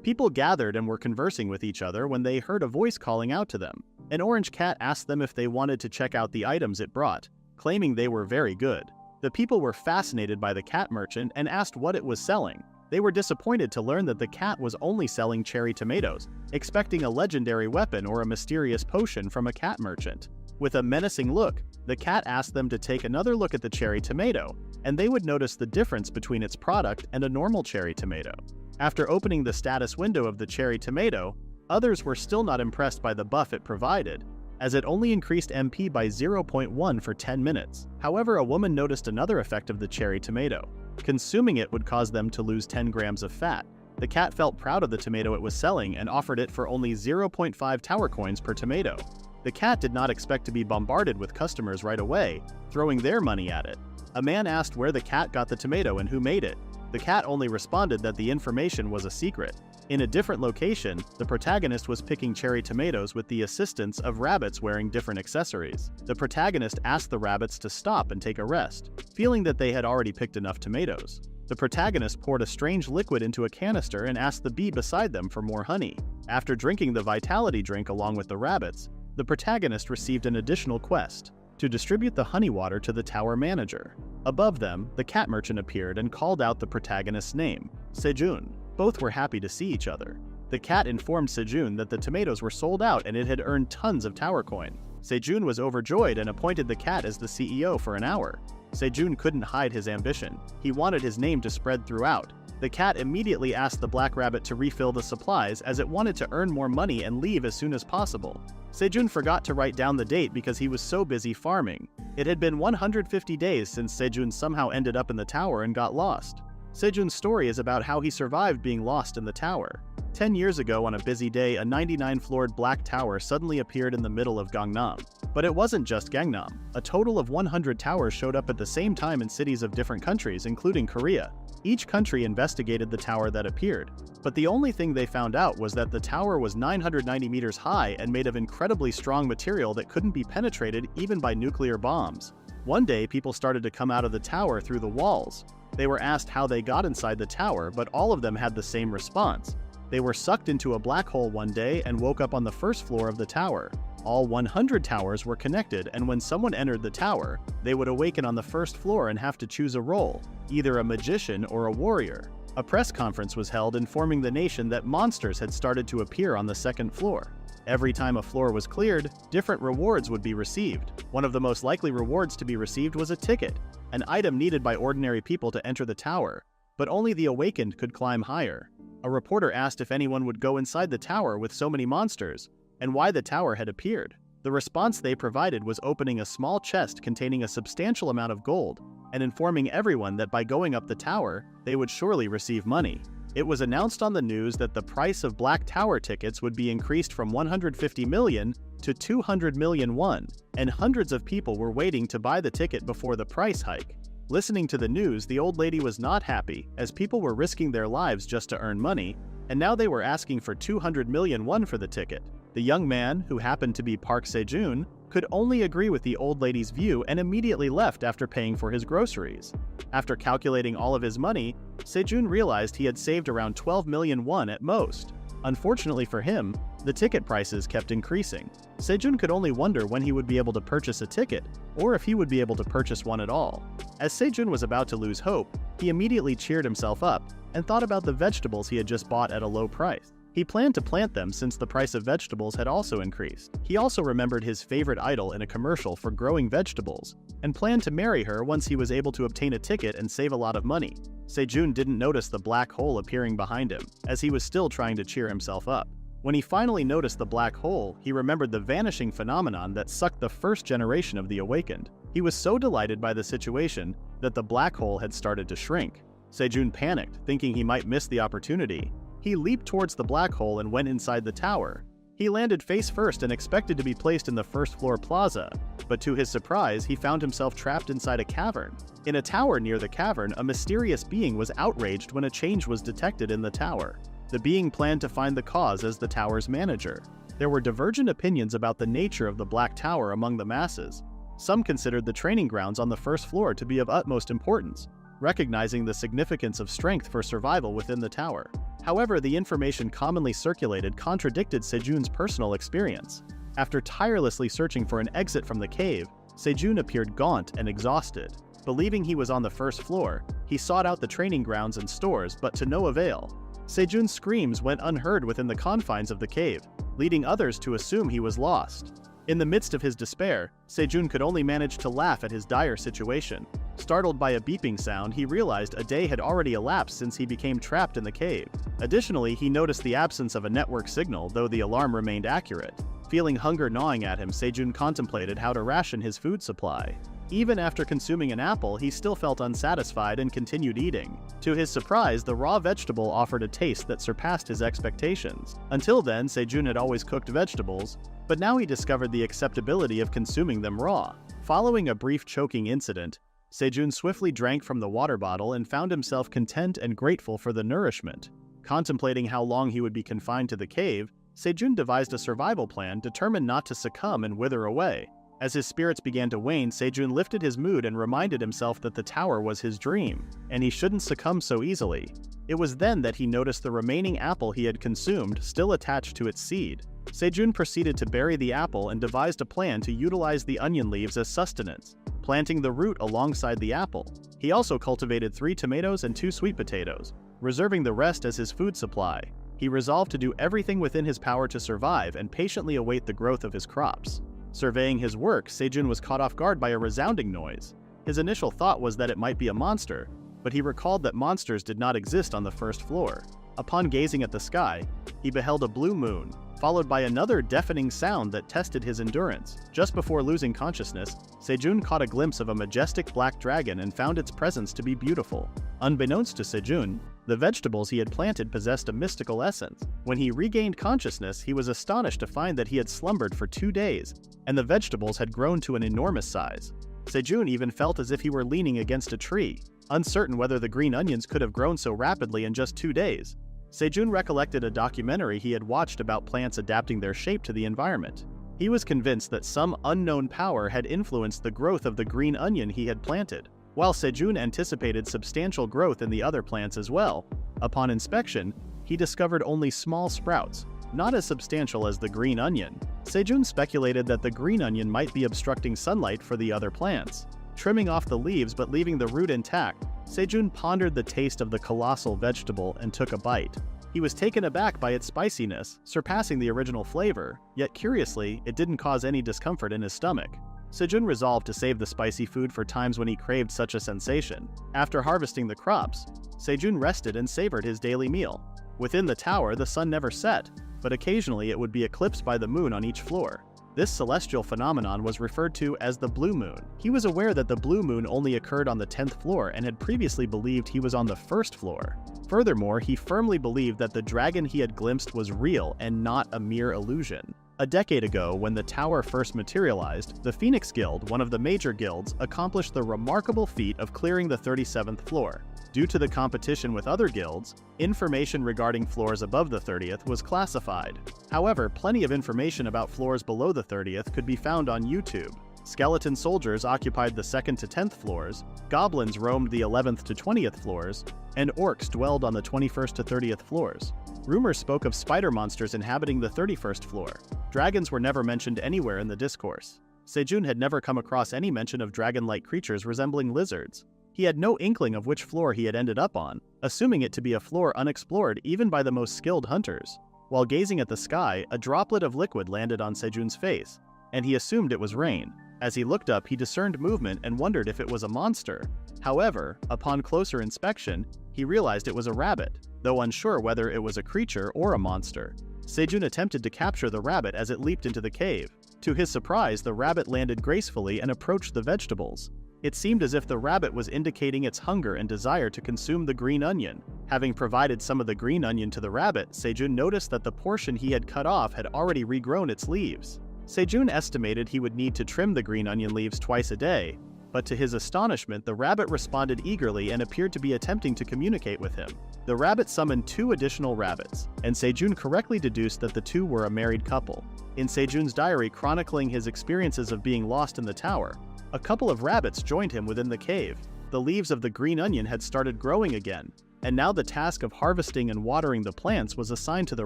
People gathered and were conversing with each other when they heard a voice calling out to them. An orange cat asked them if they wanted to check out the items it brought, claiming they were very good. The people were fascinated by the cat merchant and asked what it was selling. They were disappointed to learn that the cat was only selling cherry tomatoes, expecting a legendary weapon or a mysterious potion from a cat merchant. With a menacing look, the cat asked them to take another look at the cherry tomato, and they would notice the difference between its product and a normal cherry tomato. After opening the status window of the cherry tomato, others were still not impressed by the buff it provided, as it only increased MP by 0.1 for 10 minutes. However, a woman noticed another effect of the cherry tomato. Consuming it would cause them to lose 10 grams of fat. The cat felt proud of the tomato it was selling and offered it for only 0.5 tower coins per tomato. The cat did not expect to be bombarded with customers right away, throwing their money at it. A man asked where the cat got the tomato and who made it. The cat only responded that the information was a secret. In a different location, the protagonist was picking cherry tomatoes with the assistance of rabbits wearing different accessories. The protagonist asked the rabbits to stop and take a rest, feeling that they had already picked enough tomatoes. The protagonist poured a strange liquid into a canister and asked the bee beside them for more honey. After drinking the vitality drink along with the rabbits, the protagonist received an additional quest to distribute the honey water to the tower manager. Above them, the cat merchant appeared and called out the protagonist's name, Sejun. Both were happy to see each other. The cat informed Sejun that the tomatoes were sold out and it had earned tons of tower coin. Sejun was overjoyed and appointed the cat as the CEO for an hour. Sejun couldn't hide his ambition. He wanted his name to spread throughout. The cat immediately asked the black rabbit to refill the supplies as it wanted to earn more money and leave as soon as possible. Sejun forgot to write down the date because he was so busy farming. It had been 150 days since Sejun somehow ended up in the tower and got lost. Sejun's story is about how he survived being lost in the tower. 10 years ago on a busy day, a 99-floored black tower suddenly appeared in the middle of Gangnam. But it wasn't just Gangnam. A total of 100 towers showed up at the same time in cities of different countries, including Korea. Each country investigated the tower that appeared, but the only thing they found out was that the tower was 990 meters high and made of incredibly strong material that couldn't be penetrated even by nuclear bombs. One day, people started to come out of the tower through the walls. They were asked how they got inside the tower, but all of them had the same response. They were sucked into a black hole one day and woke up on the first floor of the tower. All 100 towers were connected, and when someone entered the tower, they would awaken on the first floor and have to choose a role, either a magician or a warrior. A press conference was held informing the nation that monsters had started to appear on the second floor. Every time a floor was cleared, different rewards would be received. One of the most likely rewards to be received was a ticket, an item needed by ordinary people to enter the tower, but only the awakened could climb higher. A reporter asked if anyone would go inside the tower with so many monsters, and why the tower had appeared. The response they provided was opening a small chest containing a substantial amount of gold, and informing everyone that by going up the tower, they would surely receive money. It was announced on the news that the price of Black Tower tickets would be increased from 150 million to 200 million won, and hundreds of people were waiting to buy the ticket before the price hike. Listening to the news, the old lady was not happy, as people were risking their lives just to earn money, and now they were asking for 200 million won for the ticket. The young man, who happened to be Park Sejun, could only agree with the old lady's view and immediately left after paying for his groceries. After calculating all of his money, Sejun realized he had saved around 12 million won at most. Unfortunately for him, the ticket prices kept increasing. Sejun could only wonder when he would be able to purchase a ticket, or if he would be able to purchase one at all. As Sejun was about to lose hope, he immediately cheered himself up and thought about the vegetables he had just bought at a low price. He planned to plant them since the price of vegetables had also increased. He also remembered his favorite idol in a commercial for growing vegetables, and planned to marry her once he was able to obtain a ticket and save a lot of money. Sejun didn't notice the black hole appearing behind him, as he was still trying to cheer himself up. When he finally noticed the black hole, he remembered the vanishing phenomenon that sucked the first generation of the awakened. He was so delighted by the situation that the black hole had started to shrink. Sejun panicked, thinking he might miss the opportunity. He leaped towards the black hole and went inside the tower. He landed face first and expected to be placed in the first floor plaza, but to his surprise, he found himself trapped inside a cavern. In a tower near the cavern, a mysterious being was outraged when a change was detected in the tower. The being planned to find the cause as the tower's manager. There were divergent opinions about the nature of the Black Tower among the masses. Some considered the training grounds on the first floor to be of utmost importance, recognizing the significance of strength for survival within the tower. However, the information commonly circulated contradicted Sejun's personal experience. After tirelessly searching for an exit from the cave, Sejun appeared gaunt and exhausted. Believing he was on the first floor, he sought out the training grounds and stores, but to no avail. Sejun's screams went unheard within the confines of the cave, leading others to assume he was lost. In the midst of his despair, Sejun could only manage to laugh at his dire situation. Startled by a beeping sound, he realized a day had already elapsed since he became trapped in the cave. Additionally, he noticed the absence of a network signal, though the alarm remained accurate. Feeling hunger gnawing at him, Sejun contemplated how to ration his food supply. Even after consuming an apple, he still felt unsatisfied and continued eating. To his surprise, the raw vegetable offered a taste that surpassed his expectations. Until then, Sejun had always cooked vegetables, but now he discovered the acceptability of consuming them raw. Following a brief choking incident, Sejun swiftly drank from the water bottle and found himself content and grateful for the nourishment. Contemplating how long he would be confined to the cave, Sejun devised a survival plan determined not to succumb and wither away. As his spirits began to wane, Sejun lifted his mood and reminded himself that the tower was his dream, and he shouldn't succumb so easily. It was then that he noticed the remaining apple he had consumed still attached to its seed. Sejun proceeded to bury the apple and devised a plan to utilize the onion leaves as sustenance, planting the root alongside the apple. He also cultivated 3 tomatoes and 2 sweet potatoes, reserving the rest as his food supply. He resolved to do everything within his power to survive and patiently await the growth of his crops. Surveying his work, Sejun was caught off guard by a resounding noise. His initial thought was that it might be a monster, but he recalled that monsters did not exist on the first floor. Upon gazing at the sky, he beheld a blue moon, followed by another deafening sound that tested his endurance. Just before losing consciousness, Sejun caught a glimpse of a majestic black dragon and found its presence to be beautiful. Unbeknownst to Sejun, the vegetables he had planted possessed a mystical essence. When he regained consciousness, he was astonished to find that he had slumbered for 2 days, and the vegetables had grown to an enormous size. Sejun even felt as if he were leaning against a tree, uncertain whether the green onions could have grown so rapidly in just 2 days. Sejun recollected a documentary he had watched about plants adapting their shape to the environment. He was convinced that some unknown power had influenced the growth of the green onion he had planted. While Sejun anticipated substantial growth in the other plants as well, upon inspection, he discovered only small sprouts, not as substantial as the green onion. Sejun speculated that the green onion might be obstructing sunlight for the other plants. Trimming off the leaves but leaving the root intact, Sejun pondered the taste of the colossal vegetable and took a bite. He was taken aback by its spiciness, surpassing the original flavor, yet curiously, it didn't cause any discomfort in his stomach. Sejun resolved to save the spicy food for times when he craved such a sensation. After harvesting the crops, Sejun rested and savored his daily meal. Within the tower, the sun never set, but occasionally it would be eclipsed by the moon on each floor. This celestial phenomenon was referred to as the blue moon. He was aware that the blue moon only occurred on the 10th floor and had previously believed he was on the first floor. Furthermore, he firmly believed that the dragon he had glimpsed was real and not a mere illusion. A decade ago, when the tower first materialized, the Phoenix Guild, one of the major guilds, accomplished the remarkable feat of clearing the 37th floor. Due to the competition with other guilds, information regarding floors above the 30th was classified. However, plenty of information about floors below the 30th could be found on YouTube. Skeleton soldiers occupied the 2nd to 10th floors, goblins roamed the 11th to 20th floors, and orcs dwelled on the 21st to 30th floors. Rumors spoke of spider monsters inhabiting the 31st floor. Dragons were never mentioned anywhere in the discourse. Sejun had never come across any mention of dragon-like creatures resembling lizards. He had no inkling of which floor he had ended up on, assuming it to be a floor unexplored even by the most skilled hunters. While gazing at the sky, a droplet of liquid landed on Sejun's face, and he assumed it was rain. As he looked up, he discerned movement and wondered if it was a monster. However, upon closer inspection, he realized it was a rabbit, though unsure whether it was a creature or a monster. Sejun attempted to capture the rabbit as it leaped into the cave. To his surprise, the rabbit landed gracefully and approached the vegetables. It seemed as if the rabbit was indicating its hunger and desire to consume the green onion. Having provided some of the green onion to the rabbit, Sejun noticed that the portion he had cut off had already regrown its leaves. Sejun estimated he would need to trim the green onion leaves twice a day, but to his astonishment, the rabbit responded eagerly and appeared to be attempting to communicate with him. The rabbit summoned 2 additional rabbits, and Sejun correctly deduced that the 2 were a married couple. In Sejun's diary chronicling his experiences of being lost in the tower, a couple of rabbits joined him within the cave. The leaves of the green onion had started growing again. and now the task of harvesting and watering the plants was assigned to the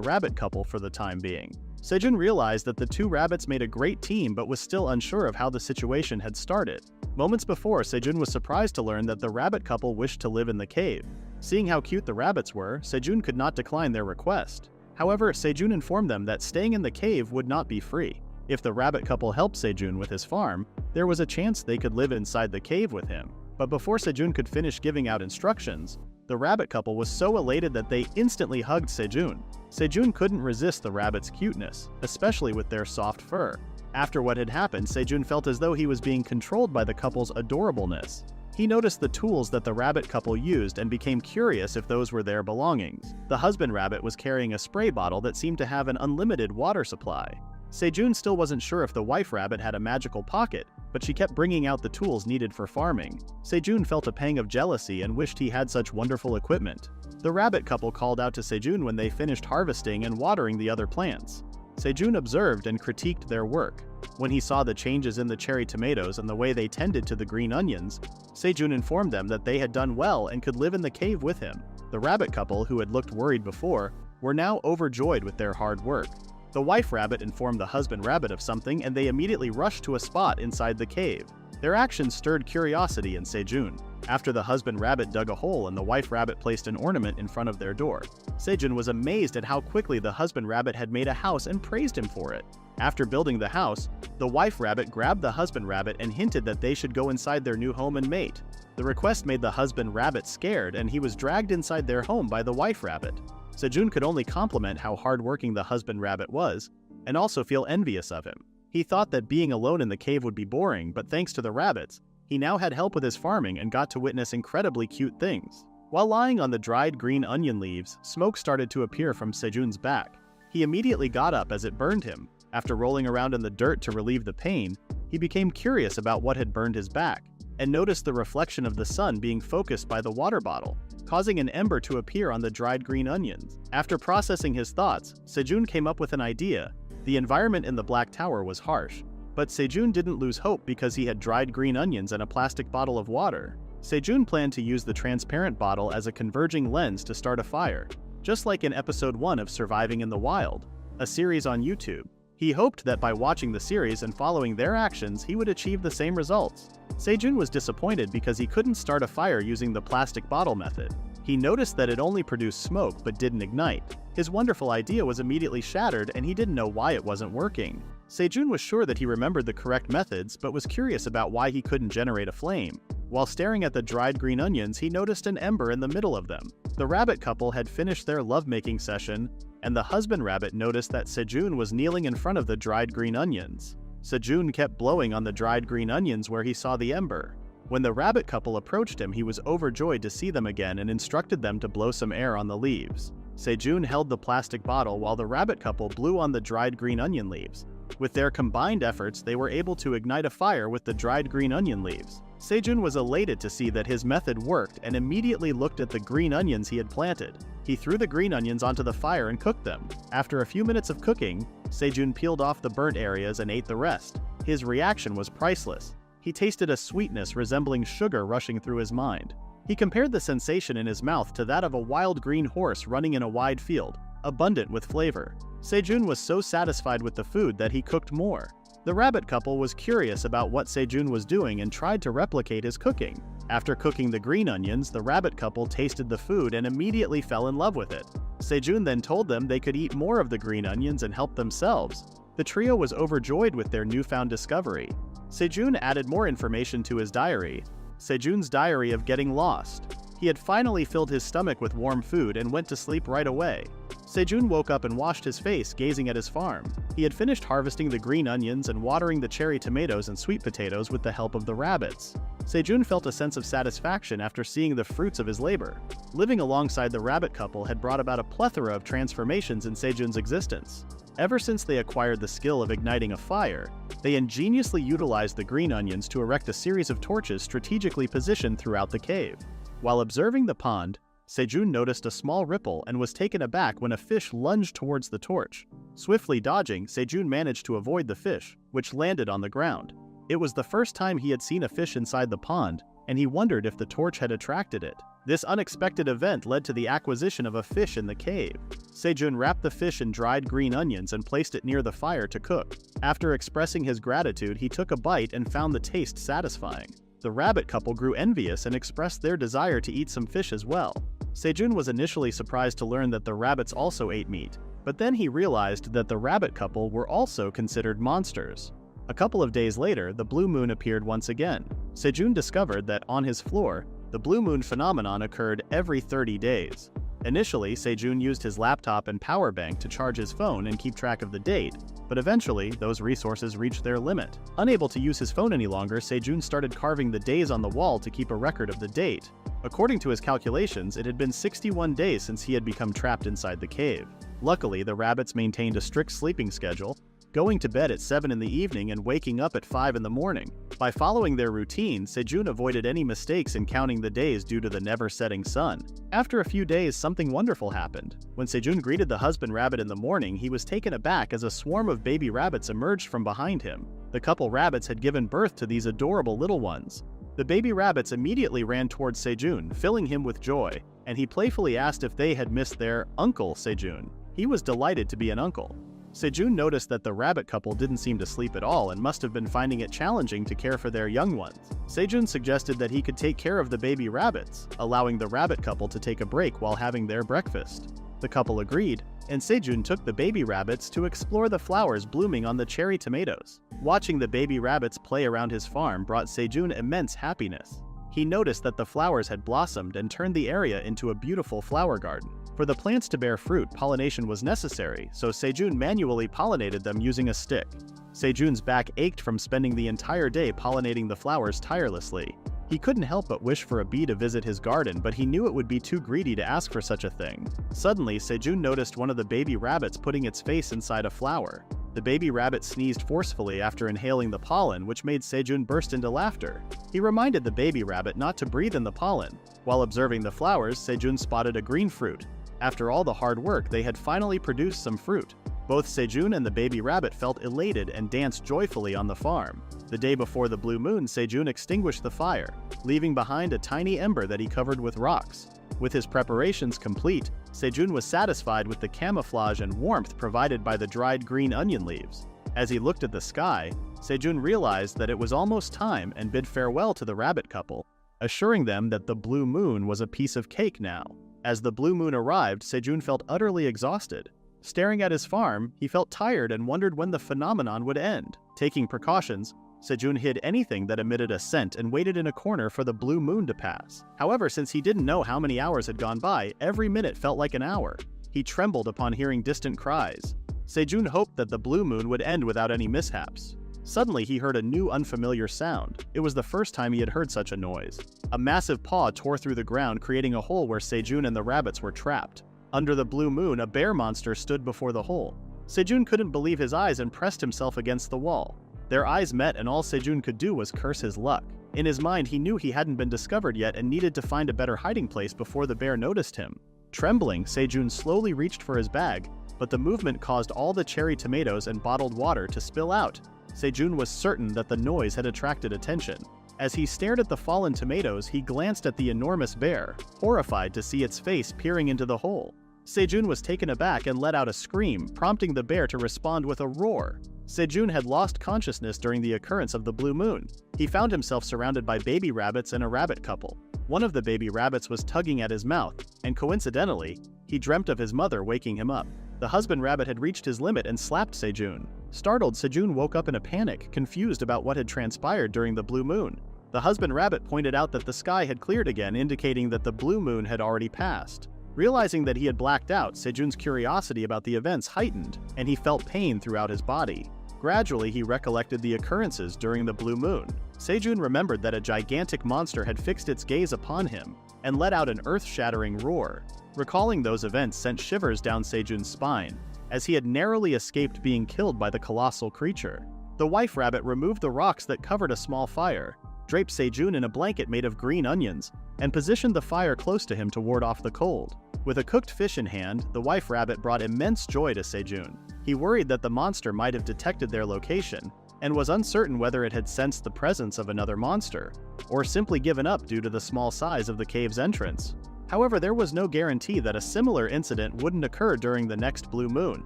rabbit couple for the time being. Sejun realized that the two rabbits made a great team but was still unsure of how the situation had started. Moments before, Sejun was surprised to learn that the rabbit couple wished to live in the cave. Seeing how cute the rabbits were, Sejun could not decline their request. However, Sejun informed them that staying in the cave would not be free. If the rabbit couple helped Sejun with his farm, there was a chance they could live inside the cave with him. But before Sejun could finish giving out instructions, the rabbit couple was so elated that they instantly hugged Sejun. Sejun couldn't resist the rabbits' cuteness, especially with their soft fur. After what had happened, Sejun felt as though he was being controlled by the couple's adorableness. He noticed the tools that the rabbit couple used and became curious if those were their belongings. The husband rabbit was carrying a spray bottle that seemed to have an unlimited water supply. Sejun still wasn't sure if the wife rabbit had a magical pocket, but she kept bringing out the tools needed for farming. Sejun felt a pang of jealousy and wished he had such wonderful equipment. The rabbit couple called out to Sejun when they finished harvesting and watering the other plants. Sejun observed and critiqued their work. When he saw the changes in the cherry tomatoes and the way they tended to the green onions, Sejun informed them that they had done well and could live in the cave with him. The rabbit couple, who had looked worried before, were now overjoyed with their hard work. The wife rabbit informed the husband rabbit of something and they immediately rushed to a spot inside the cave. Their actions stirred curiosity in Sejun. After the husband rabbit dug a hole and the wife rabbit placed an ornament in front of their door, Sejun was amazed at how quickly the husband rabbit had made a house and praised him for it. After building the house, the wife rabbit grabbed the husband rabbit and hinted that they should go inside their new home and mate. The request made the husband rabbit scared and he was dragged inside their home by the wife rabbit. Sejun could only compliment how hardworking the husband rabbit was, and also feel envious of him. He thought that being alone in the cave would be boring, but thanks to the rabbits, he now had help with his farming and got to witness incredibly cute things. While lying on the dried green onion leaves, smoke started to appear from Sejun's back. He immediately got up as it burned him. After rolling around in the dirt to relieve the pain, he became curious about what had burned his back, and noticed the reflection of the sun being focused by the water bottle, causing an ember to appear on the dried green onions. After processing his thoughts, Sejun came up with an idea. The environment in the Black Tower was harsh, but Sejun didn't lose hope because he had dried green onions and a plastic bottle of water. Sejun planned to use the transparent bottle as a converging lens to start a fire, just like in episode 1 of Surviving in the Wild, a series on YouTube. He hoped that by watching the series and following their actions, he would achieve the same results. Sejun was disappointed because he couldn't start a fire using the plastic bottle method. He noticed that it only produced smoke but didn't ignite. His wonderful idea was immediately shattered and he didn't know why it wasn't working. Sejun was sure that he remembered the correct methods but was curious about why he couldn't generate a flame. While staring at the dried green onions, he noticed an ember in the middle of them. The rabbit couple had finished their lovemaking session, and the husband rabbit noticed that Sejun was kneeling in front of the dried green onions. Sejun kept blowing on the dried green onions where he saw the ember. When the rabbit couple approached him, he was overjoyed to see them again and instructed them to blow some air on the leaves. Sejun held the plastic bottle while the rabbit couple blew on the dried green onion leaves. With their combined efforts, they were able to ignite a fire with the dried green onion leaves. Sejun was elated to see that his method worked and immediately looked at the green onions he had planted. He threw the green onions onto the fire and cooked them. After a few minutes of cooking, Sejun peeled off the burnt areas and ate the rest. His reaction was priceless. He tasted a sweetness resembling sugar rushing through his mind. He compared the sensation in his mouth to that of a wild green horse running in a wide field, abundant with flavor. Sejun was so satisfied with the food that he cooked more. The rabbit couple was curious about what Sejun was doing and tried to replicate his cooking. After cooking the green onions, the rabbit couple tasted the food and immediately fell in love with it. Sejun then told them they could eat more of the green onions and help themselves. The trio was overjoyed with their newfound discovery. Sejun added more information to his diary. Sejun's diary of getting lost. He had finally filled his stomach with warm food and went to sleep right away. Sejun woke up and washed his face, gazing at his farm. He had finished harvesting the green onions and watering the cherry tomatoes and sweet potatoes with the help of the rabbits. Sejun felt a sense of satisfaction after seeing the fruits of his labor. Living alongside the rabbit couple had brought about a plethora of transformations in Sejun's existence. Ever since they acquired the skill of igniting a fire, they ingeniously utilized the green onions to erect a series of torches strategically positioned throughout the cave. While observing the pond, Sejun noticed a small ripple and was taken aback when a fish lunged towards the torch. Swiftly dodging, Sejun managed to avoid the fish, which landed on the ground. It was the first time he had seen a fish inside the pond, and he wondered if the torch had attracted it. This unexpected event led to the acquisition of a fish in the cave. Sejun wrapped the fish in dried green onions and placed it near the fire to cook. After expressing his gratitude, he took a bite and found the taste satisfying. The rabbit couple grew envious and expressed their desire to eat some fish as well. Sejun was initially surprised to learn that the rabbits also ate meat, but then he realized that the rabbit couple were also considered monsters. A couple of days later, the blue moon appeared once again. Sejun discovered that on his floor, the blue moon phenomenon occurred every 30 days. Initially, Sejun used his laptop and power bank to charge his phone and keep track of the date, but eventually, those resources reached their limit. Unable to use his phone any longer, Sejun started carving the days on the wall to keep a record of the date. According to his calculations, it had been 61 days since he had become trapped inside the cave. Luckily, the rabbits maintained a strict sleeping schedule, going to bed at 7 in the evening and waking up at 5 in the morning. By following their routine, Sejun avoided any mistakes in counting the days due to the never-setting sun. After a few days, something wonderful happened. When Sejun greeted the husband rabbit in the morning, he was taken aback as a swarm of baby rabbits emerged from behind him. The couple rabbits had given birth to these adorable little ones. The baby rabbits immediately ran towards Sejun, filling him with joy, and he playfully asked if they had missed their uncle Sejun. He was delighted to be an uncle. Sejun noticed that the rabbit couple didn't seem to sleep at all and must have been finding it challenging to care for their young ones. Sejun suggested that he could take care of the baby rabbits, allowing the rabbit couple to take a break while having their breakfast. The couple agreed, and Sejun took the baby rabbits to explore the flowers blooming on the cherry tomatoes. Watching the baby rabbits play around his farm brought Sejun immense happiness. He noticed that the flowers had blossomed and turned the area into a beautiful flower garden. For the plants to bear fruit, pollination was necessary, so Sejun manually pollinated them using a stick. Sejun's back ached from spending the entire day pollinating the flowers tirelessly. He couldn't help but wish for a bee to visit his garden, but he knew it would be too greedy to ask for such a thing. Suddenly, Sejun noticed one of the baby rabbits putting its face inside a flower. The baby rabbit sneezed forcefully after inhaling the pollen, which made Sejun burst into laughter. He reminded the baby rabbit not to breathe in the pollen. While observing the flowers, Sejun spotted a green fruit. After all the hard work, they had finally produced some fruit. Both Sejun and the baby rabbit felt elated and danced joyfully on the farm. The day before the blue moon, Sejun extinguished the fire, leaving behind a tiny ember that he covered with rocks. With his preparations complete, Sejun was satisfied with the camouflage and warmth provided by the dried green onion leaves. As he looked at the sky, Sejun realized that it was almost time and bid farewell to the rabbit couple, assuring them that the blue moon was a piece of cake now. As the blue moon arrived, Sejun felt utterly exhausted. Staring at his farm, he felt tired and wondered when the phenomenon would end. Taking precautions, Sejun hid anything that emitted a scent and waited in a corner for the blue moon to pass. However, since he didn't know how many hours had gone by, every minute felt like an hour. He trembled upon hearing distant cries. Sejun hoped that the blue moon would end without any mishaps. Suddenly, he heard a new unfamiliar sound. It was the first time he had heard such a noise. A massive paw tore through the ground, creating a hole where Sejun and the rabbits were trapped. Under the blue moon, a bear monster stood before the hole. Sejun couldn't believe his eyes and pressed himself against the wall. Their eyes met, and all Sejun could do was curse his luck. In his mind, he knew he hadn't been discovered yet and needed to find a better hiding place before the bear noticed him. Trembling, Sejun slowly reached for his bag, but the movement caused all the cherry tomatoes and bottled water to spill out. Sejun was certain that the noise had attracted attention. As he stared at the fallen tomatoes, he glanced at the enormous bear, horrified to see its face peering into the hole. Sejun was taken aback and let out a scream, prompting the bear to respond with a roar. Sejun had lost consciousness during the occurrence of the blue moon. He found himself surrounded by baby rabbits and a rabbit couple. One of the baby rabbits was tugging at his mouth, and coincidentally, he dreamt of his mother waking him up. The husband rabbit had reached his limit and slapped Sejun. Startled, Sejun woke up in a panic, confused about what had transpired during the blue moon. The husband rabbit pointed out that the sky had cleared again, indicating that the blue moon had already passed. Realizing that he had blacked out, Sejun's curiosity about the events heightened, and he felt pain throughout his body. Gradually, he recollected the occurrences during the blue moon. Sejun remembered that a gigantic monster had fixed its gaze upon him and let out an earth-shattering roar. Recalling those events sent shivers down Sejun's spine, as he had narrowly escaped being killed by the colossal creature. The wife rabbit removed the rocks that covered a small fire, draped Sejun in a blanket made of green onions, and positioned the fire close to him to ward off the cold. With a cooked fish in hand, the wife rabbit brought immense joy to Sejun. He worried that the monster might have detected their location, and was uncertain whether it had sensed the presence of another monster, or simply given up due to the small size of the cave's entrance. However, there was no guarantee that a similar incident wouldn't occur during the next blue moon.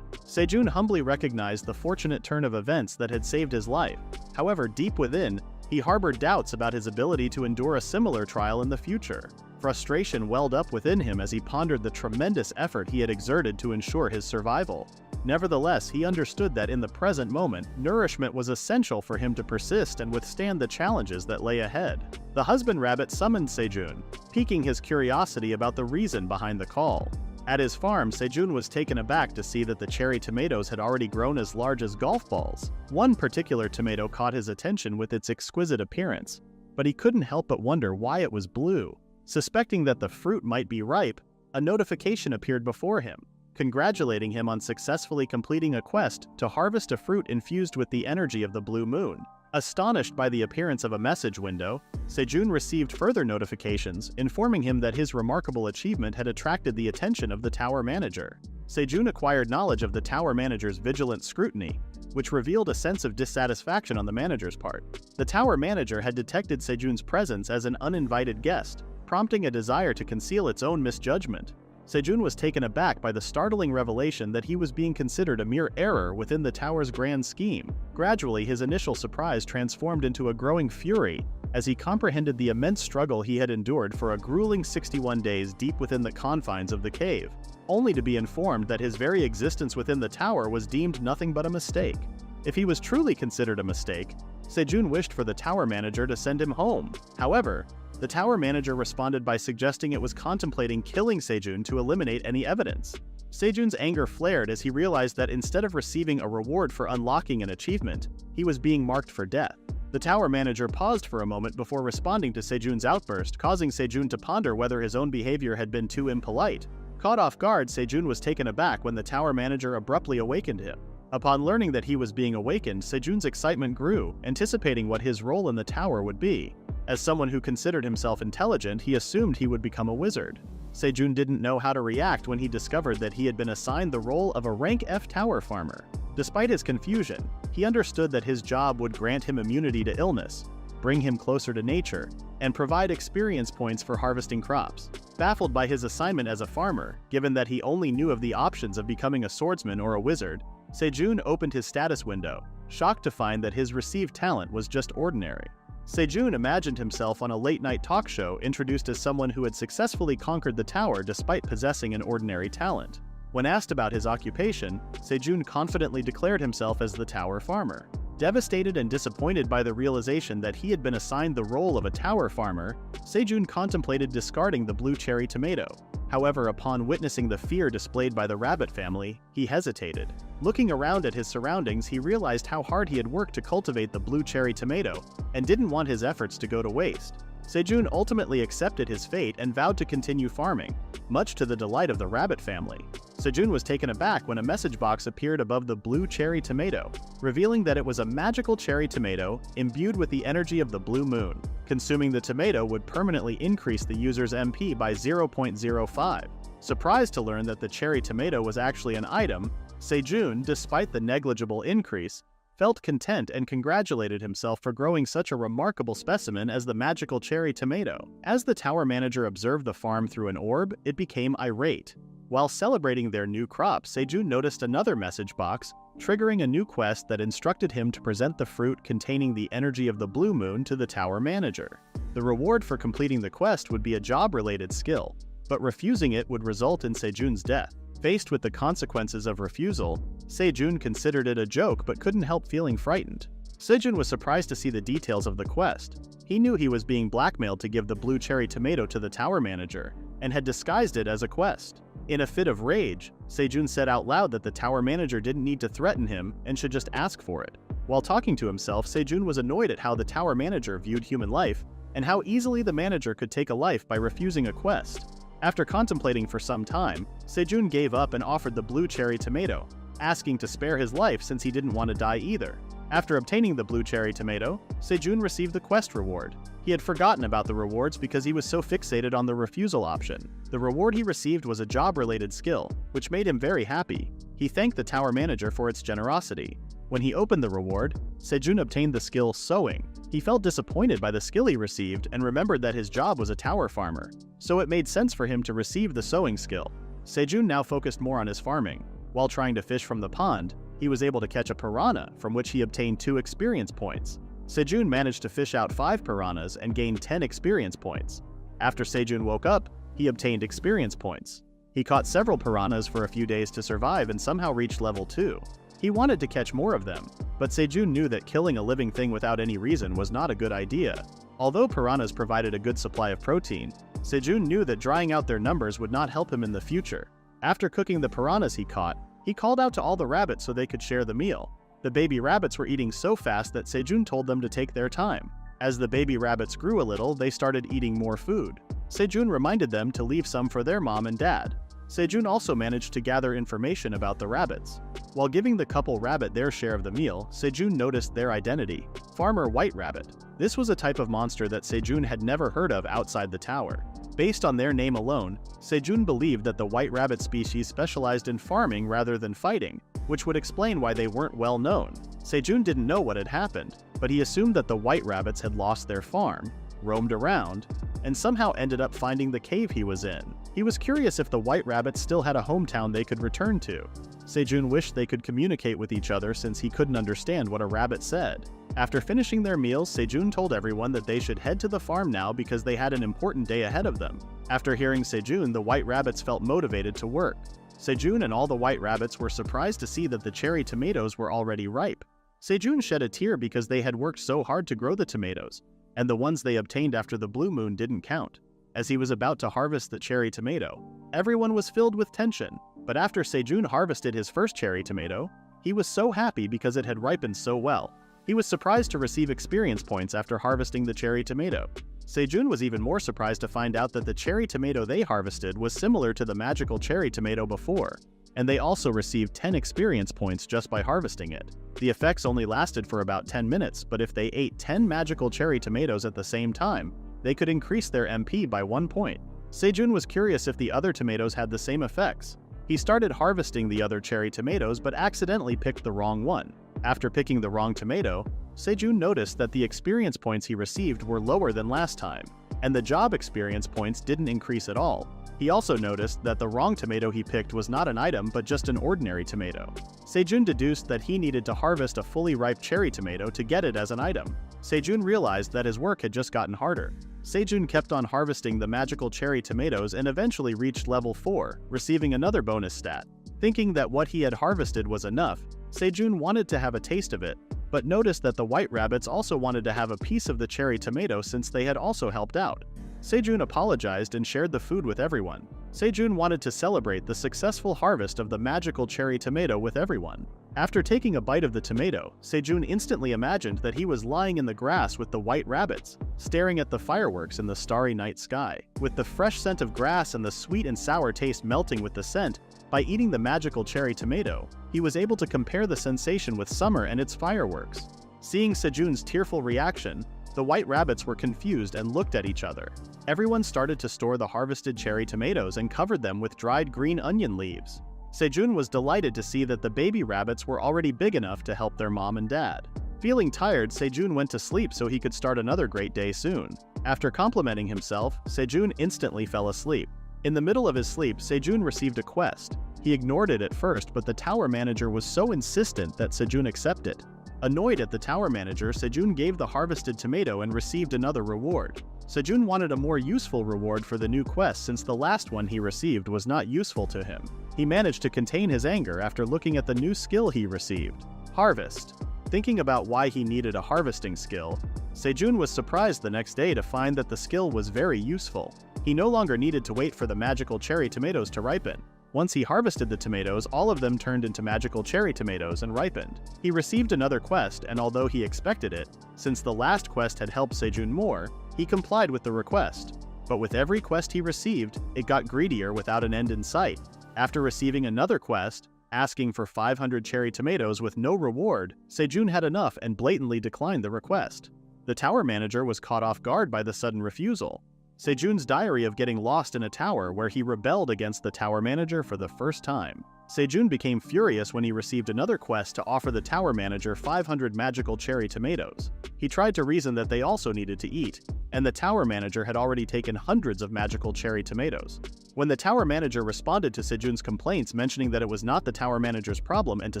Sejun humbly recognized the fortunate turn of events that had saved his life. However, deep within, he harbored doubts about his ability to endure a similar trial in the future. Frustration welled up within him as he pondered the tremendous effort he had exerted to ensure his survival. Nevertheless, he understood that in the present moment, nourishment was essential for him to persist and withstand the challenges that lay ahead. The husband rabbit summoned Sejun, piquing his curiosity about the reason behind the call. At his farm, Sejun was taken aback to see that the cherry tomatoes had already grown as large as golf balls. One particular tomato caught his attention with its exquisite appearance, but he couldn't help but wonder why it was blue. Suspecting that the fruit might be ripe, a notification appeared before him, congratulating him on successfully completing a quest to harvest a fruit infused with the energy of the blue moon. Astonished by the appearance of a message window, Sejun received further notifications informing him that his remarkable achievement had attracted the attention of the tower manager. Sejun acquired knowledge of the tower manager's vigilant scrutiny, which revealed a sense of dissatisfaction on the manager's part. The tower manager had detected Sejun's presence as an uninvited guest, prompting a desire to conceal its own misjudgment. Sejun was taken aback by the startling revelation that he was being considered a mere error within the tower's grand scheme. Gradually, his initial surprise transformed into a growing fury as he comprehended the immense struggle he had endured for a grueling 61 days deep within the confines of the cave, only to be informed that his very existence within the tower was deemed nothing but a mistake. If he was truly considered a mistake, Sejun wished for the tower manager to send him home. However, the tower manager responded by suggesting it was contemplating killing Sejun to eliminate any evidence. Sejun's anger flared as he realized that instead of receiving a reward for unlocking an achievement, he was being marked for death. The tower manager paused for a moment before responding to Sejun's outburst, causing Sejun to ponder whether his own behavior had been too impolite. Caught off guard, Sejun was taken aback when the tower manager abruptly awakened him. Upon learning that he was being awakened, Sejun's excitement grew, anticipating what his role in the tower would be. As someone who considered himself intelligent, he assumed he would become a wizard. Sejun didn't know how to react when he discovered that he had been assigned the role of a rank F tower farmer. Despite his confusion, he understood that his job would grant him immunity to illness, bring him closer to nature, and provide experience points for harvesting crops. Baffled by his assignment as a farmer, given that he only knew of the options of becoming a swordsman or a wizard, Sejun opened his status window, shocked to find that his received talent was just ordinary. Sejun imagined himself on a late-night talk show introduced as someone who had successfully conquered the tower despite possessing an ordinary talent. When asked about his occupation, Sejun confidently declared himself as the tower farmer. Devastated and disappointed by the realization that he had been assigned the role of a tower farmer, Sejun contemplated discarding the blue cherry tomato. However, upon witnessing the fear displayed by the rabbit family, he hesitated. Looking around at his surroundings, he realized how hard he had worked to cultivate the blue cherry tomato, and didn't want his efforts to go to waste. Sejun ultimately accepted his fate and vowed to continue farming, much to the delight of the rabbit family. Sejun was taken aback when a message box appeared above the blue cherry tomato, revealing that it was a magical cherry tomato imbued with the energy of the blue moon. Consuming the tomato would permanently increase the user's MP by 0.05. Surprised to learn that the cherry tomato was actually an item, Sejun, despite the negligible increase, felt content and congratulated himself for growing such a remarkable specimen as the magical cherry tomato. As the tower manager observed the farm through an orb, it became irate. While celebrating their new crop, Sejun noticed another message box, triggering a new quest that instructed him to present the fruit containing the energy of the blue moon to the tower manager. The reward for completing the quest would be a job-related skill, but refusing it would result in Sejun's death. Faced with the consequences of refusal, Sejun considered it a joke but couldn't help feeling frightened. Sejun was surprised to see the details of the quest. He knew he was being blackmailed to give the blue cherry tomato to the tower manager, and had disguised it as a quest. In a fit of rage, Sejun said out loud that the tower manager didn't need to threaten him and should just ask for it. While talking to himself, Sejun was annoyed at how the tower manager viewed human life, and how easily the manager could take a life by refusing a quest. After contemplating for some time, Sejun gave up and offered the blue cherry tomato, asking to spare his life since he didn't want to die either. After obtaining the blue cherry tomato, Sejun received the quest reward. He had forgotten about the rewards because he was so fixated on the refusal option. The reward he received was a job-related skill, which made him very happy. He thanked the tower manager for its generosity. When he opened the reward, Sejun obtained the skill sowing. He felt disappointed by the skill he received and remembered that his job was a tower farmer, so it made sense for him to receive the sowing skill. Sejun now focused more on his farming. While trying to fish from the pond, he was able to catch a piranha, from which he obtained 2 experience points. Sejun managed to fish out 5 piranhas and gained 10 experience points. After Sejun woke up, he obtained experience points. He caught several piranhas for a few days to survive and somehow reached level 2. He wanted to catch more of them, but Sejun knew that killing a living thing without any reason was not a good idea. Although piranhas provided a good supply of protein, Sejun knew that drying out their numbers would not help him in the future. After cooking the piranhas he caught, he called out to all the rabbits so they could share the meal. The baby rabbits were eating so fast that Sejun told them to take their time. As the baby rabbits grew a little, they started eating more food. Sejun reminded them to leave some for their mom and dad. Sejun also managed to gather information about the rabbits. While giving the couple rabbit their share of the meal, Sejun noticed their identity: Farmer White Rabbit. This was a type of monster that Sejun had never heard of outside the tower. Based on their name alone, Sejun believed that the white rabbit species specialized in farming rather than fighting, which would explain why they weren't well known. Sejun didn't know what had happened, but he assumed that the white rabbits had lost their farm, roamed around, and somehow ended up finding the cave he was in. He was curious if the white rabbits still had a hometown they could return to. Sejun wished they could communicate with each other since he couldn't understand what a rabbit said. After finishing their meals, Sejun told everyone that they should head to the farm now because they had an important day ahead of them. After hearing Sejun, the white rabbits felt motivated to work. Sejun and all the white rabbits were surprised to see that the cherry tomatoes were already ripe. Sejun shed a tear because they had worked so hard to grow the tomatoes, and the ones they obtained after the blue moon didn't count. As he was about to harvest the cherry tomato, everyone was filled with tension. But after Sejun harvested his first cherry tomato, he was so happy because it had ripened so well. He was surprised to receive experience points after harvesting the cherry tomato. Sejun was even more surprised to find out that the cherry tomato they harvested was similar to the magical cherry tomato before, and they also received 10 experience points just by harvesting it. The effects only lasted for about 10 minutes, but if they ate 10 magical cherry tomatoes at the same time, they could increase their MP by 1 point. Sejun was curious if the other tomatoes had the same effects. He started harvesting the other cherry tomatoes but accidentally picked the wrong one. After picking the wrong tomato, Sejun noticed that the experience points he received were lower than last time, and the job experience points didn't increase at all. He also noticed that the wrong tomato he picked was not an item but just an ordinary tomato. Sejun deduced that he needed to harvest a fully ripe cherry tomato to get it as an item. Sejun realized that his work had just gotten harder. Sejun kept on harvesting the magical cherry tomatoes and eventually reached level 4, receiving another bonus stat. Thinking that what he had harvested was enough, Sejun wanted to have a taste of it, but noticed that the white rabbits also wanted to have a piece of the cherry tomato since they had also helped out. Sejun apologized and shared the food with everyone. Sejun wanted to celebrate the successful harvest of the magical cherry tomato with everyone. After taking a bite of the tomato, Sejun instantly imagined that he was lying in the grass with the white rabbits, staring at the fireworks in the starry night sky. With the fresh scent of grass and the sweet and sour taste melting with the scent, by eating the magical cherry tomato, he was able to compare the sensation with summer and its fireworks. Seeing Sejun's tearful reaction, the white rabbits were confused and looked at each other. Everyone started to store the harvested cherry tomatoes and covered them with dried green onion leaves. Sejun was delighted to see that the baby rabbits were already big enough to help their mom and dad. Feeling tired, Sejun went to sleep so he could start another great day soon. After complimenting himself, Sejun instantly fell asleep. In the middle of his sleep, Sejun received a quest. He ignored it at first, but the tower manager was so insistent that Sejun accepted. Annoyed at the tower manager, Sejun gave the harvested tomato and received another reward. Sejun wanted a more useful reward for the new quest since the last one he received was not useful to him. He managed to contain his anger after looking at the new skill he received: Harvest. Thinking about why he needed a harvesting skill, Sejun was surprised the next day to find that the skill was very useful. He no longer needed to wait for the magical cherry tomatoes to ripen. Once he harvested the tomatoes, all of them turned into magical cherry tomatoes and ripened. He received another quest, and although he expected it, since the last quest had helped Sejun more, he complied with the request. But with every quest he received, it got greedier without an end in sight. After receiving another quest, asking for 500 cherry tomatoes with no reward, Sejun had enough and blatantly declined the request. The tower manager was caught off guard by the sudden refusal. Sejun's diary of getting lost in a tower where he rebelled against the tower manager for the first time. Sejun became furious when he received another quest to offer the tower manager 500 magical cherry tomatoes. He tried to reason that they also needed to eat, and the tower manager had already taken hundreds of magical cherry tomatoes. When the tower manager responded to Sejun's complaints mentioning that it was not the tower manager's problem and to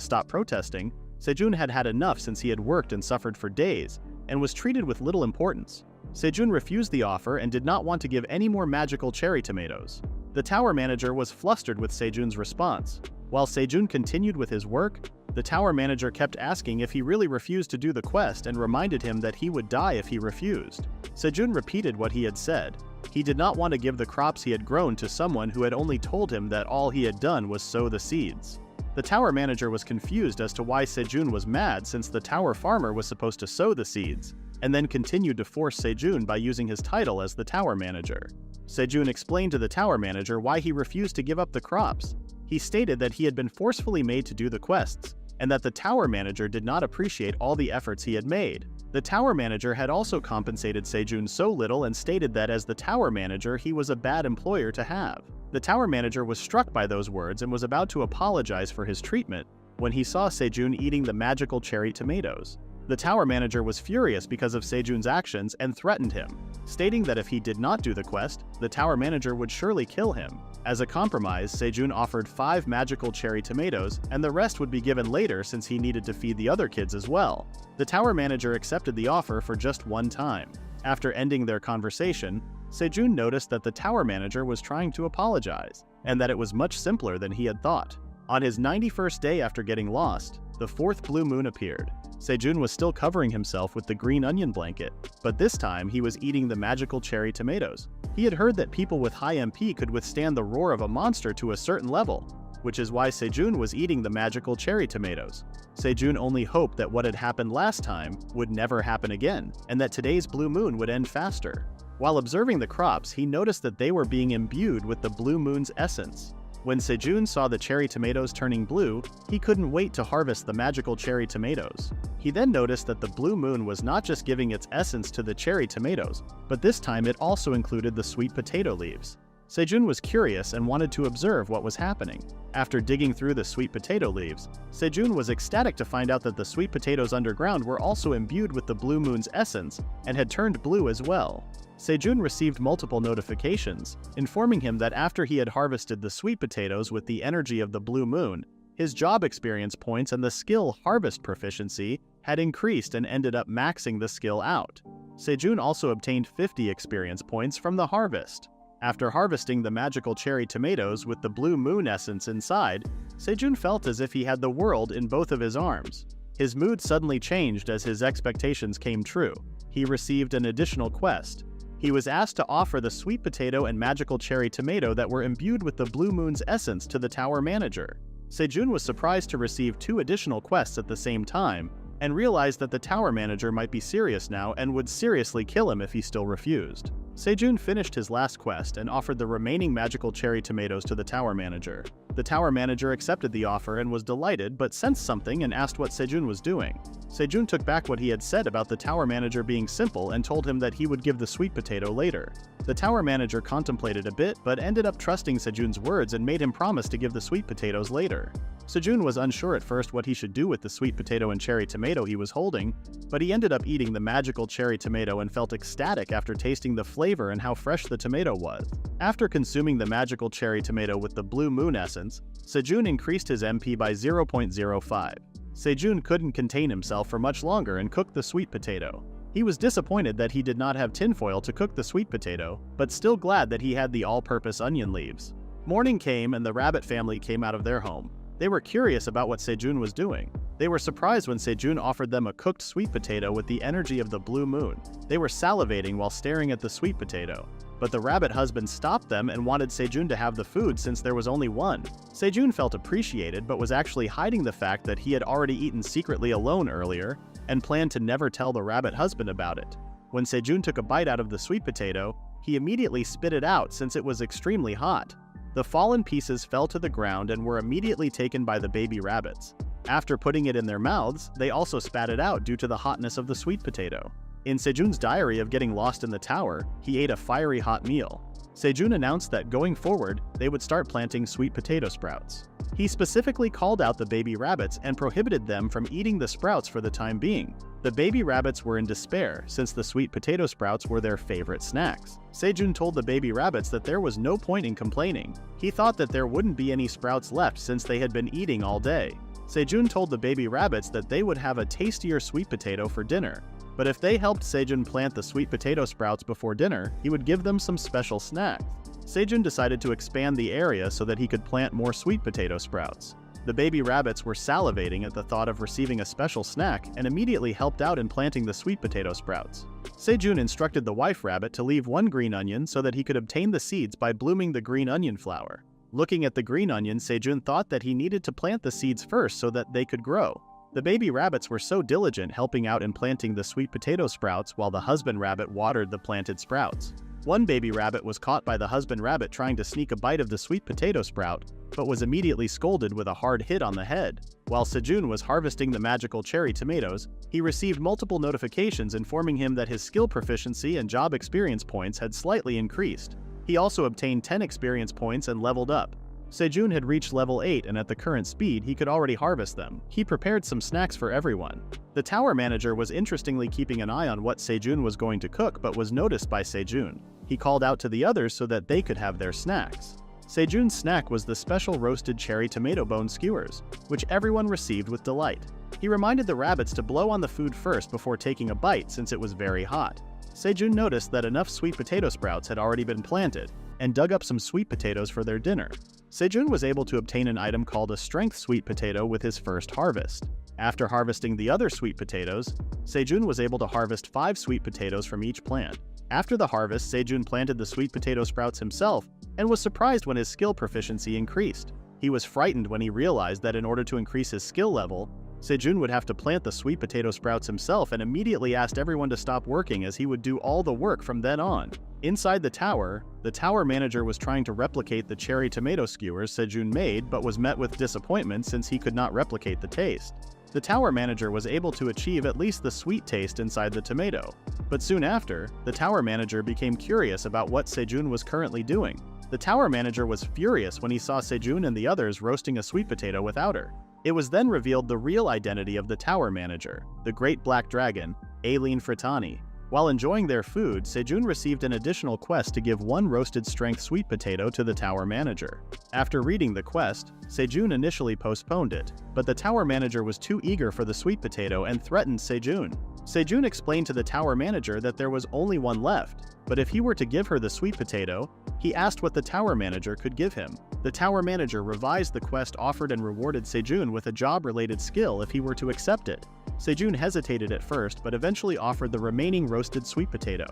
stop protesting, Sejun had had enough since he had worked and suffered for days, and was treated with little importance. Sejun refused the offer and did not want to give any more magical cherry tomatoes. The tower manager was flustered with Sejun's response. While Sejun continued with his work, the tower manager kept asking if he really refused to do the quest and reminded him that he would die if he refused. Sejun repeated what he had said. He did not want to give the crops he had grown to someone who had only told him that all he had done was sow the seeds. The tower manager was confused as to why Sejun was mad since the tower farmer was supposed to sow the seeds, and then continued to force Sejun by using his title as the tower manager. Sejun explained to the tower manager why he refused to give up the crops. He stated that he had been forcefully made to do the quests, and that the tower manager did not appreciate all the efforts he had made. The tower manager had also compensated Sejun so little and stated that as the tower manager he was a bad employer to have. The tower manager was struck by those words and was about to apologize for his treatment when he saw Sejun eating the magical cherry tomatoes. The tower manager was furious because of Sejun's actions and threatened him, stating that if he did not do the quest, the tower manager would surely kill him. As a compromise, Sejun offered 5 magical cherry tomatoes, and the rest would be given later since he needed to feed the other kids as well. The tower manager accepted the offer for just one time. After ending their conversation, Sejun noticed that the tower manager was trying to apologize, and that it was much simpler than he had thought. On his 91st day after getting lost, the 4th blue moon appeared. Sejun was still covering himself with the green onion blanket, but this time he was eating the magical cherry tomatoes. He had heard that people with high MP could withstand the roar of a monster to a certain level, which is why Sejun was eating the magical cherry tomatoes. Sejun only hoped that what had happened last time would never happen again, and that today's blue moon would end faster. While observing the crops, he noticed that they were being imbued with the blue moon's essence. When Sejun saw the cherry tomatoes turning blue, he couldn't wait to harvest the magical cherry tomatoes. He then noticed that the blue moon was not just giving its essence to the cherry tomatoes, but this time it also included the sweet potato leaves. Sejun was curious and wanted to observe what was happening. After digging through the sweet potato leaves, Sejun was ecstatic to find out that the sweet potatoes underground were also imbued with the blue moon's essence and had turned blue as well. Sejun received multiple notifications, informing him that after he had harvested the sweet potatoes with the energy of the blue moon, his job experience points and the skill harvest proficiency had increased and ended up maxing the skill out. Sejun also obtained 50 experience points from the harvest. After harvesting the magical cherry tomatoes with the blue moon essence inside, Sejun felt as if he had the world in both of his arms. His mood suddenly changed as his expectations came true. He received an additional quest. He was asked to offer the sweet potato and magical cherry tomato that were imbued with the blue moon's essence to the tower manager. Sejun was surprised to receive 2 additional quests at the same time, and realized that the tower manager might be serious now and would seriously kill him if he still refused. Sejun finished his last quest and offered the remaining magical cherry tomatoes to the tower manager. The tower manager accepted the offer and was delighted, but sensed something and asked what Sejun was doing. Sejun took back what he had said about the tower manager being simple and told him that he would give the sweet potato later. The tower manager contemplated a bit, but ended up trusting Sejun's words and made him promise to give the sweet potatoes later. Sejun was unsure at first what he should do with the sweet potato and cherry tomato he was holding, but he ended up eating the magical cherry tomato and felt ecstatic after tasting the flavor and how fresh the tomato was. After consuming the magical cherry tomato with the blue moon essence, Sejun increased his MP by 0.05. Sejun couldn't contain himself for much longer and cooked the sweet potato. He was disappointed that he did not have tinfoil to cook the sweet potato, but still glad that he had the all-purpose onion leaves. Morning came and the rabbit family came out of their home. They were curious about what Sejun was doing. They were surprised when Sejun offered them a cooked sweet potato with the energy of the blue moon. They were salivating while staring at the sweet potato. But the rabbit husband stopped them and wanted Sejun to have the food since there was only one. Sejun felt appreciated but was actually hiding the fact that he had already eaten secretly alone earlier and planned to never tell the rabbit husband about it. When Sejun took a bite out of the sweet potato, he immediately spit it out since it was extremely hot. The fallen pieces fell to the ground and were immediately taken by the baby rabbits. After putting it in their mouths, they also spat it out due to the hotness of the sweet potato. In Sejun's diary of getting lost in the tower, he ate a fiery hot meal. Sejun announced that going forward, they would start planting sweet potato sprouts. He specifically called out the baby rabbits and prohibited them from eating the sprouts for the time being. The baby rabbits were in despair since the sweet potato sprouts were their favorite snacks. Sejun told the baby rabbits that there was no point in complaining. He thought that there wouldn't be any sprouts left since they had been eating all day. Sejun told the baby rabbits that they would have a tastier sweet potato for dinner. But if they helped Sejun plant the sweet potato sprouts before dinner, he would give them some special snacks. Sejun decided to expand the area so that he could plant more sweet potato sprouts. The baby rabbits were salivating at the thought of receiving a special snack and immediately helped out in planting the sweet potato sprouts. Sejun instructed the wife rabbit to leave one green onion so that he could obtain the seeds by blooming the green onion flower. Looking at the green onion, Sejun thought that he needed to plant the seeds first so that they could grow. The baby rabbits were so diligent helping out in planting the sweet potato sprouts while the husband rabbit watered the planted sprouts. One baby rabbit was caught by the husband rabbit trying to sneak a bite of the sweet potato sprout, but was immediately scolded with a hard hit on the head. While Sejun was harvesting the magical cherry tomatoes, he received multiple notifications informing him that his skill proficiency and job experience points had slightly increased. He also obtained 10 experience points and leveled up. Sejun had reached level 8 and at the current speed he could already harvest them. He prepared some snacks for everyone. The tower manager was interestingly keeping an eye on what Sejun was going to cook but was noticed by Sejun. He called out to the others so that they could have their snacks. Sejun's snack was the special roasted cherry tomato bone skewers, which everyone received with delight. He reminded the rabbits to blow on the food first before taking a bite since it was very hot. Sejun noticed that enough sweet potato sprouts had already been planted, and dug up some sweet potatoes for their dinner. Sejun was able to obtain an item called a strength sweet potato with his first harvest. After harvesting the other sweet potatoes, Sejun was able to harvest 5 sweet potatoes from each plant. After the harvest, Sejun planted the sweet potato sprouts himself and was surprised when his skill proficiency increased. He was frightened when he realized that in order to increase his skill level, Sejun would have to plant the sweet potato sprouts himself and immediately asked everyone to stop working as he would do all the work from then on. Inside the tower manager was trying to replicate the cherry tomato skewers Sejun made but was met with disappointment since he could not replicate the taste. The tower manager was able to achieve at least the sweet taste inside the tomato. But soon after, the tower manager became curious about what Sejun was currently doing. The tower manager was furious when he saw Sejun and the others roasting a sweet potato without her. It was then revealed the real identity of the tower manager, the great black dragon, Aileen Fritani. While enjoying their food, Sejun received an additional quest to give 1 roasted strength sweet potato to the tower manager. After reading the quest, Sejun initially postponed it, but the tower manager was too eager for the sweet potato and threatened Sejun. Sejun explained to the tower manager that there was only one left, but if he were to give her the sweet potato, he asked what the tower manager could give him. The tower manager revised the quest offered and rewarded Sejun with a job-related skill if he were to accept it. Sejun hesitated at first but eventually offered the remaining roasted sweet potato.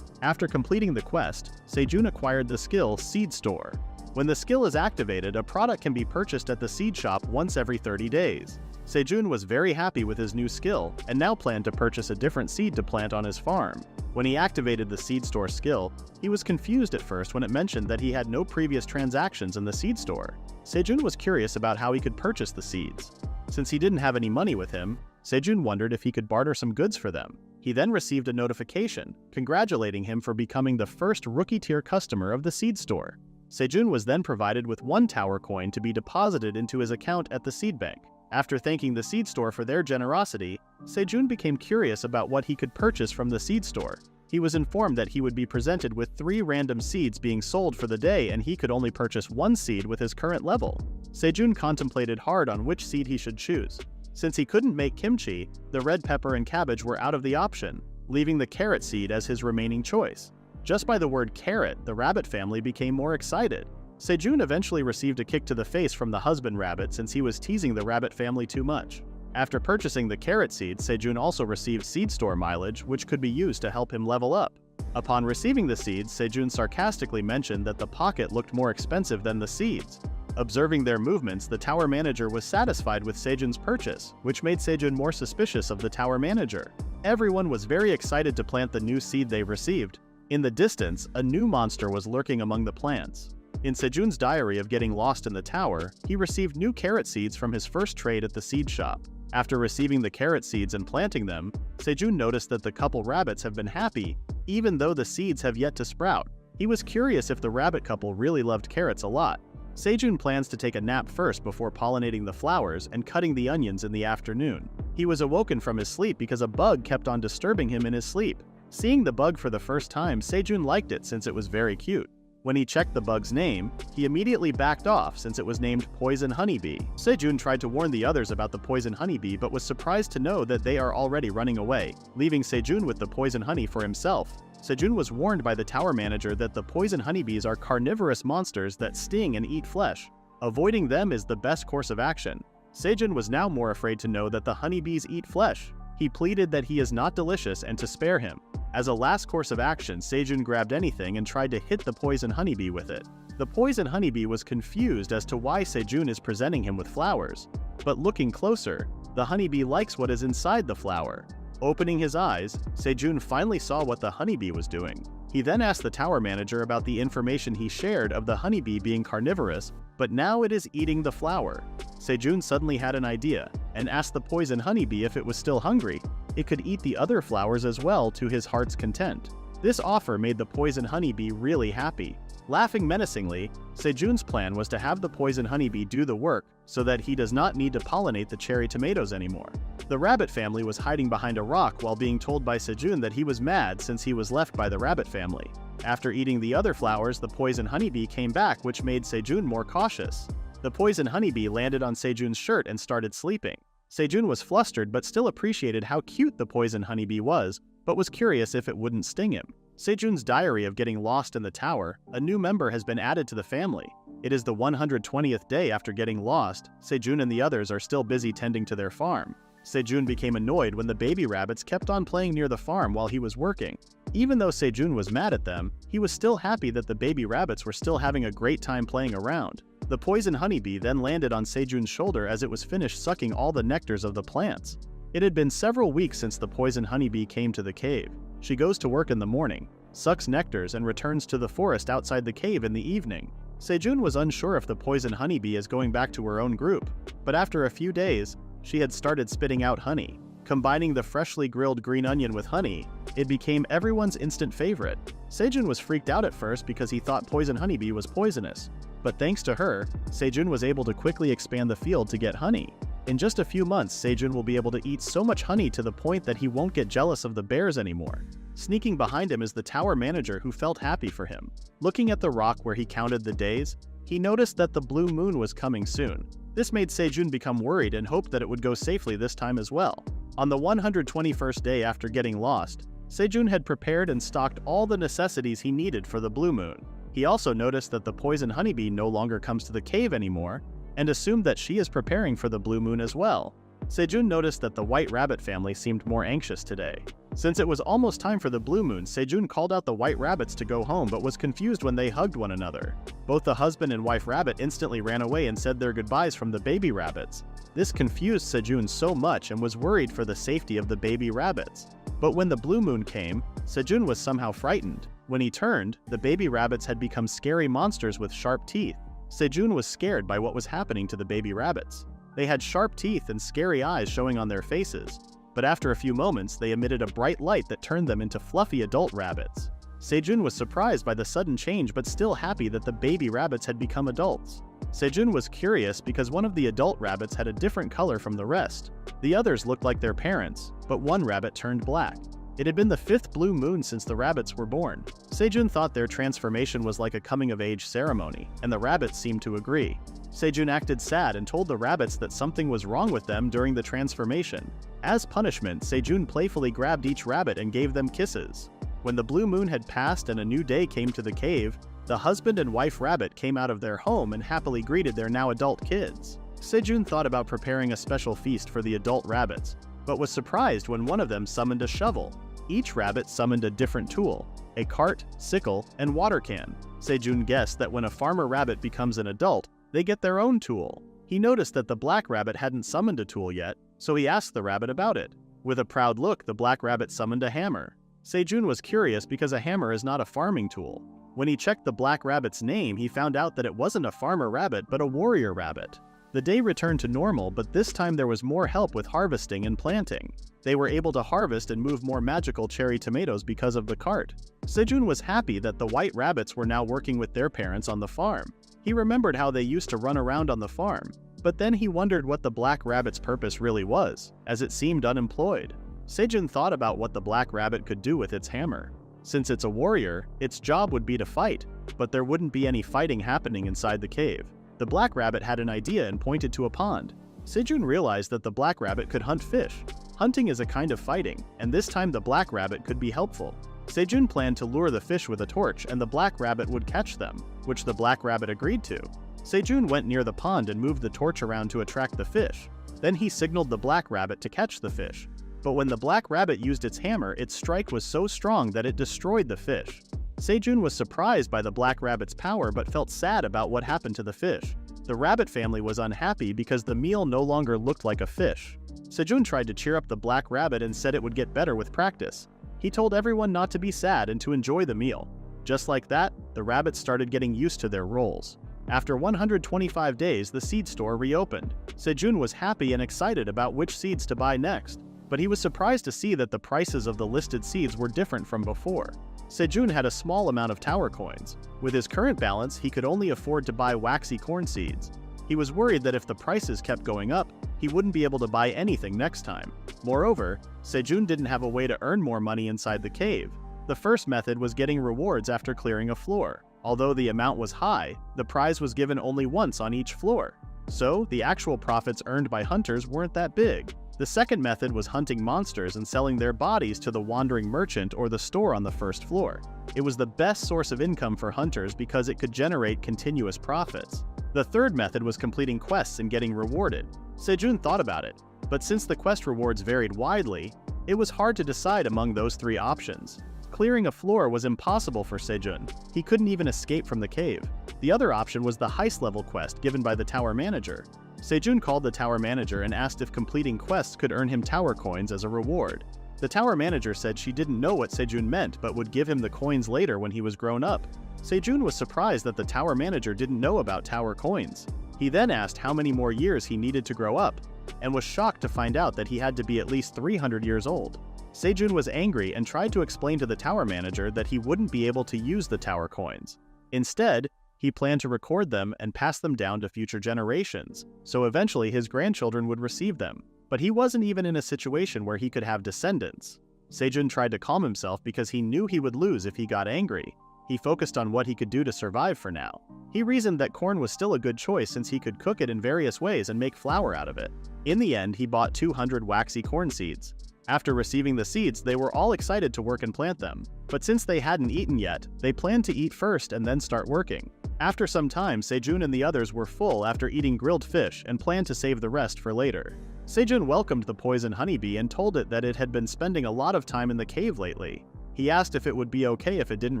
After completing the quest, Sejun acquired the skill Seed Store. When the skill is activated, a product can be purchased at the seed shop once every 30 days. Sejun was very happy with his new skill and now planned to purchase a different seed to plant on his farm. When he activated the Seed Store skill, he was confused at first when it mentioned that he had no previous transactions in the seed store. Sejun was curious about how he could purchase the seeds. Since he didn't have any money with him, Sejun wondered if he could barter some goods for them. He then received a notification, congratulating him for becoming the first rookie-tier customer of the seed store. Sejun was then provided with 1 tower coin to be deposited into his account at the seed bank. After thanking the seed store for their generosity, Sejun became curious about what he could purchase from the seed store. He was informed that he would be presented with 3 random seeds being sold for the day and he could only purchase 1 seed with his current level. Sejun contemplated hard on which seed he should choose. Since he couldn't make kimchi, the red pepper and cabbage were out of the option, leaving the carrot seed as his remaining choice. Just by the word carrot, the rabbit family became more excited. Sejun eventually received a kick to the face from the husband rabbit since he was teasing the rabbit family too much. After purchasing the carrot seeds, Sejun also received seed store mileage, which could be used to help him level up. Upon receiving the seeds, Sejun sarcastically mentioned that the pocket looked more expensive than the seeds. Observing their movements, the tower manager was satisfied with Sejun's purchase, which made Sejun more suspicious of the tower manager. Everyone was very excited to plant the new seed they received. In the distance, a new monster was lurking among the plants. In Sejun's diary of getting lost in the tower, he received new carrot seeds from his first trade at the seed shop. After receiving the carrot seeds and planting them, Sejun noticed that the couple rabbits have been happy, even though the seeds have yet to sprout. He was curious if the rabbit couple really loved carrots a lot. Sejun plans to take a nap first before pollinating the flowers and cutting the onions in the afternoon. He was awoken from his sleep because a bug kept on disturbing him in his sleep. Seeing the bug for the first time, Sejun liked it since it was very cute. When he checked the bug's name, he immediately backed off since it was named Poison Honeybee. Sejun tried to warn the others about the poison honeybee but was surprised to know that they are already running away, leaving Sejun with the poison honey for himself. Sejun was warned by the tower manager that the poison honeybees are carnivorous monsters that sting and eat flesh. Avoiding them is the best course of action. Sejun was now more afraid to know that the honeybees eat flesh. He pleaded that he is not delicious and to spare him. As a last course of action, Sejun grabbed anything and tried to hit the poison honeybee with it. The poison honeybee was confused as to why Sejun is presenting him with flowers. But looking closer, the honeybee likes what is inside the flower. Opening his eyes, Sejun finally saw what the honeybee was doing. He then asked the tower manager about the information he shared of the honeybee being carnivorous, but now it is eating the flower. Sejun suddenly had an idea, and asked the poison honeybee if it was still hungry. It could eat the other flowers as well to his heart's content. This offer made the poison honeybee really happy. Laughing menacingly, Sejun's plan was to have the poison honeybee do the work so that he does not need to pollinate the cherry tomatoes anymore. The rabbit family was hiding behind a rock while being told by Sejun that he was mad since he was left by the rabbit family. After eating the other flowers, the poison honeybee came back, which made Sejun more cautious. The poison honeybee landed on Sejun's shirt and started sleeping. Sejun was flustered but still appreciated how cute the poison honeybee was, but was curious if it wouldn't sting him. Sejun's diary of getting lost in the tower, a new member has been added to the family. It is the 120th day after getting lost. Sejun and the others are still busy tending to their farm. Sejun became annoyed when the baby rabbits kept on playing near the farm while he was working. Even though Sejun was mad at them, he was still happy that the baby rabbits were still having a great time playing around. The poison honeybee then landed on Sejun's shoulder as it was finished sucking all the nectars of the plants. It had been several weeks since the poison honeybee came to the cave. She goes to work in the morning, sucks nectars and returns to the forest outside the cave in the evening. Sejun was unsure if the poison honeybee is going back to her own group, but after a few days, she had started spitting out honey. Combining the freshly grilled green onion with honey, it became everyone's instant favorite. Sejun was freaked out at first because he thought poison honeybee was poisonous, but thanks to her, Sejun was able to quickly expand the field to get honey. In just a few months, Sejun will be able to eat so much honey to the point that he won't get jealous of the bears anymore. Sneaking behind him is the tower manager who felt happy for him. Looking at the rock where he counted the days, he noticed that the blue moon was coming soon. This made Sejun become worried and hoped that it would go safely this time as well. On the 121st day after getting lost, Sejun had prepared and stocked all the necessities he needed for the blue moon. He also noticed that the poison honeybee no longer comes to the cave anymore, and assumed that she is preparing for the blue moon as well. Sejun noticed that the white rabbit family seemed more anxious today. Since it was almost time for the blue moon, Sejun called out the white rabbits to go home but was confused when they hugged one another. Both the husband and wife rabbit instantly ran away and said their goodbyes from the baby rabbits. This confused Sejun so much and was worried for the safety of the baby rabbits. But when the blue moon came, Sejun was somehow frightened. When he turned, the baby rabbits had become scary monsters with sharp teeth. Sejun was scared by what was happening to the baby rabbits. They had sharp teeth and scary eyes showing on their faces, but after a few moments they emitted a bright light that turned them into fluffy adult rabbits. Sejun was surprised by the sudden change but still happy that the baby rabbits had become adults. Sejun was curious because one of the adult rabbits had a different color from the rest. The others looked like their parents, but one rabbit turned black. It had been the 5th blue moon since the rabbits were born. Sejun thought their transformation was like a coming-of-age ceremony, and the rabbits seemed to agree. Sejun acted sad and told the rabbits that something was wrong with them during the transformation. As punishment, Sejun playfully grabbed each rabbit and gave them kisses. When the blue moon had passed and a new day came to the cave, the husband and wife rabbit came out of their home and happily greeted their now adult kids. Sejun thought about preparing a special feast for the adult rabbits, but was surprised when one of them summoned a shovel. Each rabbit summoned a different tool: a cart, sickle, and water can. Sejun guessed that when a farmer rabbit becomes an adult, they get their own tool. He noticed that the black rabbit hadn't summoned a tool yet, so he asked the rabbit about it. With a proud look, the black rabbit summoned a hammer. Sejun was curious because a hammer is not a farming tool. When he checked the black rabbit's name, he found out that it wasn't a farmer rabbit but a warrior rabbit. The day returned to normal, but this time there was more help with harvesting and planting. They were able to harvest and move more magical cherry tomatoes because of the cart. Sejun was happy that the white rabbits were now working with their parents on the farm. He remembered how they used to run around on the farm, but then he wondered what the black rabbit's purpose really was, as it seemed unemployed. Sejun thought about what the black rabbit could do with its hammer. Since it's a warrior, its job would be to fight, but there wouldn't be any fighting happening inside the cave. The black rabbit had an idea and pointed to a pond. Sejun realized that the black rabbit could hunt fish. Hunting is a kind of fighting, and this time the black rabbit could be helpful. Sejun planned to lure the fish with a torch and the black rabbit would catch them, which the black rabbit agreed to. Sejun went near the pond and moved the torch around to attract the fish. Then he signaled the black rabbit to catch the fish. But when the black rabbit used its hammer, its strike was so strong that it destroyed the fish. Sejun was surprised by the black rabbit's power but felt sad about what happened to the fish. The rabbit family was unhappy because the meal no longer looked like a fish. Sejun tried to cheer up the black rabbit and said it would get better with practice. He told everyone not to be sad and to enjoy the meal. Just like that, the rabbits started getting used to their roles. After 125 days, the seed store reopened. Sejun was happy and excited about which seeds to buy next, but he was surprised to see that the prices of the listed seeds were different from before. Sejun had a small amount of tower coins. With his current balance, he could only afford to buy waxy corn seeds. He was worried that if the prices kept going up, he wouldn't be able to buy anything next time. Moreover, Sejun didn't have a way to earn more money inside the cave. The first method was getting rewards after clearing a floor. Although the amount was high, the prize was given only once on each floor. So, the actual profits earned by hunters weren't that big. The second method was hunting monsters and selling their bodies to the wandering merchant or the store on the first floor. It was the best source of income for hunters because it could generate continuous profits. The third method was completing quests and getting rewarded. Sejun thought about it, but since the quest rewards varied widely, it was hard to decide among those three options. Clearing a floor was impossible for Sejun. He couldn't even escape from the cave. The other option was the heist-level quest given by the tower manager. Sejun called the tower manager and asked if completing quests could earn him tower coins as a reward. The tower manager said she didn't know what Sejun meant but would give him the coins later when he was grown up. Sejun was surprised that the tower manager didn't know about tower coins. He then asked how many more years he needed to grow up, and was shocked to find out that he had to be at least 300 years old. Sejun was angry and tried to explain to the tower manager that he wouldn't be able to use the tower coins. Instead, he planned to record them and pass them down to future generations, so eventually his grandchildren would receive them. But he wasn't even in a situation where he could have descendants. Sejun tried to calm himself because he knew he would lose if he got angry. He focused on what he could do to survive for now. He reasoned that corn was still a good choice since he could cook it in various ways and make flour out of it. In the end, he bought 200 waxy corn seeds. After receiving the seeds, they were all excited to work and plant them. But since they hadn't eaten yet, they planned to eat first and then start working. After some time, Sejun and the others were full after eating grilled fish and planned to save the rest for later. Sejun welcomed the poison honeybee and told it that it had been spending a lot of time in the cave lately. He asked if it would be okay if it didn't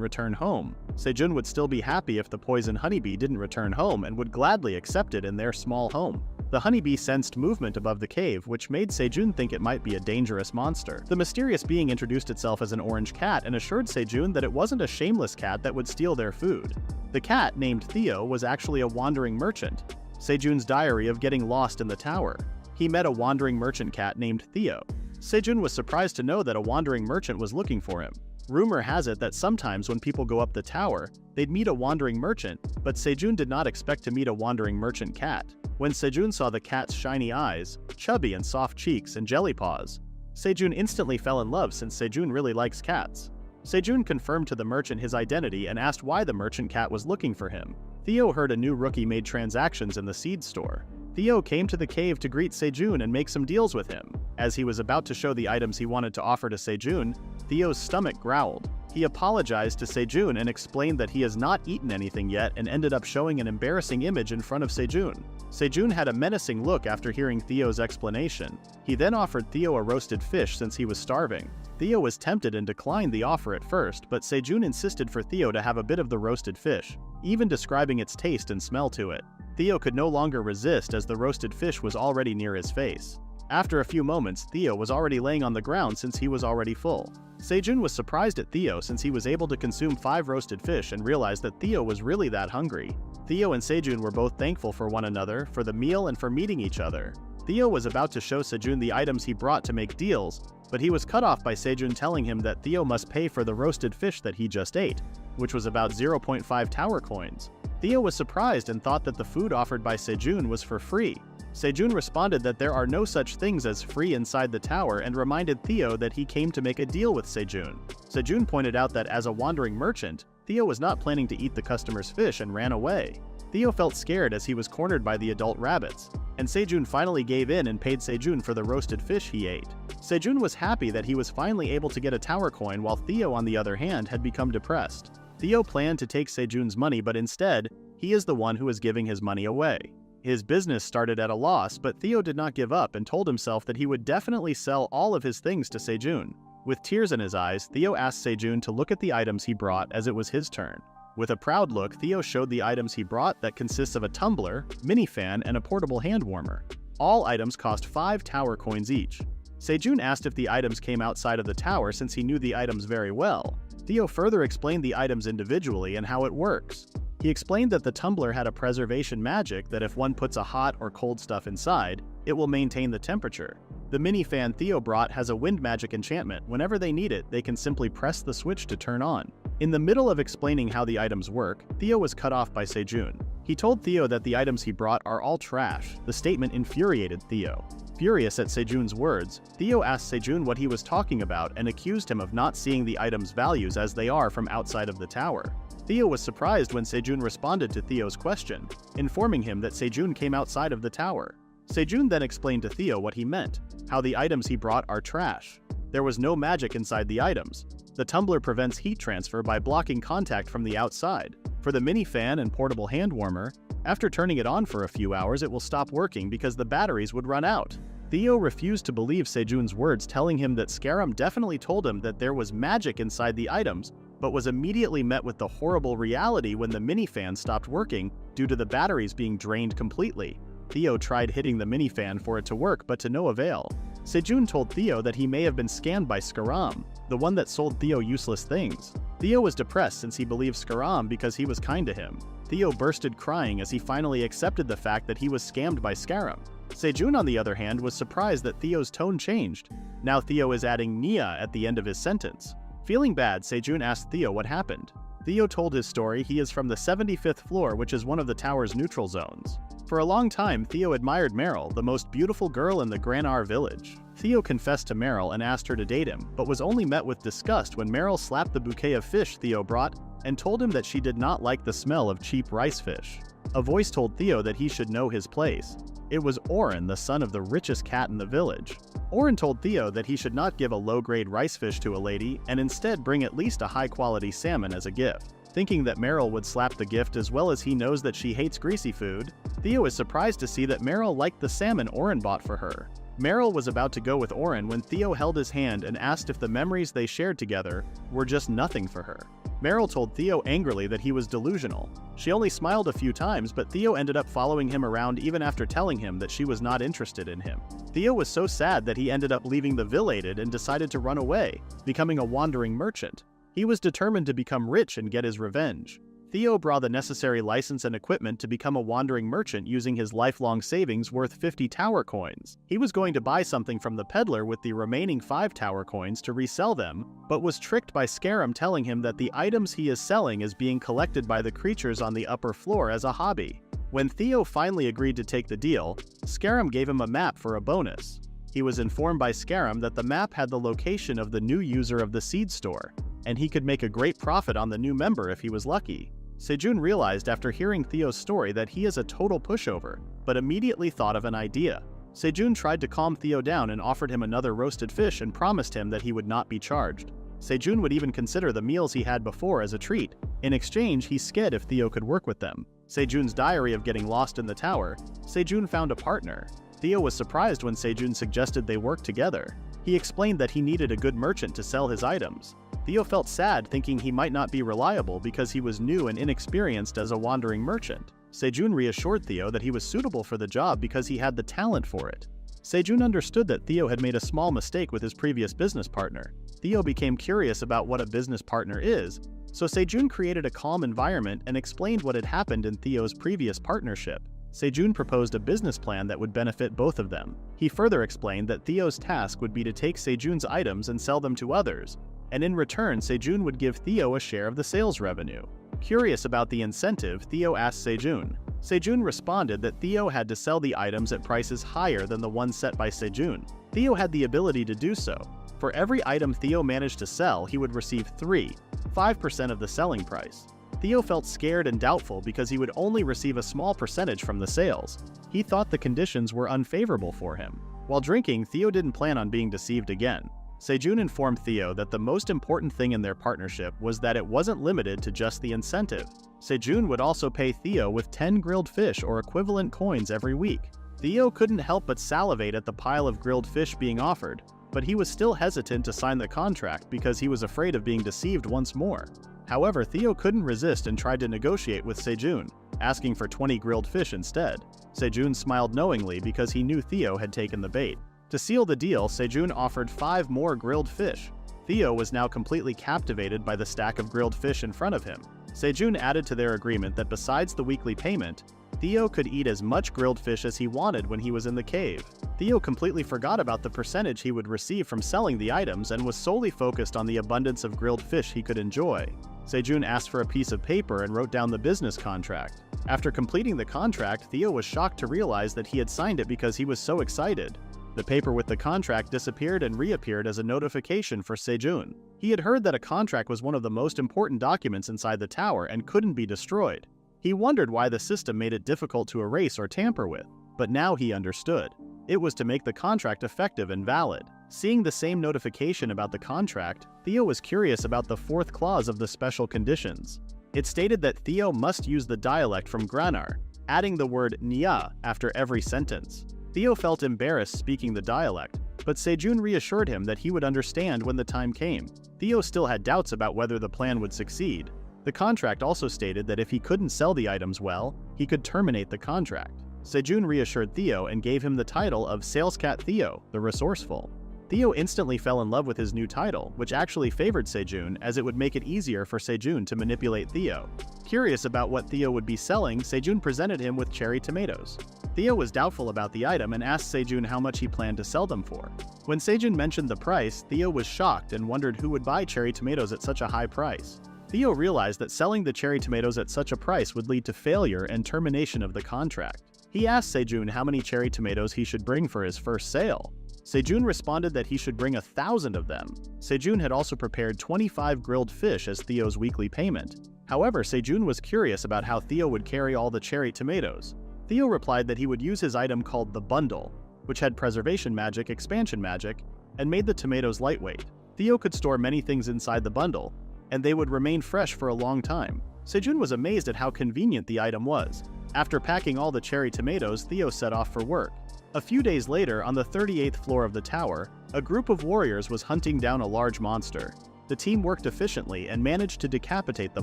return home. Sejun would still be happy if the poison honeybee didn't return home and would gladly accept it in their small home. The honeybee sensed movement above the cave, which made Sejun think it might be a dangerous monster. The mysterious being introduced itself as an orange cat and assured Sejun that it wasn't a shameless cat that would steal their food. The cat, named Theo, was actually a wandering merchant. Sejun's diary of getting lost in the tower. He met a wandering merchant cat named Theo. Sejun was surprised to know that a wandering merchant was looking for him. Rumor has it that sometimes when people go up the tower, they'd meet a wandering merchant, but Sejun did not expect to meet a wandering merchant cat. When Sejun saw the cat's shiny eyes, chubby and soft cheeks, and jelly paws, Sejun instantly fell in love since Sejun really likes cats. Sejun confirmed to the merchant his identity and asked why the merchant cat was looking for him. Theo heard a new rookie made transactions in the seed store. Theo came to the cave to greet Sejun and make some deals with him. As he was about to show the items he wanted to offer to Sejun, Theo's stomach growled. He apologized to Sejun and explained that he has not eaten anything yet and ended up showing an embarrassing image in front of Sejun. Sejun had a menacing look after hearing Theo's explanation. He then offered Theo a roasted fish since he was starving. Theo was tempted and declined the offer at first, but Sejun insisted for Theo to have a bit of the roasted fish, even describing its taste and smell to it. Theo could no longer resist as the roasted fish was already near his face. After a few moments, Theo was already laying on the ground since he was already full. Sejun was surprised at Theo since he was able to consume 5 roasted fish and realized that Theo was really that hungry. Theo and Sejun were both thankful for one another, for the meal and for meeting each other. Theo was about to show Sejun the items he brought to make deals, but he was cut off by Sejun telling him that Theo must pay for the roasted fish that he just ate, which was about 0.5 tower coins. Theo was surprised and thought that the food offered by Sejun was for free. Sejun responded that there are no such things as free inside the tower and reminded Theo that he came to make a deal with Sejun. Sejun pointed out that as a wandering merchant, Theo was not planning to eat the customer's fish and ran away. Theo felt scared as he was cornered by the adult rabbits, and Sejun finally gave in and paid Sejun for the roasted fish he ate. Sejun was happy that he was finally able to get a tower coin, while Theo, on the other hand, had become depressed. Theo planned to take Sejun's money, but instead, he is the one who is giving his money away. His business started at a loss, but Theo did not give up and told himself that he would definitely sell all of his things to Sejun. With tears in his eyes, Theo asked Sejun to look at the items he brought as it was his turn. With a proud look, Theo showed the items he brought that consists of a tumbler, mini fan, and a portable hand warmer. All items cost 5 tower coins each. Sejun asked if the items came outside of the tower since he knew the items very well. Theo further explained the items individually and how it works. He explained that the tumbler had a preservation magic that if one puts a hot or cold stuff inside, it will maintain the temperature. The mini fan Theo brought has a wind magic enchantment. Whenever they need it, they can simply press the switch to turn on. In the middle of explaining how the items work, Theo was cut off by Sejun. He told Theo that the items he brought are all trash. The statement infuriated Theo. Furious at Sejun's words, Theo asked Sejun what he was talking about and accused him of not seeing the items' values as they are from outside of the tower. Theo was surprised when Sejun responded to Theo's question, informing him that Sejun came outside of the tower. Sejun then explained to Theo what he meant, how the items he brought are trash. There was no magic inside the items. The tumbler prevents heat transfer by blocking contact from the outside. For the mini fan and portable hand warmer, after turning it on for a few hours it will stop working because the batteries would run out. Theo refused to believe Sejun's words, telling him that Scarum definitely told him that there was magic inside the items, but was immediately met with the horrible reality when the mini fan stopped working due to the batteries being drained completely. Theo tried hitting the mini fan for it to work, but to no avail. Sejun told Theo that he may have been scammed by Scarum, the one that sold Theo useless things. Theo was depressed since he believed Scarum because he was kind to him. Theo bursted crying as he finally accepted the fact that he was scammed by Scarum. Sejun, on the other hand, was surprised that Theo's tone changed. Now Theo is adding Nia at the end of his sentence. Feeling bad, Sejun asked Theo what happened. Theo told his story. He is from the 75th floor, which is one of the tower's neutral zones. For a long time, Theo admired Meryl, the most beautiful girl in the Granar village. Theo confessed to Meryl and asked her to date him, but was only met with disgust when Meryl slapped the bouquet of fish Theo brought and told him that she did not like the smell of cheap rice fish. A voice told Theo that he should know his place. It was Oren, the son of the richest cat in the village. Oren told Theo that he should not give a low-grade rice fish to a lady and instead bring at least a high-quality salmon as a gift. Thinking that Meryl would slap the gift as well as he knows that she hates greasy food, Theo is surprised to see that Meryl liked the salmon Oren bought for her. Meryl was about to go with Oren when Theo held his hand and asked if the memories they shared together were just nothing for her. Meryl told Theo angrily that he was delusional. She only smiled a few times, but Theo ended up following him around even after telling him that she was not interested in him. Theo was so sad that he ended up leaving the village and decided to run away, becoming a wandering merchant. He was determined to become rich and get his revenge. Theo brought the necessary license and equipment to become a wandering merchant using his lifelong savings worth 50 tower coins. He was going to buy something from the peddler with the remaining 5 tower coins to resell them, but was tricked by Scarum telling him that the items he is selling is being collected by the creatures on the upper floor as a hobby. When Theo finally agreed to take the deal, Scarum gave him a map for a bonus. He was informed by Scarum that the map had the location of the new user of the seed store, and he could make a great profit on the new member if he was lucky. Sejun realized after hearing Theo's story that he is a total pushover, but immediately thought of an idea. Sejun tried to calm Theo down and offered him another roasted fish and promised him that he would not be charged. Sejun would even consider the meals he had before as a treat. In exchange, he sked if Theo could work with them. Sejun's diary of getting lost in the tower, Sejun found a partner. Theo was surprised when Sejun suggested they work together. He explained that he needed a good merchant to sell his items. Theo felt sad, thinking he might not be reliable because he was new and inexperienced as a wandering merchant. Sejun reassured Theo that he was suitable for the job because he had the talent for it. Sejun understood that Theo had made a small mistake with his previous business partner. Theo became curious about what a business partner is, so Sejun created a calm environment and explained what had happened in Theo's previous partnership. Sejun proposed a business plan that would benefit both of them. He further explained that Theo's task would be to take Sejun's items and sell them to others, and in return Sejun would give Theo a share of the sales revenue. Curious about the incentive, Theo asked Sejun. Sejun responded that Theo had to sell the items at prices higher than the ones set by Sejun. Theo had the ability to do so. For every item Theo managed to sell, he would receive 5% of the selling price. Theo felt scared and doubtful because he would only receive a small percentage from the sales. He thought the conditions were unfavorable for him. While drinking, Theo didn't plan on being deceived again. Sejun informed Theo that the most important thing in their partnership was that it wasn't limited to just the incentive. Sejun would also pay Theo with 10 grilled fish or equivalent coins every week. Theo couldn't help but salivate at the pile of grilled fish being offered, but he was still hesitant to sign the contract because he was afraid of being deceived once more. However, Theo couldn't resist and tried to negotiate with Sejun, asking for 20 grilled fish instead. Sejun smiled knowingly because he knew Theo had taken the bait. To seal the deal, Sejun offered 5 more grilled fish. Theo was now completely captivated by the stack of grilled fish in front of him. Sejun added to their agreement that besides the weekly payment, Theo could eat as much grilled fish as he wanted when he was in the cave. Theo completely forgot about the percentage he would receive from selling the items and was solely focused on the abundance of grilled fish he could enjoy. Sejun asked for a piece of paper and wrote down the business contract. After completing the contract, Theo was shocked to realize that he had signed it because he was so excited. The paper with the contract disappeared and reappeared as a notification for Sejun. He had heard that a contract was one of the most important documents inside the tower and couldn't be destroyed. He wondered why the system made it difficult to erase or tamper with, but now he understood. It was to make the contract effective and valid. Seeing the same notification about the contract, Theo was curious about the 4th clause of the special conditions. It stated that Theo must use the dialect from Granar, adding the word nya after every sentence. Theo felt embarrassed speaking the dialect, but Sejun reassured him that he would understand when the time came. Theo still had doubts about whether the plan would succeed. The contract also stated that if he couldn't sell the items well, he could terminate the contract. Sejun reassured Theo and gave him the title of Salescat Theo, the Resourceful. Theo instantly fell in love with his new title, which actually favored Sejun as it would make it easier for Sejun to manipulate Theo. Curious about what Theo would be selling, Sejun presented him with cherry tomatoes. Theo was doubtful about the item and asked Sejun how much he planned to sell them for. When Sejun mentioned the price, Theo was shocked and wondered who would buy cherry tomatoes at such a high price. Theo realized that selling the cherry tomatoes at such a price would lead to failure and termination of the contract. He asked Sejun how many cherry tomatoes he should bring for his first sale. Sejun responded that he should bring 1,000 of them. Sejun had also prepared 25 grilled fish as Theo's weekly payment. However, Sejun was curious about how Theo would carry all the cherry tomatoes. Theo replied that he would use his item called the Bundle, which had preservation magic, expansion magic, and made the tomatoes lightweight. Theo could store many things inside the bundle, and they would remain fresh for a long time. Sejun was amazed at how convenient the item was. After packing all the cherry tomatoes, Theo set off for work. A few days later, on the 38th floor of the tower, a group of warriors was hunting down a large monster. The team worked efficiently and managed to decapitate the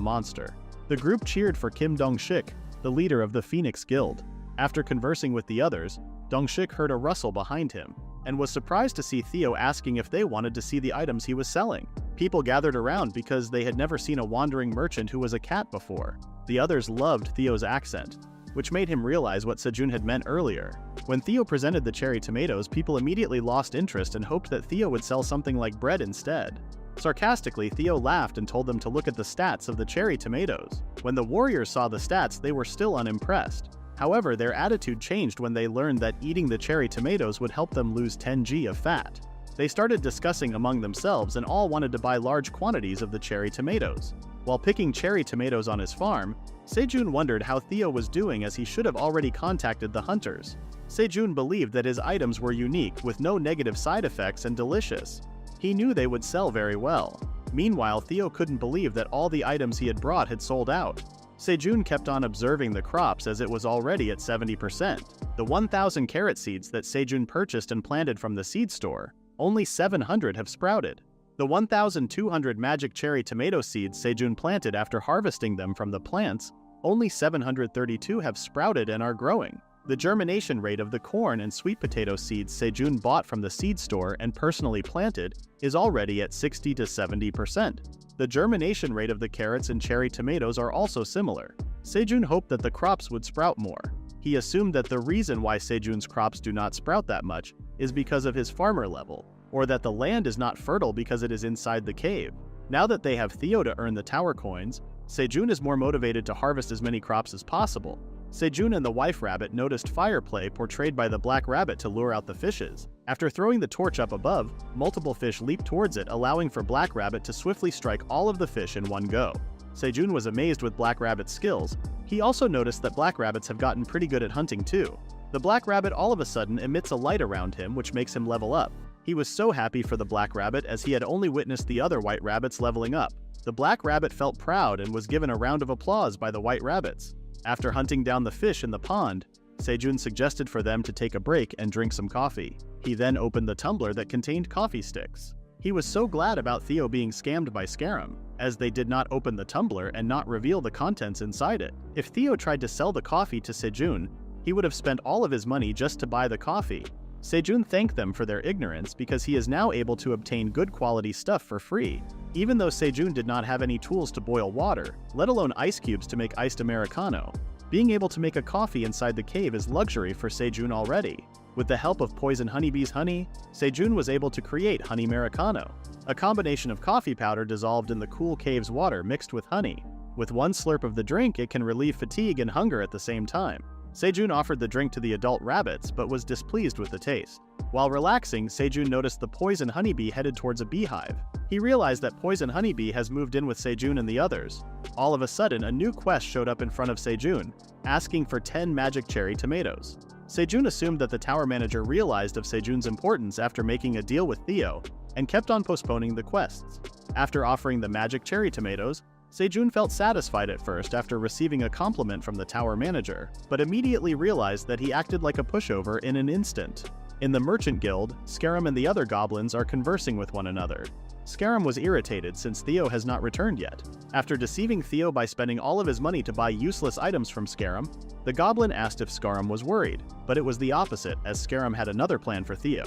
monster. The group cheered for Kim Dong-shik, the leader of the Phoenix Guild. After conversing with the others, Dong-shik heard a rustle behind him, and was surprised to see Theo asking if they wanted to see the items he was selling. People gathered around because they had never seen a wandering merchant who was a cat before. The others loved Theo's accent, which made him realize what Sejun had meant earlier. When Theo presented the cherry tomatoes, people immediately lost interest and hoped that Theo would sell something like bread instead. Sarcastically, Theo laughed and told them to look at the stats of the cherry tomatoes. When the warriors saw the stats, they were still unimpressed. However, their attitude changed when they learned that eating the cherry tomatoes would help them lose 10 of fat. They started discussing among themselves and all wanted to buy large quantities of the cherry tomatoes. While picking cherry tomatoes on his farm, Sejun wondered how Theo was doing as he should have already contacted the hunters. Sejun believed that his items were unique with no negative side effects and delicious. He knew they would sell very well. Meanwhile, Theo couldn't believe that all the items he had brought had sold out. Sejun kept on observing the crops as it was already at 70%. The 1,000 carrot seeds that Sejun purchased and planted from the seed store, only 700 have sprouted. The 1,200 magic cherry tomato seeds Sejun planted after harvesting them from the plants, only 732 have sprouted and are growing. The germination rate of the corn and sweet potato seeds Sejun bought from the seed store and personally planted is already at 60 to 70%. The germination rate of the carrots and cherry tomatoes are also similar. Sejun hoped that the crops would sprout more. He assumed that the reason why Sejun's crops do not sprout that much is because of his farmer level, or that the land is not fertile because it is inside the cave. Now that they have Theo to earn the tower coins, Sejun is more motivated to harvest as many crops as possible. Sejun and the wife rabbit noticed fire play portrayed by the black rabbit to lure out the fishes. After throwing the torch up above, multiple fish leaped towards it, allowing for Black Rabbit to swiftly strike all of the fish in one go. Sejun was amazed with Black Rabbit's skills. He also noticed that black rabbits have gotten pretty good at hunting too. The black rabbit all of a sudden emits a light around him, which makes him level up. He was so happy for the black rabbit as he had only witnessed the other white rabbits leveling up. The black rabbit felt proud and was given a round of applause by the white rabbits. After hunting down the fish in the pond, Sejun suggested for them to take a break and drink some coffee. He then opened the tumbler that contained coffee sticks. He was so glad about Theo being scammed by Scarum, as they did not open the tumbler and not reveal the contents inside it. If Theo tried to sell the coffee to Sejun, he would have spent all of his money just to buy the coffee. Sejun thanked them for their ignorance because he is now able to obtain good quality stuff for free. Even though Sejun did not have any tools to boil water, let alone ice cubes to make iced Americano, being able to make a coffee inside the cave is luxury for Sejun already. With the help of poison honeybee's honey, Sejun was able to create honey Americano, a combination of coffee powder dissolved in the cool cave's water mixed with honey. With one slurp of the drink, it can relieve fatigue and hunger at the same time. Sejun offered the drink to the adult rabbits but was displeased with the taste. While relaxing, Sejun noticed the poison honeybee headed towards a beehive. He realized that poison honeybee has moved in with Sejun and the others. All of a sudden, a new quest showed up in front of Sejun, asking for 10 magic cherry tomatoes. Sejun assumed that the tower manager realized of Sejun's importance after making a deal with Theo, and kept on postponing the quests. After offering the magic cherry tomatoes, Sejun felt satisfied at first after receiving a compliment from the tower manager, but immediately realized that he acted like a pushover in an instant. In the Merchant Guild, Scarum and the other goblins are conversing with one another. Scarum was irritated since Theo has not returned yet. After deceiving Theo by spending all of his money to buy useless items from Scarum, the goblin asked if Scarum was worried, but it was the opposite as Scarum had another plan for Theo.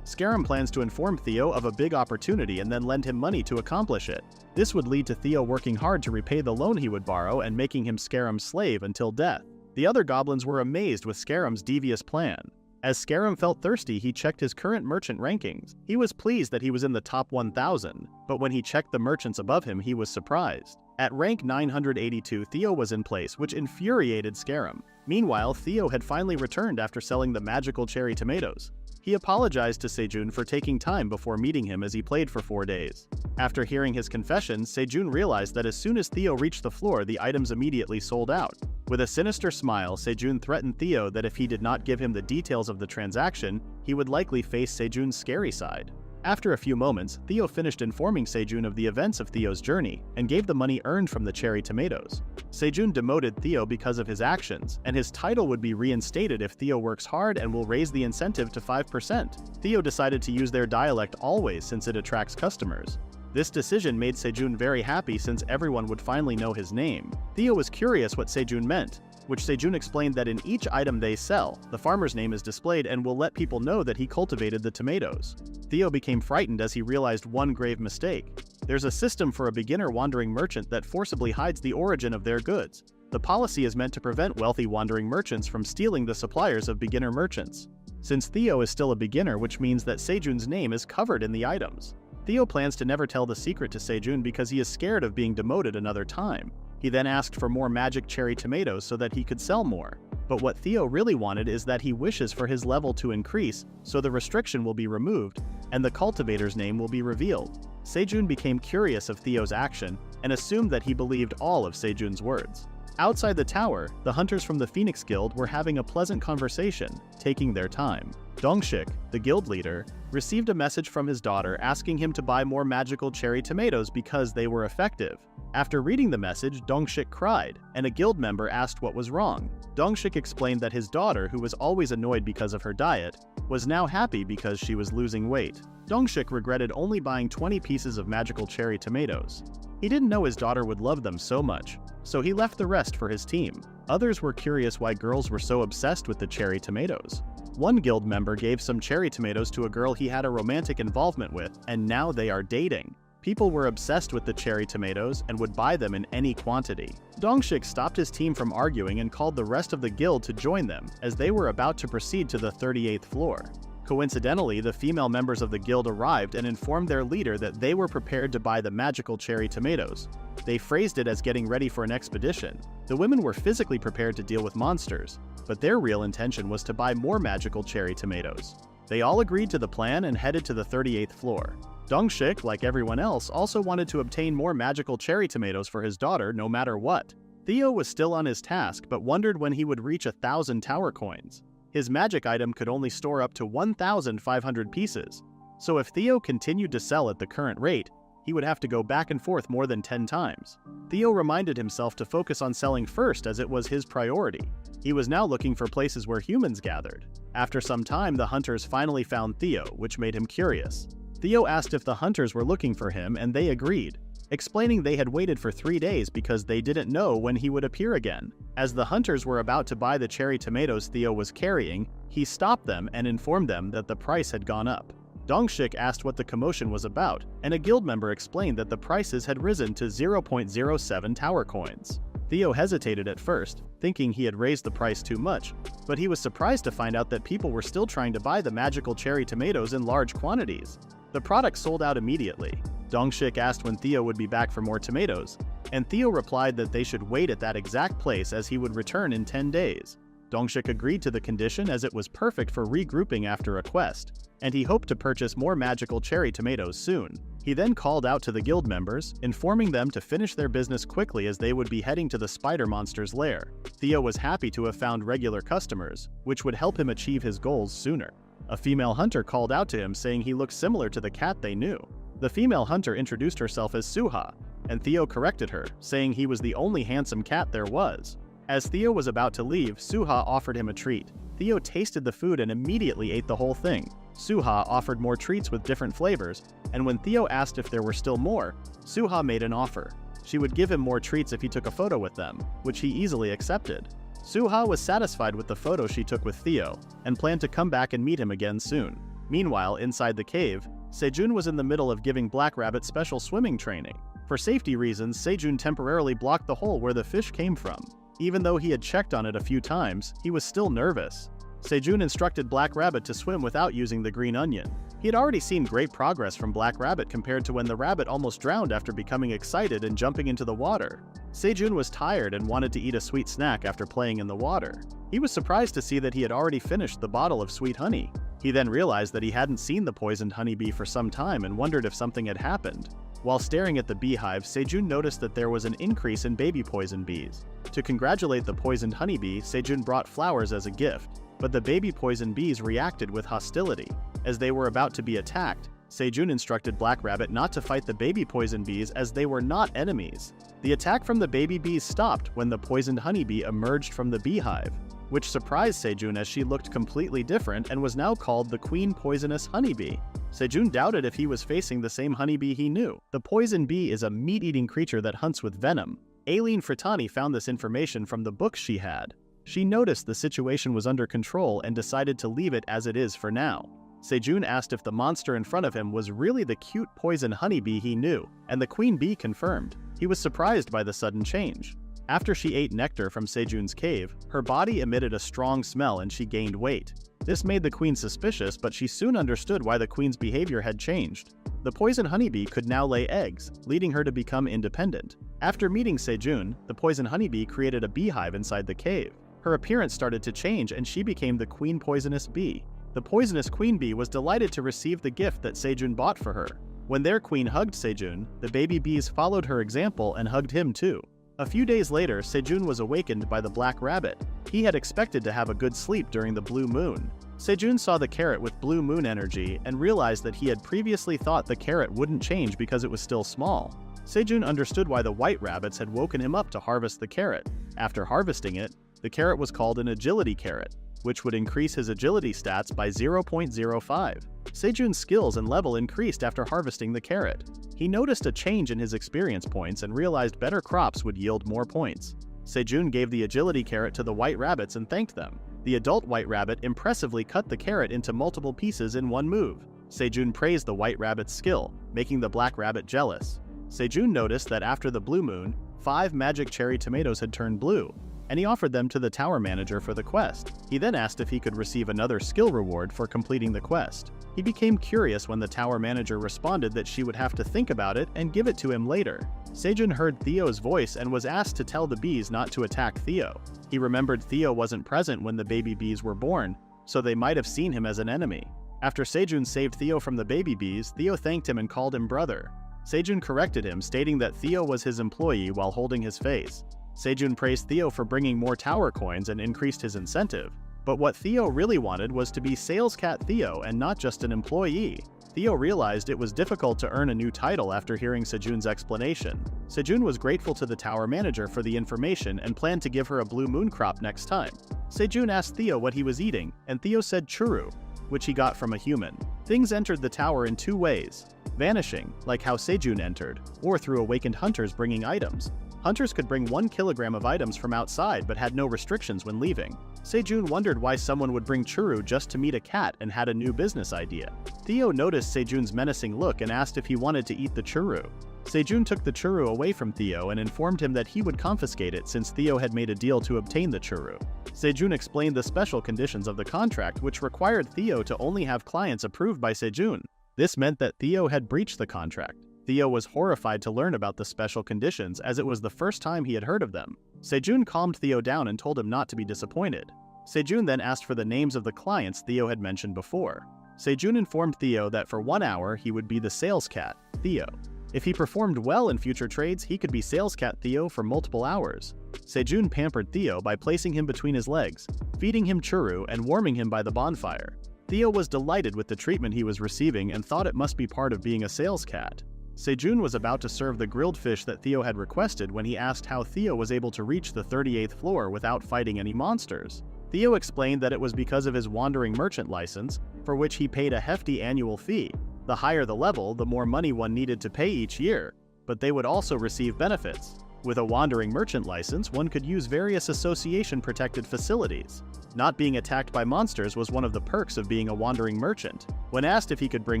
Scarum plans to inform Theo of a big opportunity and then lend him money to accomplish it. This would lead to Theo working hard to repay the loan he would borrow and making him Scarum's slave until death. The other goblins were amazed with Scarum's devious plan. As Scarum felt thirsty, he checked his current merchant rankings. He was pleased that he was in the top 1,000, but when he checked the merchants above him, he was surprised. At rank 982, Theo was in place, which infuriated Scarum. Meanwhile, Theo had finally returned after selling the magical cherry tomatoes. He apologized to Sejun for taking time before meeting him as he played for 4 days. After hearing his confession, Sejun realized that as soon as Theo reached the floor, the items immediately sold out. With a sinister smile, Sejun threatened Theo that if he did not give him the details of the transaction, he would likely face Sejun's scary side. After a few moments, Theo finished informing Sejun of the events of Theo's journey, and gave the money earned from the cherry tomatoes. Sejun demoted Theo because of his actions, and his title would be reinstated if Theo works hard and will raise the incentive to 5%. Theo decided to use their dialect always since it attracts customers. This decision made Sejun very happy since everyone would finally know his name. Theo was curious what Sejun meant, which Sejun explained that in each item they sell, the farmer's name is displayed and will let people know that he cultivated the tomatoes. Theo became frightened as he realized one grave mistake. There's a system for a beginner wandering merchant that forcibly hides the origin of their goods. The policy is meant to prevent wealthy wandering merchants from stealing the suppliers of beginner merchants. Since Theo is still a beginner, which means that Sejun's name is covered in the items. Theo plans to never tell the secret to Sejun because he is scared of being demoted another time. He then asked for more magic cherry tomatoes so that he could sell more. But what Theo really wanted is that he wishes for his level to increase, so the restriction will be removed, and the cultivator's name will be revealed. Sejun became curious of Theo's action, and assumed that he believed all of Sejun's words. Outside the tower, the hunters from the Phoenix Guild were having a pleasant conversation, taking their time. Dongshik, the guild leader, received a message from his daughter asking him to buy more magical cherry tomatoes because they were effective. After reading the message, Dongshik cried, and a guild member asked what was wrong. Dongshik explained that his daughter, who was always annoyed because of her diet, was now happy because she was losing weight. Dongshik regretted only buying 20 pieces of magical cherry tomatoes. He didn't know his daughter would love them so much, so he left the rest for his team. Others were curious why girls were so obsessed with the cherry tomatoes. One guild member gave some cherry tomatoes to a girl he had a romantic involvement with, and now they are dating. People were obsessed with the cherry tomatoes and would buy them in any quantity. Dongshik stopped his team from arguing and called the rest of the guild to join them, as they were about to proceed to the 38th floor. Coincidentally, the female members of the guild arrived and informed their leader that they were prepared to buy the magical cherry tomatoes. They phrased it as getting ready for an expedition. The women were physically prepared to deal with monsters, but their real intention was to buy more magical cherry tomatoes. They all agreed to the plan and headed to the 38th floor. Dongshik, like everyone else, also wanted to obtain more magical cherry tomatoes for his daughter no matter what. Theo was still on his task but wondered when he would reach 1,000 tower coins. His magic item could only store up to 1,500 pieces, so if Theo continued to sell at the current rate, he would have to go back and forth more than 10 times. Theo reminded himself to focus on selling first as it was his priority. He was now looking for places where humans gathered. After some time, the hunters finally found Theo, which made him curious. Theo asked if the hunters were looking for him and they agreed, explaining they had waited for 3 days because they didn't know when he would appear again. As the hunters were about to buy the cherry tomatoes Theo was carrying, he stopped them and informed them that the price had gone up. Dongshik asked what the commotion was about, and a guild member explained that the prices had risen to 0.07 tower coins. Theo hesitated at first, thinking he had raised the price too much, but he was surprised to find out that people were still trying to buy the magical cherry tomatoes in large quantities. The product sold out immediately. Dongshik asked when Theo would be back for more tomatoes, and Theo replied that they should wait at that exact place as he would return in 10 days. Dongshik agreed to the condition as it was perfect for regrouping after a quest, and he hoped to purchase more magical cherry tomatoes soon. He then called out to the guild members, informing them to finish their business quickly as they would be heading to the spider monster's lair. Theo was happy to have found regular customers, which would help him achieve his goals sooner. A female hunter called out to him saying he looked similar to the cat they knew. The female hunter introduced herself as Suha, and Theo corrected her, saying he was the only handsome cat there was. As Theo was about to leave, Suha offered him a treat. Theo tasted the food and immediately ate the whole thing. Suha offered more treats with different flavors, and when Theo asked if there were still more, Suha made an offer. She would give him more treats if he took a photo with them, which he easily accepted. Suha was satisfied with the photo she took with Theo, and planned to come back and meet him again soon. Meanwhile, inside the cave, Sejun was in the middle of giving Black Rabbit special swimming training. For safety reasons, Sejun temporarily blocked the hole where the fish came from. Even though he had checked on it a few times, he was still nervous. Sejun instructed Black Rabbit to swim without using the green onion. He had already seen great progress from Black Rabbit compared to when the rabbit almost drowned after becoming excited and jumping into the water. Sejun was tired and wanted to eat a sweet snack after playing in the water. He was surprised to see that he had already finished the bottle of sweet honey. He then realized that he hadn't seen the poisoned honeybee for some time and wondered if something had happened. While staring at the beehive, Sejun noticed that there was an increase in baby poison bees. To congratulate the poisoned honeybee, Sejun brought flowers as a gift, but the baby poison bees reacted with hostility. As they were about to be attacked, Sejun instructed Black Rabbit not to fight the baby poison bees as they were not enemies. The attack from the baby bees stopped when the poisoned honeybee emerged from the beehive, which surprised Sejun as she looked completely different and was now called the Queen Poisonous Honeybee. Sejun doubted if he was facing the same honeybee he knew. The poison bee is a meat-eating creature that hunts with venom. Aileen Fritani found this information from the books she had. She noticed the situation was under control and decided to leave it as it is for now. Sejun asked if the monster in front of him was really the cute poison honeybee he knew, and the queen bee confirmed. He was surprised by the sudden change. After she ate nectar from Sejun's cave, her body emitted a strong smell and she gained weight. This made the queen suspicious, but she soon understood why the queen's behavior had changed. The poison honeybee could now lay eggs, leading her to become independent. After meeting Sejun, the poison honeybee created a beehive inside the cave. Her appearance started to change and she became the queen poisonous bee. The poisonous queen bee was delighted to receive the gift that Sejun bought for her. When their queen hugged Sejun, the baby bees followed her example and hugged him too. A few days later, Sejun was awakened by the Black Rabbit. He had expected to have a good sleep during the blue moon. Sejun saw the carrot with blue moon energy and realized that he had previously thought the carrot wouldn't change because it was still small. Sejun understood why the white rabbits had woken him up to harvest the carrot. After harvesting it, the carrot was called an agility carrot, which would increase his agility stats by 0.05. Sejun's skills and level increased after harvesting the carrot. He noticed a change in his experience points and realized better crops would yield more points. Sejun gave the agility carrot to the white rabbits and thanked them. The adult white rabbit impressively cut the carrot into multiple pieces in one move. Sejun praised the white rabbit's skill, making the black rabbit jealous. Sejun noticed that after the blue moon, 5 magic cherry tomatoes had turned blue, and he offered them to the tower manager for the quest. He then asked if he could receive another skill reward for completing the quest. He became curious when the tower manager responded that she would have to think about it and give it to him later. Sejun heard Theo's voice and was asked to tell the bees not to attack Theo. He remembered Theo wasn't present when the baby bees were born, so they might have seen him as an enemy. After Sejun saved Theo from the baby bees, Theo thanked him and called him brother. Sejun corrected him, stating that Theo was his employee while holding his face. Sejun praised Theo for bringing more tower coins and increased his incentive. But what Theo really wanted was to be Sales Cat Theo and not just an employee. Theo realized it was difficult to earn a new title after hearing Sejun's explanation. Sejun was grateful to the tower manager for the information and planned to give her a blue moon crop next time. Sejun asked Theo what he was eating, and Theo said churu, which he got from a human. Things entered the tower in two ways: vanishing, like how Sejun entered, or through awakened hunters bringing items. Hunters could bring 1 kilogram of items from outside but had no restrictions when leaving. Sejun wondered why someone would bring churu just to meet a cat and had a new business idea. Theo noticed Sejun's menacing look and asked if he wanted to eat the churu. Sejun took the churu away from Theo and informed him that he would confiscate it since Theo had made a deal to obtain the churu. Sejun explained the special conditions of the contract, which required Theo to only have clients approved by Sejun. This meant that Theo had breached the contract. Theo was horrified to learn about the special conditions, as it was the first time he had heard of them. Sejun calmed Theo down and told him not to be disappointed. Sejun then asked for the names of the clients Theo had mentioned before. Sejun informed Theo that for 1 hour he would be the sales cat, Theo. If he performed well in future trades, he could be sales cat Theo for multiple hours. Sejun pampered Theo by placing him between his legs, feeding him churu, and warming him by the bonfire. Theo was delighted with the treatment he was receiving and thought it must be part of being a sales cat. Sejun was about to serve the grilled fish that Theo had requested when he asked how Theo was able to reach the 38th floor without fighting any monsters. Theo explained that it was because of his wandering merchant license, for which he paid a hefty annual fee. The higher the level, the more money one needed to pay each year, but they would also receive benefits. With a wandering merchant license, one could use various association-protected facilities. Not being attacked by monsters was one of the perks of being a wandering merchant. When asked if he could bring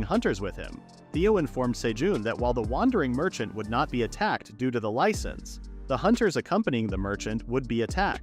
hunters with him, Theo informed Sejun that while the wandering merchant would not be attacked due to the license, the hunters accompanying the merchant would be attacked.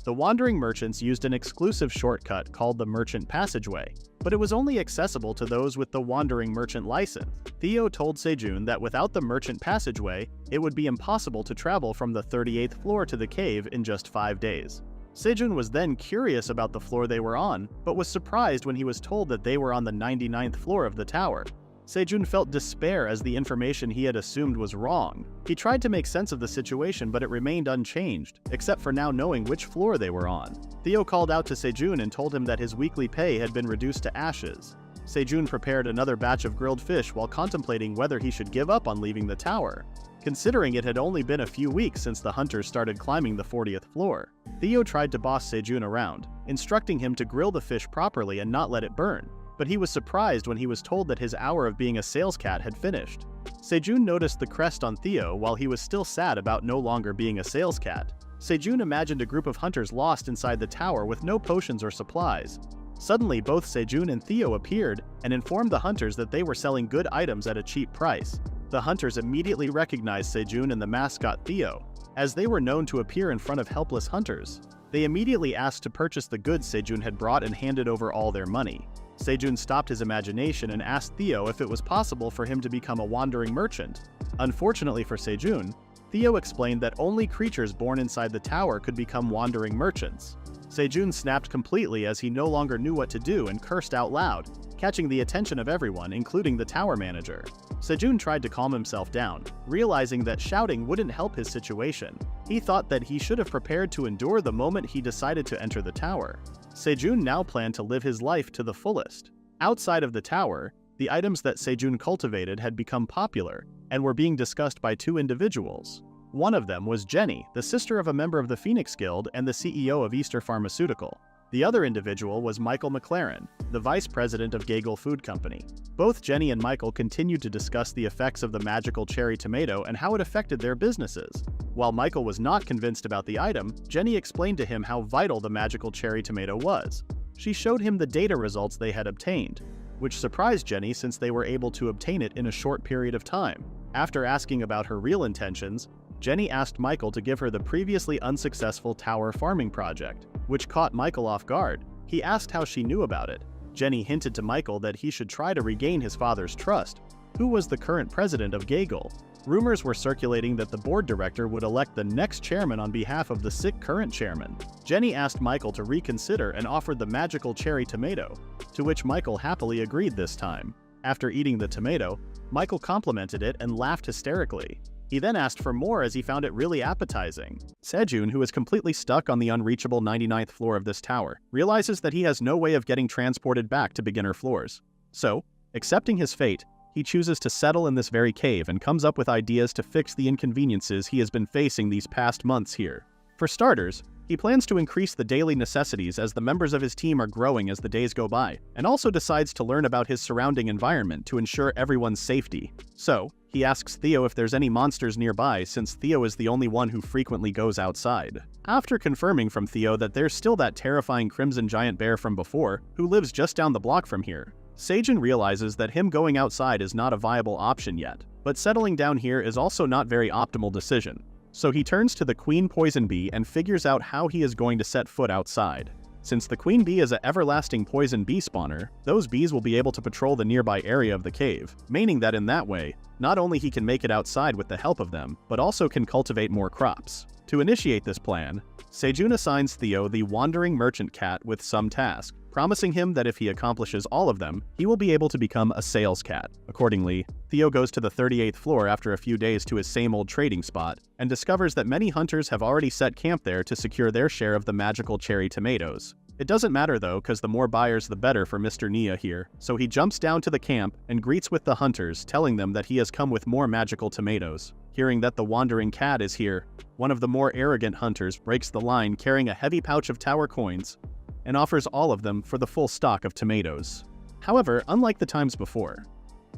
The wandering merchants used an exclusive shortcut called the Merchant Passageway, but it was only accessible to those with the wandering merchant license. Theo told Sejun that without the Merchant Passageway, it would be impossible to travel from the 38th floor to the cave in just 5 days. Sejun was then curious about the floor they were on, but was surprised when he was told that they were on the 99th floor of the tower. Sejun felt despair as the information he had assumed was wrong. He tried to make sense of the situation, but it remained unchanged, except for now knowing which floor they were on. Theo called out to Sejun and told him that his weekly pay had been reduced to ashes. Sejun prepared another batch of grilled fish while contemplating whether he should give up on leaving the tower, considering it had only been a few weeks since the hunters started climbing the 40th floor. Theo tried to boss Sejun around, instructing him to grill the fish properly and not let it burn. But he was surprised when he was told that his hour of being a sales cat had finished. Sejun noticed the crest on Theo while he was still sad about no longer being a sales cat. Sejun imagined a group of hunters lost inside the tower with no potions or supplies. Suddenly, both Sejun and Theo appeared and informed the hunters that they were selling good items at a cheap price. The hunters immediately recognized Sejun and the mascot Theo, as they were known to appear in front of helpless hunters. They immediately asked to purchase the goods Sejun had brought and handed over all their money. Sejun stopped his imagination and asked Theo if it was possible for him to become a wandering merchant. Unfortunately for Sejun, Theo explained that only creatures born inside the tower could become wandering merchants. Sejun snapped completely as he no longer knew what to do and cursed out loud, catching the attention of everyone, including the tower manager. Sejun tried to calm himself down, realizing that shouting wouldn't help his situation. He thought that he should have prepared to endure the moment he decided to enter the tower. Sejun now planned to live his life to the fullest. Outside of the tower, the items that Sejun cultivated had become popular and were being discussed by 2 individuals. One of them was Jenny, the sister of a member of the Phoenix Guild and the CEO of Easter Pharmaceutical. The other individual was Michael McLaren, the vice president of Gagel Food Company. Both Jenny and Michael continued to discuss the effects of the magical cherry tomato and how it affected their businesses. While Michael was not convinced about the item, Jenny explained to him how vital the magical cherry tomato was. She showed him the data results they had obtained, which surprised Jenny since they were able to obtain it in a short period of time. After asking about her real intentions, Jenny asked Michael to give her the previously unsuccessful tower farming project, which caught Michael off guard. He asked how she knew about it. Jenny hinted to Michael that he should try to regain his father's trust, who was the current president of Gagel. Rumors were circulating that the board director would elect the next chairman on behalf of the sick current chairman. Jenny asked Michael to reconsider and offered the magical cherry tomato, to which Michael happily agreed this time. After eating the tomato, Michael complimented it and laughed hysterically. He then asked for more as he found it really appetizing. Sejun, who is completely stuck on the unreachable 99th floor of this tower, realizes that he has no way of getting transported back to beginner floors. So, accepting his fate, he chooses to settle in this very cave and comes up with ideas to fix the inconveniences he has been facing these past months here. For starters, he plans to increase the daily necessities as the members of his team are growing as the days go by, and also decides to learn about his surrounding environment to ensure everyone's safety. So, he asks Theo if there's any monsters nearby, since Theo is the only one who frequently goes outside. After confirming from Theo that there's still that terrifying crimson giant bear from before, who lives just down the block from here, Sejun realizes that him going outside is not a viable option yet, but settling down here is also not very optimal decision. So he turns to the queen poison bee and figures out how he is going to set foot outside. Since the queen bee is an everlasting poison bee spawner, those bees will be able to patrol the nearby area of the cave, meaning that in that way, not only he can make it outside with the help of them, but also can cultivate more crops. To initiate this plan, Sejun assigns Theo the wandering merchant cat with some task, promising him that if he accomplishes all of them, he will be able to become a sales cat. Accordingly, Theo goes to the 38th floor after a few days to his same old trading spot, and discovers that many hunters have already set camp there to secure their share of the magical cherry tomatoes. It doesn't matter though, cause the more buyers the better for Mr. Nia here, so he jumps down to the camp and greets with the hunters, telling them that he has come with more magical tomatoes. Hearing that the wandering cat is here, one of the more arrogant hunters breaks the line carrying a heavy pouch of tower coins, and offers all of them for the full stock of tomatoes. However, unlike the times before,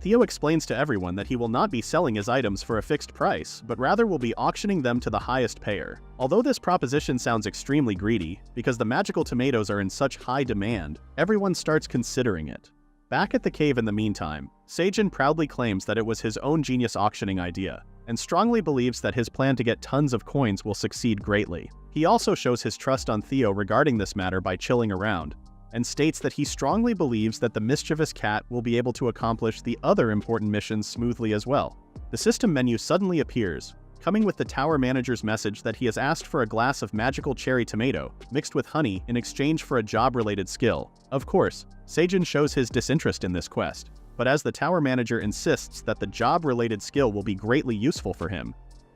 Theo explains to everyone that he will not be selling his items for a fixed price, but rather will be auctioning them to the highest payer. Although this proposition sounds extremely greedy, because the magical tomatoes are in such high demand, everyone starts considering it. Back at the cave in the meantime, Sejun proudly claims that it was his own genius auctioning idea, and strongly believes that his plan to get tons of coins will succeed greatly. He also shows his trust on Theo regarding this matter by chilling around, and states that he strongly believes that the mischievous cat will be able to accomplish the other important missions smoothly as well. The system menu suddenly appears, coming with the tower manager's message that he has asked for a glass of magical cherry tomato mixed with honey in exchange for a job-related skill. Of course, Sejun shows his disinterest in this quest, but as the tower manager insists that the job-related skill will be greatly useful for him,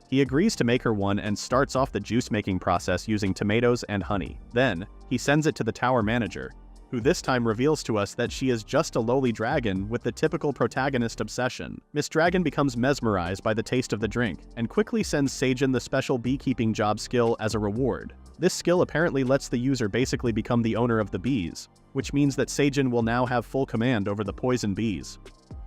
he agrees to make her one and starts off the juice-making process using tomatoes and honey. Then, he sends it to the tower manager, who this time reveals to us that she is just a lowly dragon with the typical protagonist obsession. Miss Dragon becomes mesmerized by the taste of the drink, and quickly sends Sejun the special beekeeping job skill as a reward. This skill apparently lets the user basically become the owner of the bees, which means that Sejun will now have full command over the poison bees.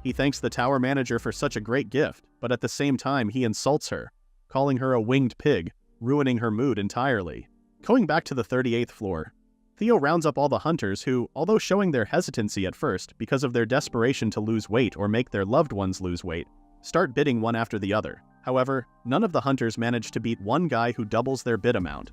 He thanks the tower manager for such a great gift, but at the same time he insults her, calling her a winged pig, ruining her mood entirely. Going back to the 38th floor, Theo rounds up all the hunters who, although showing their hesitancy at first because of their desperation to lose weight or make their loved ones lose weight, start bidding one after the other. However, none of the hunters manage to beat one guy who doubles their bid amount,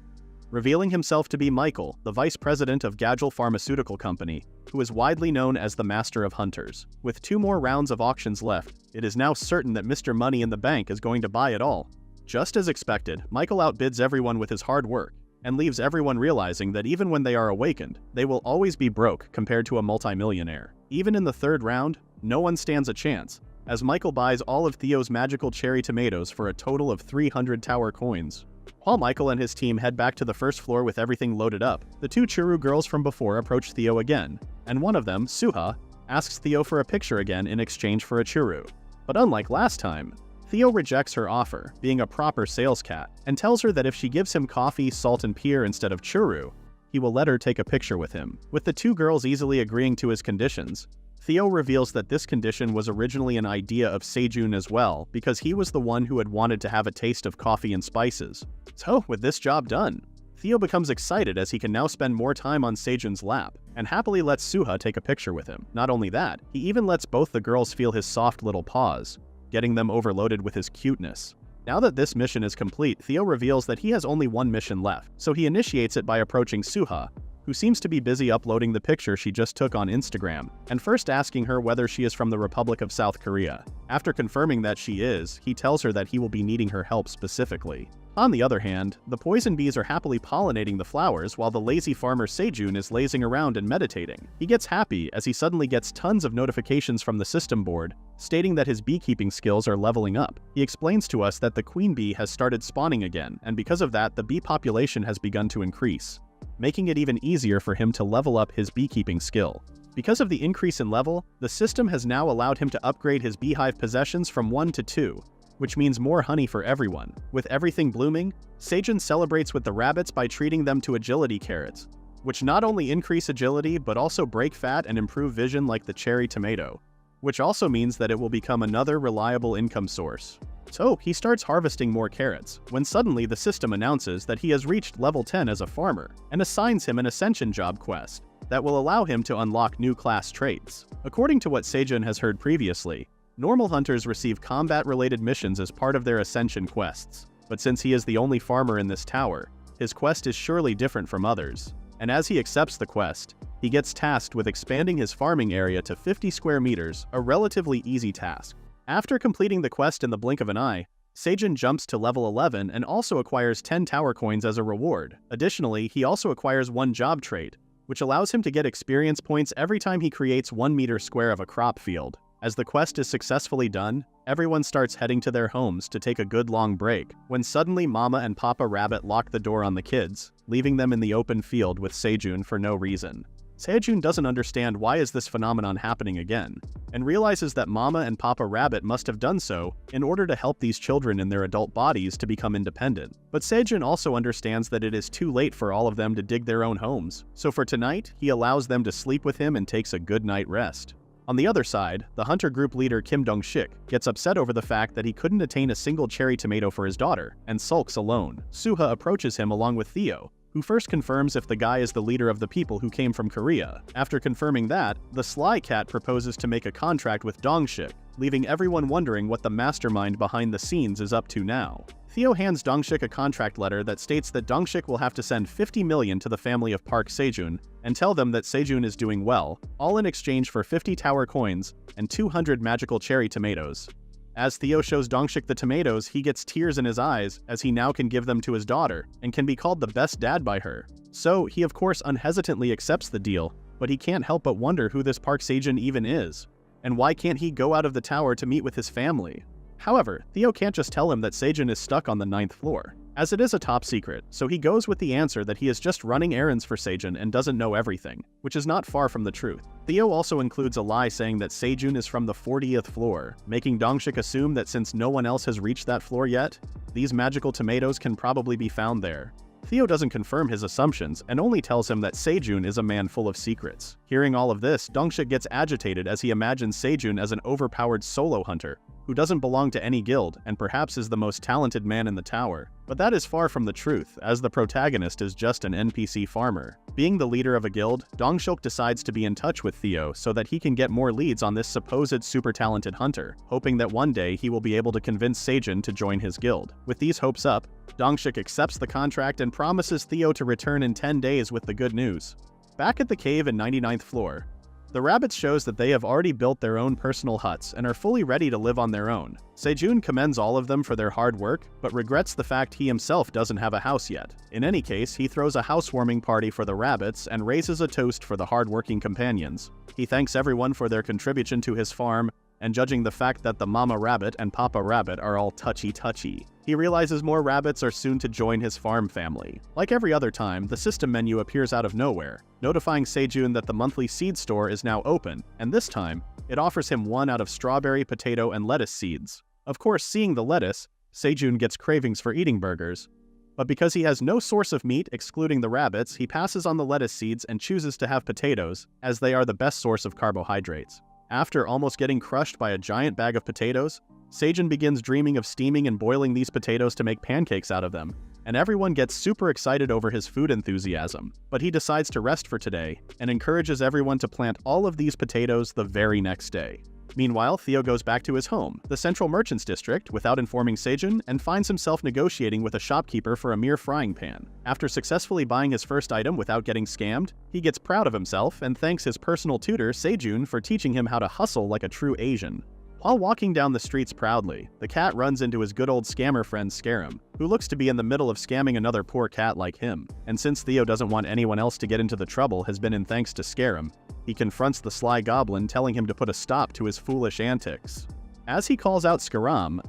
revealing himself to be Michael, the vice president of Gagel Pharmaceutical Company, who is widely known as the Master of Hunters. With 2 more rounds of auctions left, it is now certain that Mr. Money in the Bank is going to buy it all. Just as expected, Michael outbids everyone with his hard work, and leaves everyone realizing that even when they are awakened, they will always be broke compared to a multimillionaire. Even in the 3rd round, no one stands a chance, as Michael buys all of Theo's magical cherry tomatoes for a total of 300 tower coins. While Michael and his team head back to the 1st floor with everything loaded up, the 2 Churu girls from before approach Theo again, and one of them, Suha, asks Theo for a picture again in exchange for a Churu. But unlike last time, Theo rejects her offer, being a proper sales cat, and tells her that if she gives him coffee, salt, and pear instead of churu, he will let her take a picture with him. With the 2 girls easily agreeing to his conditions, Theo reveals that this condition was originally an idea of Sejun as well, because he was the one who had wanted to have a taste of coffee and spices. So, with this job done, Theo becomes excited as he can now spend more time on Sejun's lap, and happily lets Suha take a picture with him. Not only that, he even lets both the girls feel his soft little paws, getting them overloaded with his cuteness. Now that this mission is complete, Theo reveals that he has only one mission left, so he initiates it by approaching Suha, who seems to be busy uploading the picture she just took on Instagram, and first asking her whether she is from the Republic of South Korea. After confirming that she is, he tells her that he will be needing her help specifically. On the other hand, the poison bees are happily pollinating the flowers while the lazy farmer Sejun is lazing around and meditating. He gets happy as he suddenly gets tons of notifications from the system board stating that his beekeeping skills are leveling up. He explains to us that the queen bee has started spawning again, and because of that, the bee population has begun to increase, making it even easier for him to level up his beekeeping skill. Because of the increase in level, the system has now allowed him to upgrade his beehive possessions from 1 to 2, which means more honey for everyone. With everything blooming, Sejun celebrates with the rabbits by treating them to agility carrots, which not only increase agility but also break fat and improve vision like the cherry tomato, which also means that it will become another reliable income source. So he starts harvesting more carrots, when suddenly the system announces that he has reached level 10 as a farmer, and assigns him an ascension job quest that will allow him to unlock new class traits. According to what Sejun has heard previously, normal hunters receive combat-related missions as part of their ascension quests, but since he is the only farmer in this tower, his quest is surely different from others. And as he accepts the quest, he gets tasked with expanding his farming area to 50 square meters, a relatively easy task. After completing the quest in the blink of an eye, Sejun jumps to level 11 and also acquires 10 tower coins as a reward. Additionally, he also acquires one job trait, which allows him to get experience points every time he creates 1 meter square of a crop field. As the quest is successfully done, everyone starts heading to their homes to take a good long break, when suddenly Mama and Papa Rabbit lock the door on the kids, leaving them in the open field with Sejun for no reason. Sejun doesn't understand why is this phenomenon happening again, and realizes that Mama and Papa Rabbit must have done so in order to help these children in their adult bodies to become independent. But Sejun also understands that it is too late for all of them to dig their own homes, so for tonight, he allows them to sleep with him and takes a good night rest. On the other side, the hunter group leader Kim Dong-shik gets upset over the fact that he couldn't attain a single cherry tomato for his daughter, and sulks alone. Suha approaches him along with Theo, who first confirms if the guy is the leader of the people who came from Korea. After confirming that, the sly cat proposes to make a contract with Dong-shik, leaving everyone wondering what the mastermind behind the scenes is up to now. Theo hands Dong-shik a contract letter that states that Dong-shik will have to send 50 million to the family of Park Sejun and tell them that Sejun is doing well, all in exchange for 50 tower coins and 200 magical cherry tomatoes. As Theo shows Dong-shik the tomatoes, he gets tears in his eyes as he now can give them to his daughter and can be called the best dad by her. So he of course unhesitantly accepts the deal, but he can't help but wonder who this Park Sejun even is, and why can't he go out of the tower to meet with his family? However, Theo can't just tell him that Sejun is stuck on the 9th floor, as it is a top secret, so he goes with the answer that he is just running errands for Sejun and doesn't know everything, which is not far from the truth. Theo also includes a lie saying that Sejun is from the 40th floor, making Dong-shik assume that since no one else has reached that floor yet, these magical tomatoes can probably be found there. Theo doesn't confirm his assumptions and only tells him that Sejun is a man full of secrets. Hearing all of this, Dong-shik gets agitated as he imagines Sejun as an overpowered solo hunter who doesn't belong to any guild and perhaps is the most talented man in the tower. But that is far from the truth, as the protagonist is just an NPC farmer. Being the leader of a guild, Dong-shik decides to be in touch with Theo so that he can get more leads on this supposed super talented hunter, hoping that one day he will be able to convince Sejun to join his guild. With these hopes up, Dong-shik accepts the contract and promises Theo to return in 10 days with the good news. Back at the cave in 99th floor, the rabbits shows that they have already built their own personal huts and are fully ready to live on their own. Sejun commends all of them for their hard work, but regrets the fact he himself doesn't have a house yet. In any case, he throws a housewarming party for the rabbits and raises a toast for the hard-working companions. He thanks everyone for their contribution to his farm, and judging the fact that the Mama Rabbit and Papa Rabbit are all touchy-touchy, he realizes more rabbits are soon to join his farm family. Like every other time, the system menu appears out of nowhere, notifying Sejun that the monthly seed store is now open, and this time, it offers him one out of strawberry, potato, and lettuce seeds. Of course, seeing the lettuce, Sejun gets cravings for eating burgers, but because he has no source of meat excluding the rabbits, he passes on the lettuce seeds and chooses to have potatoes, as they are the best source of carbohydrates. After almost getting crushed by a giant bag of potatoes, Sejun begins dreaming of steaming and boiling these potatoes to make pancakes out of them, and everyone gets super excited over his food enthusiasm. But he decides to rest for today, and encourages everyone to plant all of these potatoes the very next day. Meanwhile, Theo goes back to his home, the Central Merchants District, without informing Seijun, and finds himself negotiating with a shopkeeper for a mere frying pan. After successfully buying his first item without getting scammed, he gets proud of himself and thanks his personal tutor, Seijun, for teaching him how to hustle like a true Asian. While walking down the streets proudly, the cat runs into his good old scammer friend Scarum, who looks to be in the middle of scamming another poor cat like him. And since Theo doesn't want anyone else to get into the trouble has been in thanks to Scarum, he confronts the sly goblin, telling him to put a stop to his foolish antics. As he calls out Scarum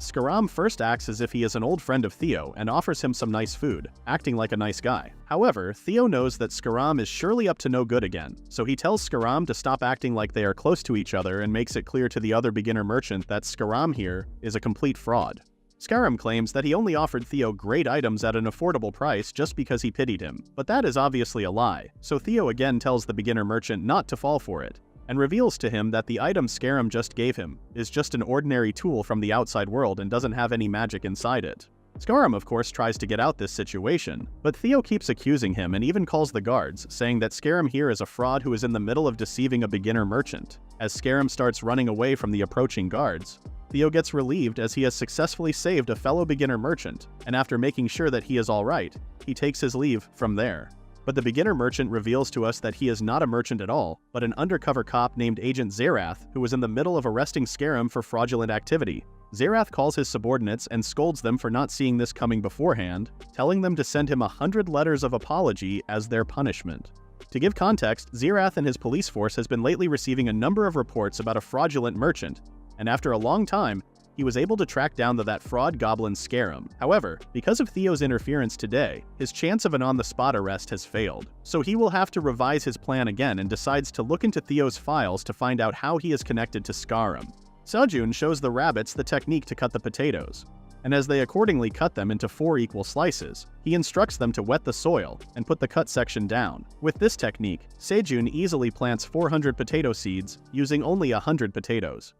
first acts as if he is an old friend of Theo and offers him some nice food, acting like a nice guy. However, Theo knows that Scarum is surely up to no good again, so he tells Scarum to stop acting like they are close to each other and makes it clear to the other beginner merchant that Scarum here is a complete fraud. Scarum claims that he only offered Theo great items at an affordable price just because he pitied him, but that is obviously a lie, so Theo again tells the beginner merchant not to fall for it, and reveals to him that the item Scarum just gave him is just an ordinary tool from the outside world and doesn't have any magic inside it. Scarum, of course, tries to get out this situation, but Theo keeps accusing him and even calls the guards, saying that Scarum here is a fraud who is in the middle of deceiving a beginner merchant. As Scarum starts running away from the approaching guards, Theo gets relieved as he has successfully saved a fellow beginner merchant, and after making sure that he is alright, he takes his leave from there. But the beginner merchant reveals to us that he is not a merchant at all, but an undercover cop named Agent Zerath, who was in the middle of arresting Scarum for fraudulent activity. Zerath calls his subordinates and scolds them for not seeing this coming beforehand, telling them to send him 100 letters of apology as their punishment. To give context, Zerath and his police force has been lately receiving a number of reports about a fraudulent merchant, and after a long time, he was able to track down that fraud goblin Scarum. However, because of Theo's interference today, his chance of an on-the-spot arrest has failed. So he will have to revise his plan again and decides to look into Theo's files to find out how he is connected to Scarum. Seijun shows the rabbits the technique to cut the potatoes, and as they accordingly cut them into 4 equal slices, he instructs them to wet the soil and put the cut section down. With this technique, Seijun easily plants 400 potato seeds using only 100 potatoes.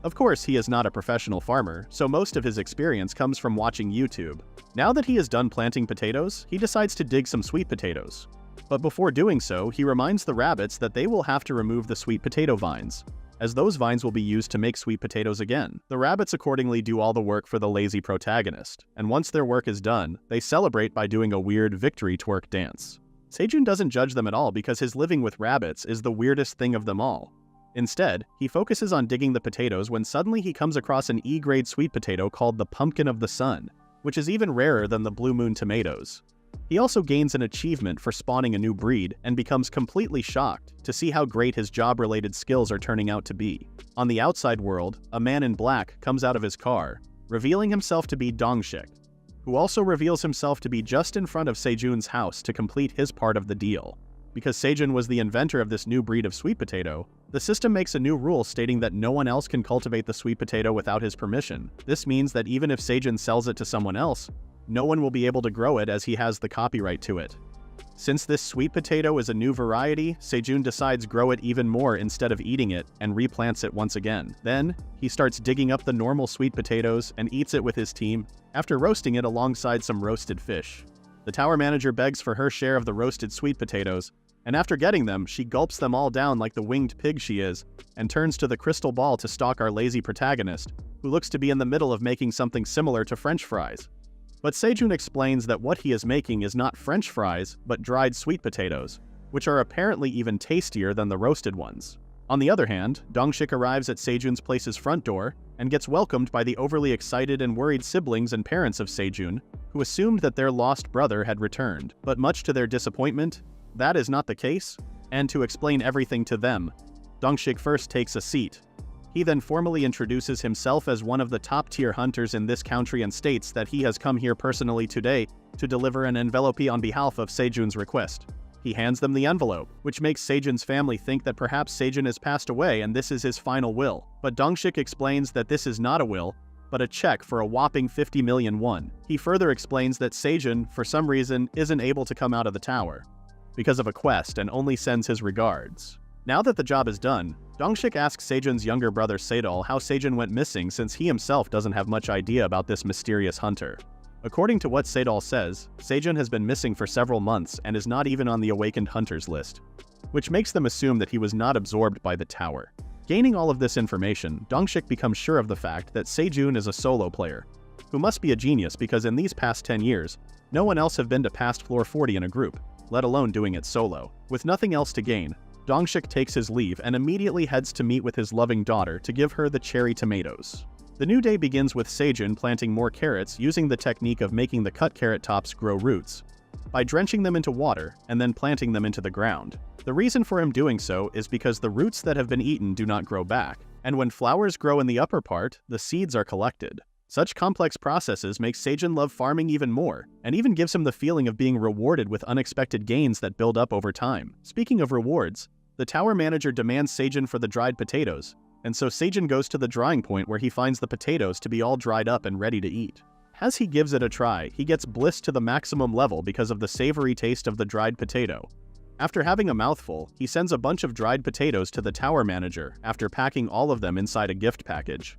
Of course, he is not a professional farmer, so most of his experience comes from watching YouTube. Now that he is done planting potatoes, he decides to dig some sweet potatoes. But before doing so, he reminds the rabbits that they will have to remove the sweet potato vines, as those vines will be used to make sweet potatoes again. The rabbits accordingly do all the work for the lazy protagonist, and once their work is done, they celebrate by doing a weird victory twerk dance. Seijun doesn't judge them at all because his living with rabbits is the weirdest thing of them all. Instead, he focuses on digging the potatoes when suddenly he comes across an E-grade sweet potato called the Pumpkin of the Sun, which is even rarer than the Blue Moon tomatoes. He also gains an achievement for spawning a new breed and becomes completely shocked to see how great his job-related skills are turning out to be. On the outside world, a man in black comes out of his car, revealing himself to be Dongshik, who also reveals himself to be just in front of Seijun's house to complete his part of the deal. Because Seijun was the inventor of this new breed of sweet potato, the system makes a new rule stating that no one else can cultivate the sweet potato without his permission. This means that even if Seijun sells it to someone else, no one will be able to grow it as he has the copyright to it. Since this sweet potato is a new variety, Seijun decides grow it even more instead of eating it and replants it once again. Then, he starts digging up the normal sweet potatoes and eats it with his team, after roasting it alongside some roasted fish. The tower manager begs for her share of the roasted sweet potatoes, and after getting them, she gulps them all down like the winged pig she is, and turns to the crystal ball to stalk our lazy protagonist, who looks to be in the middle of making something similar to French fries. But Seijun explains that what he is making is not French fries, but dried sweet potatoes, which are apparently even tastier than the roasted ones. On the other hand, Dongshik arrives at Seijun's place's front door and gets welcomed by the overly excited and worried siblings and parents of Seijun, who assumed that their lost brother had returned. But much to their disappointment, that is not the case, and to explain everything to them, Dongshik first takes a seat. He then formally introduces himself as one of the top-tier hunters in this country and states that he has come here personally today to deliver an envelope on behalf of Seijun's request. He hands them the envelope, which makes Seijun's family think that perhaps Seijun has passed away and this is his final will. But Dongshik explains that this is not a will, but a check for a whopping 50 million won. He further explains that Seijun, for some reason, isn't able to come out of the tower because of a quest and only sends his regards. Now that the job is done, Dongshik asks Seijun's younger brother Seidol how Seijun went missing since he himself doesn't have much idea about this mysterious hunter. According to what Seidol says, Seijun has been missing for several months and is not even on the awakened hunters list, which makes them assume that he was not absorbed by the tower. Gaining all of this information, Dongshik becomes sure of the fact that Sejun is a solo player, who must be a genius because in these past 10 years, no one else have been to past floor 40 in a group, let alone doing it solo. With nothing else to gain, Dongshik takes his leave and immediately heads to meet with his loving daughter to give her the cherry tomatoes. The new day begins with Sejun planting more carrots using the technique of making the cut carrot tops grow roots, by drenching them into water and then planting them into the ground. The reason for him doing so is because the roots that have been eaten do not grow back, and when flowers grow in the upper part, the seeds are collected. Such complex processes make Sejun love farming even more, and even gives him the feeling of being rewarded with unexpected gains that build up over time. Speaking of rewards, the tower manager demands Sejun for the dried potatoes, and so Sejun goes to the drying point where he finds the potatoes to be all dried up and ready to eat. As he gives it a try, he gets blissed to the maximum level because of the savory taste of the dried potato. After having a mouthful, he sends a bunch of dried potatoes to the tower manager after packing all of them inside a gift package.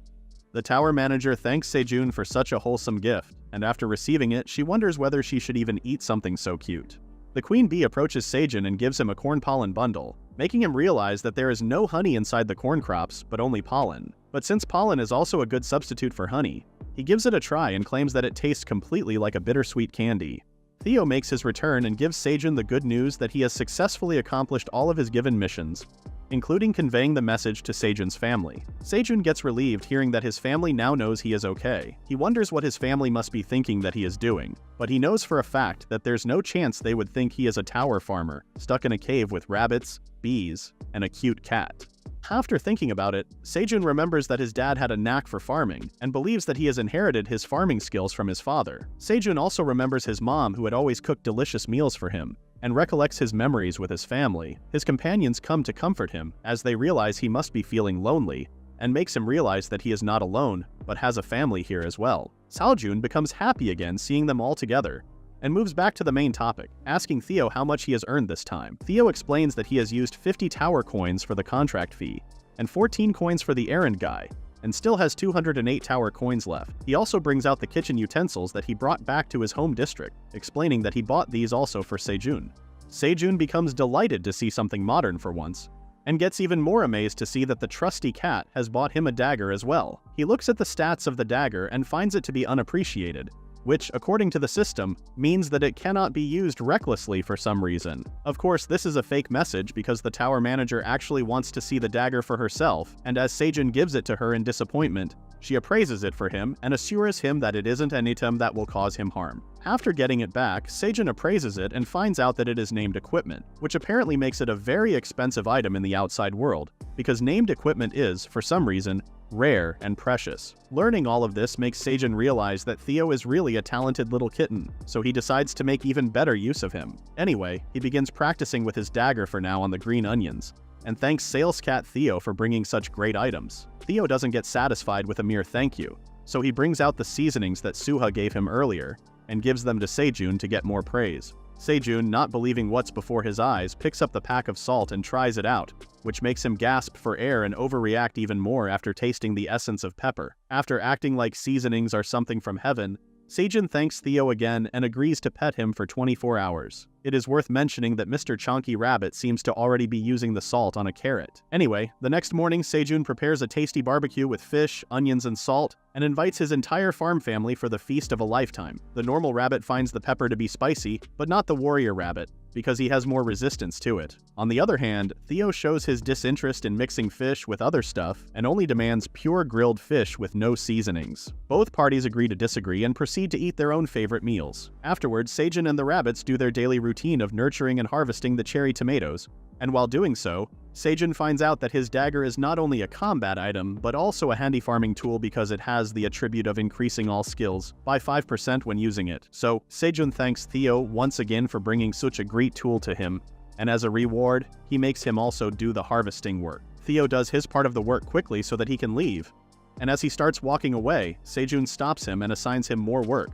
The tower manager thanks Sejun for such a wholesome gift, and after receiving it, she wonders whether she should even eat something so cute. The queen bee approaches Sejun and gives him a corn pollen bundle, making him realize that there is no honey inside the corn crops, but only pollen. But since pollen is also a good substitute for honey, he gives it a try and claims that it tastes completely like a bittersweet candy. Theo makes his return and gives Sejun the good news that he has successfully accomplished all of his given missions, including conveying the message to Sejun's family. Sejun gets relieved hearing that his family now knows he is okay. He wonders what his family must be thinking that he is doing, but he knows for a fact that there's no chance they would think he is a tower farmer, stuck in a cave with rabbits, bees, and a cute cat. After thinking about it, Sejun remembers that his dad had a knack for farming, and believes that he has inherited his farming skills from his father. Sejun also remembers his mom who had always cooked delicious meals for him, and recollects his memories with his family. His companions come to comfort him, as they realize he must be feeling lonely, and makes him realize that he is not alone, but has a family here as well. Seljun becomes happy again seeing them all together, and moves back to the main topic, asking Theo how much he has earned this time. Theo explains that he has used 50 tower coins for the contract fee, and 14 coins for the errand guy, and still has 208 tower coins left. He also brings out the kitchen utensils that he brought back to his home district, explaining that he bought these also for Sejun. Sejun becomes delighted to see something modern for once, and gets even more amazed to see that the trusty cat has bought him a dagger as well. He looks at the stats of the dagger and finds it to be unappreciated, which, according to the system, means that it cannot be used recklessly for some reason. Of course, this is a fake message because the tower manager actually wants to see the dagger for herself, and as Sejun gives it to her in disappointment, she appraises it for him and assures him that it isn't an item that will cause him harm. After getting it back, Sejun appraises it and finds out that it is named equipment, which apparently makes it a very expensive item in the outside world, because named equipment is, for some reason, rare and precious. Learning all of this makes Sejun realize that Theo is really a talented little kitten, so he decides to make even better use of him. Anyway, he begins practicing with his dagger for now on the green onions, and thanks sales cat Theo for bringing such great items. Theo doesn't get satisfied with a mere thank you, so he brings out the seasonings that Suha gave him earlier, and gives them to Sejun to get more praise. Sejun, not believing what's before his eyes, picks up the pack of salt and tries it out, which makes him gasp for air and overreact even more after tasting the essence of pepper. After acting like seasonings are something from heaven, Sejun thanks Theo again and agrees to pet him for 24 hours. It is worth mentioning that Mr. Chonky Rabbit seems to already be using the salt on a carrot. Anyway, the next morning Sejun prepares a tasty barbecue with fish, onions, and salt, and invites his entire farm family for the feast of a lifetime. The normal rabbit finds the pepper to be spicy, but not the warrior rabbit, because he has more resistance to it. On the other hand, Theo shows his disinterest in mixing fish with other stuff and only demands pure grilled fish with no seasonings. Both parties agree to disagree and proceed to eat their own favorite meals. Afterwards, Sejun and the rabbits do their daily routine of nurturing and harvesting the cherry tomatoes, and while doing so, Sejun finds out that his dagger is not only a combat item, but also a handy farming tool because it has the attribute of increasing all skills by 5% when using it. So, Sejun thanks Theo once again for bringing such a great tool to him, and as a reward, he makes him also do the harvesting work. Theo does his part of the work quickly so that he can leave, and as he starts walking away, Sejun stops him and assigns him more work,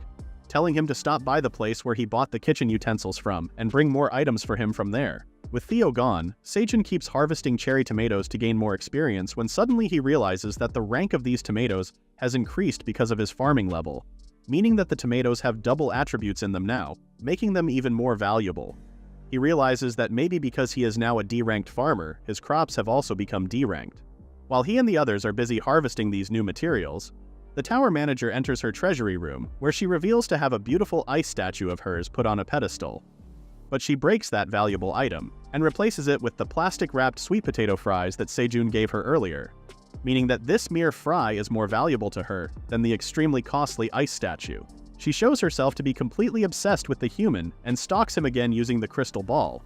telling him to stop by the place where he bought the kitchen utensils from and bring more items for him from there. With Theo gone, Sejun keeps harvesting cherry tomatoes to gain more experience when suddenly he realizes that the rank of these tomatoes has increased because of his farming level, meaning that the tomatoes have double attributes in them now, making them even more valuable. He realizes that maybe because he is now a D-ranked farmer, his crops have also become D-ranked. While he and the others are busy harvesting these new materials, the tower manager enters her treasury room, where she reveals to have a beautiful ice statue of hers put on a pedestal. But she breaks that valuable item, and replaces it with the plastic-wrapped sweet potato fries that Sejun gave her earlier, meaning that this mere fry is more valuable to her than the extremely costly ice statue. She shows herself to be completely obsessed with the human and stalks him again using the crystal ball,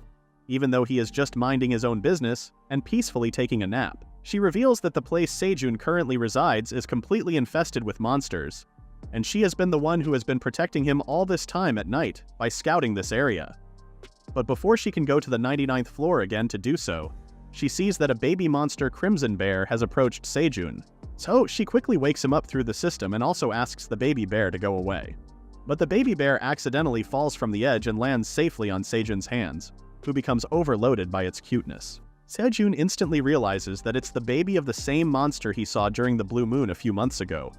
even though he is just minding his own business and peacefully taking a nap. She reveals that the place Sejun currently resides is completely infested with monsters, and she has been the one who has been protecting him all this time at night by scouting this area. But before she can go to the 99th floor again to do so, she sees that a baby monster Crimson Bear has approached Sejun. So she quickly wakes him up through the system and also asks the baby bear to go away. But the baby bear accidentally falls from the edge and lands safely on Sejun's hands, who becomes overloaded by its cuteness. Sejun instantly realizes that it's the baby of the same monster he saw during the blue moon a few months ago,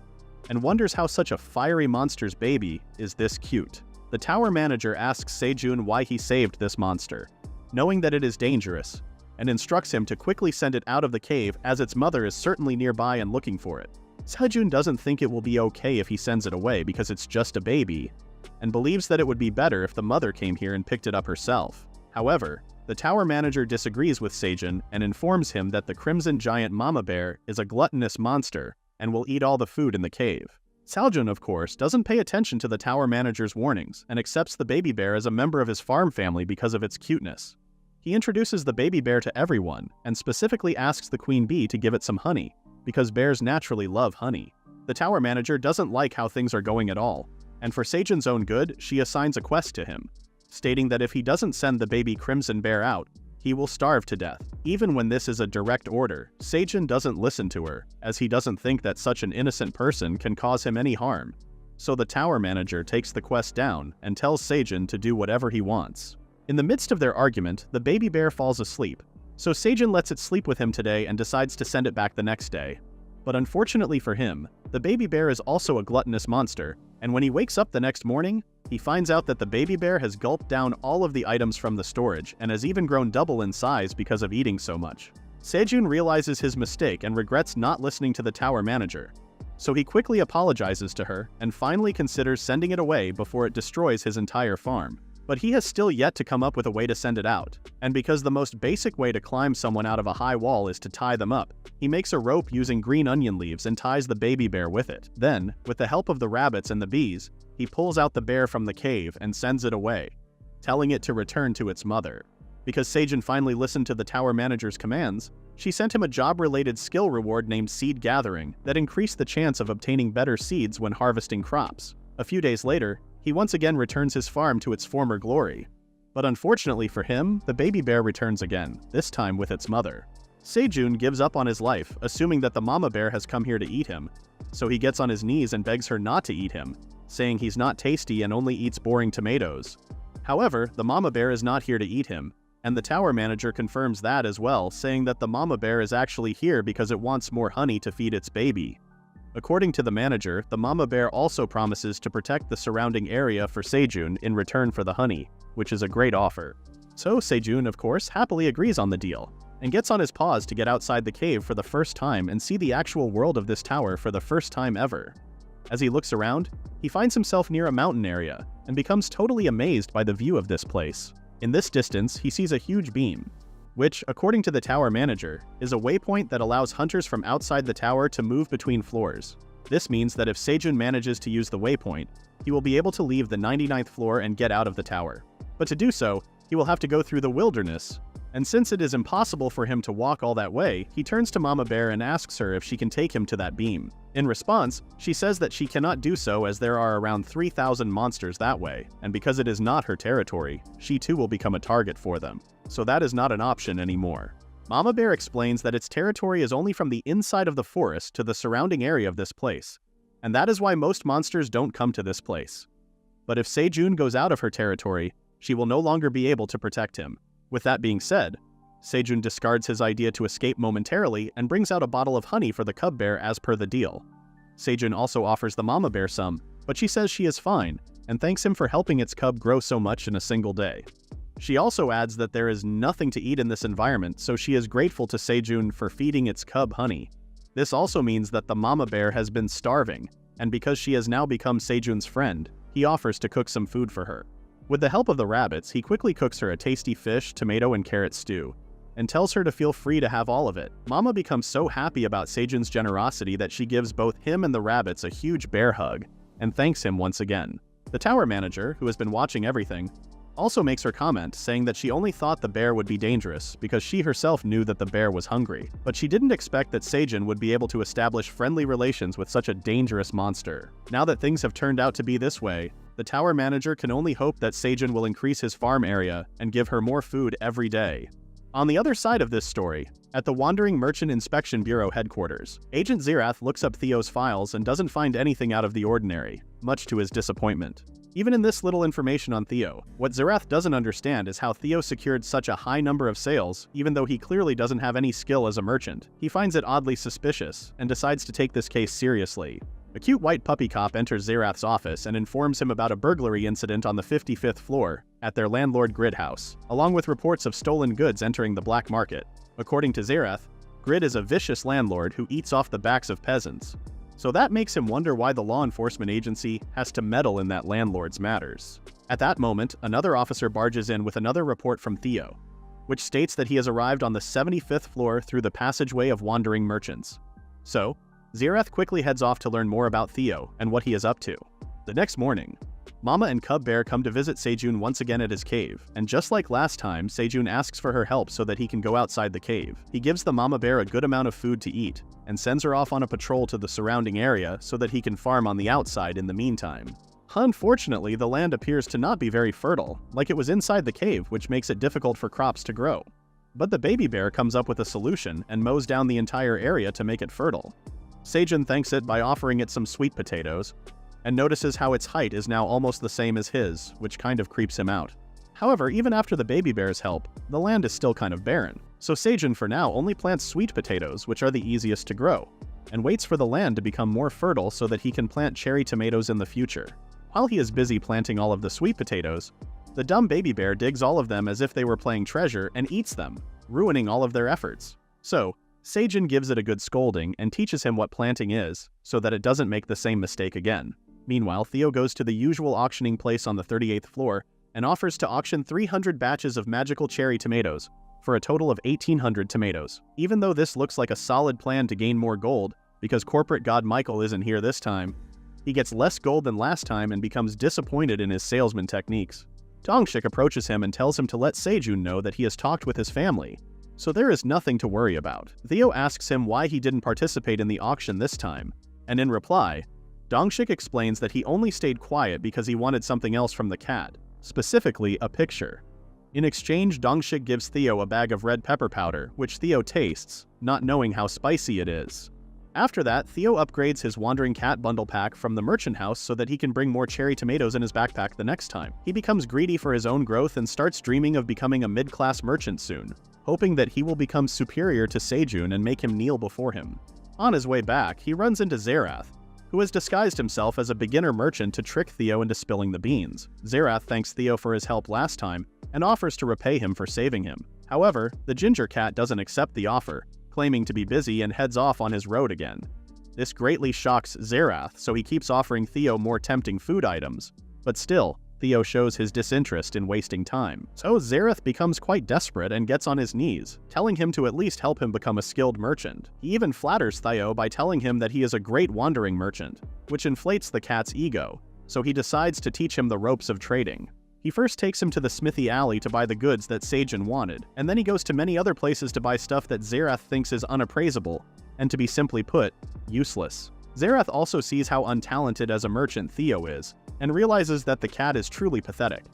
and wonders how such a fiery monster's baby is this cute. The tower manager asks Sejun why he saved this monster, knowing that it is dangerous, and instructs him to quickly send it out of the cave as its mother is certainly nearby and looking for it. Sejun doesn't think it will be okay if he sends it away because it's just a baby, and believes that it would be better if the mother came here and picked it up herself. However, the tower manager disagrees with Sejun and informs him that the crimson giant mama bear is a gluttonous monster and will eat all the food in the cave. Sejun, of course, doesn't pay attention to the tower manager's warnings and accepts the baby bear as a member of his farm family because of its cuteness. He introduces the baby bear to everyone and specifically asks the queen bee to give it some honey, because bears naturally love honey. The tower manager doesn't like how things are going at all, and for Sejun's own good, she assigns a quest to him, stating that if he doesn't send the baby crimson bear out, he will starve to death. Even when this is a direct order, Sejun doesn't listen to her, as he doesn't think that such an innocent person can cause him any harm. So the tower manager takes the quest down and tells Sejun to do whatever he wants. In the midst of their argument, the baby bear falls asleep, so Sejun lets it sleep with him today and decides to send it back the next day. But unfortunately for him, the baby bear is also a gluttonous monster, and when he wakes up the next morning, he finds out that the baby bear has gulped down all of the items from the storage and has even grown double in size because of eating so much. Sejun realizes his mistake and regrets not listening to the tower manager, so he quickly apologizes to her and finally considers sending it away before it destroys his entire farm. But he has still yet to come up with a way to send it out, and because the most basic way to climb someone out of a high wall is to tie them up, he makes a rope using green onion leaves and ties the baby bear with it. Then, with the help of the rabbits and the bees, he pulls out the bear from the cave and sends it away, telling it to return to its mother. Because Sejun finally listened to the tower manager's commands, she sent him a job-related skill reward named Seed Gathering that increased the chance of obtaining better seeds when harvesting crops. A few days later, he once again returns his farm to its former glory. But unfortunately for him, the baby bear returns again, this time with its mother. Sejun gives up on his life, assuming that the mama bear has come here to eat him, so he gets on his knees and begs her not to eat him, saying he's not tasty and only eats boring tomatoes. However, the mama bear is not here to eat him, and the tower manager confirms that as well, saying that the mama bear is actually here because it wants more honey to feed its baby. According to the manager, the mama bear also promises to protect the surrounding area for Sejun in return for the honey, which is a great offer. So Sejun, of course, happily agrees on the deal, and gets on his paws to get outside the cave for the first time and see the actual world of this tower for the first time ever. As he looks around, he finds himself near a mountain area, and becomes totally amazed by the view of this place. In this distance, he sees a huge beam, which, according to the tower manager, is a waypoint that allows hunters from outside the tower to move between floors. This means that if Sejun manages to use the waypoint, he will be able to leave the 99th floor and get out of the tower. But to do so, he will have to go through the wilderness, and since it is impossible for him to walk all that way, he turns to Mama Bear and asks her if she can take him to that beam. In response, she says that she cannot do so as there are around 3,000 monsters that way, and because it is not her territory, she too will become a target for them. So that is not an option anymore. Mama Bear explains that its territory is only from the inside of the forest to the surrounding area of this place, and that is why most monsters don't come to this place. But if Sejun goes out of her territory, she will no longer be able to protect him. With that being said, Sejun discards his idea to escape momentarily and brings out a bottle of honey for the cub bear as per the deal. Sejun also offers the mama bear some, but she says she is fine, and thanks him for helping its cub grow so much in a single day. She also adds that there is nothing to eat in this environment, so she is grateful to Sejun for feeding its cub honey. This also means that the mama bear has been starving, and because she has now become Sejun's friend, he offers to cook some food for her. With the help of the rabbits, he quickly cooks her a tasty fish, tomato, and carrot stew, and tells her to feel free to have all of it. Mama becomes so happy about Sejun's generosity that she gives both him and the rabbits a huge bear hug, and thanks him once again. The tower manager, who has been watching everything, also makes her comment, saying that she only thought the bear would be dangerous because she herself knew that the bear was hungry, but she didn't expect that Sejun would be able to establish friendly relations with such a dangerous monster. Now that things have turned out to be this way, the tower manager can only hope that Sejun will increase his farm area and give her more food every day. On the other side of this story, at the Wandering Merchant Inspection Bureau headquarters, Agent Zerath looks up Theo's files and doesn't find anything out of the ordinary, much to his disappointment. Even in this little information on Theo, what Zerath doesn't understand is how Theo secured such a high number of sales, even though he clearly doesn't have any skill as a merchant. He finds it oddly suspicious, and decides to take this case seriously. A cute white puppy cop enters Zerath's office and informs him about a burglary incident on the 55th floor, at their landlord Grid house, along with reports of stolen goods entering the black market. According to Zerath, Grid is a vicious landlord who eats off the backs of peasants. So that makes him wonder why the law enforcement agency has to meddle in that landlord's matters. At that moment, another officer barges in with another report from Theo, which states that he has arrived on the 75th floor through the passageway of wandering merchants. So, Zerath quickly heads off to learn more about Theo and what he is up to. The next morning, Mama and Cub Bear come to visit Sejun once again at his cave, and just like last time, Sejun asks for her help so that he can go outside the cave. He gives the Mama Bear a good amount of food to eat, and sends her off on a patrol to the surrounding area so that he can farm on the outside in the meantime. Unfortunately, the land appears to not be very fertile, like it was inside the cave, which makes it difficult for crops to grow. But the baby bear comes up with a solution and mows down the entire area to make it fertile. Sejun thanks it by offering it some sweet potatoes, and notices how its height is now almost the same as his, which kind of creeps him out. However, even after the baby bear's help, the land is still kind of barren, so Sejun for now only plants sweet potatoes, which are the easiest to grow, and waits for the land to become more fertile so that he can plant cherry tomatoes in the future. While he is busy planting all of the sweet potatoes, the dumb baby bear digs all of them as if they were playing treasure and eats them, ruining all of their efforts. So, Sejun gives it a good scolding and teaches him what planting is, so that it doesn't make the same mistake again. Meanwhile, Theo goes to the usual auctioning place on the 38th floor and offers to auction 300 batches of magical cherry tomatoes, for a total of 1,800 tomatoes. Even though this looks like a solid plan to gain more gold, because corporate god Michael isn't here this time, he gets less gold than last time and becomes disappointed in his salesman techniques. Dongshik approaches him and tells him to let Sejun know that he has talked with his family, so there is nothing to worry about. Theo asks him why he didn't participate in the auction this time, and in reply, Dongshik explains that he only stayed quiet because he wanted something else from the cat, specifically a picture. In exchange, Dongshik gives Theo a bag of red pepper powder, which Theo tastes, not knowing how spicy it is. After that, Theo upgrades his wandering cat bundle pack from the merchant house so that he can bring more cherry tomatoes in his backpack the next time. He becomes greedy for his own growth and starts dreaming of becoming a mid-class merchant soon, hoping that he will become superior to Sejun and make him kneel before him. On his way back, he runs into Zerath, who has disguised himself as a beginner merchant to trick Theo into spilling the beans. Zerath thanks Theo for his help last time and offers to repay him for saving him. However, the ginger cat doesn't accept the offer, claiming to be busy and heads off on his road again. This greatly shocks Zerath, so he keeps offering Theo more tempting food items, but still, Theo shows his disinterest in wasting time. So Zerath becomes quite desperate and gets on his knees, telling him to at least help him become a skilled merchant. He even flatters Theo by telling him that he is a great wandering merchant, which inflates the cat's ego, so he decides to teach him the ropes of trading. He first takes him to the smithy alley to buy the goods that Sejun wanted, and then he goes to many other places to buy stuff that Zerath thinks is unappraisable, and to be simply put, useless. Zerath also sees how untalented as a merchant Theo is, and realizes that the cat is truly pathetic,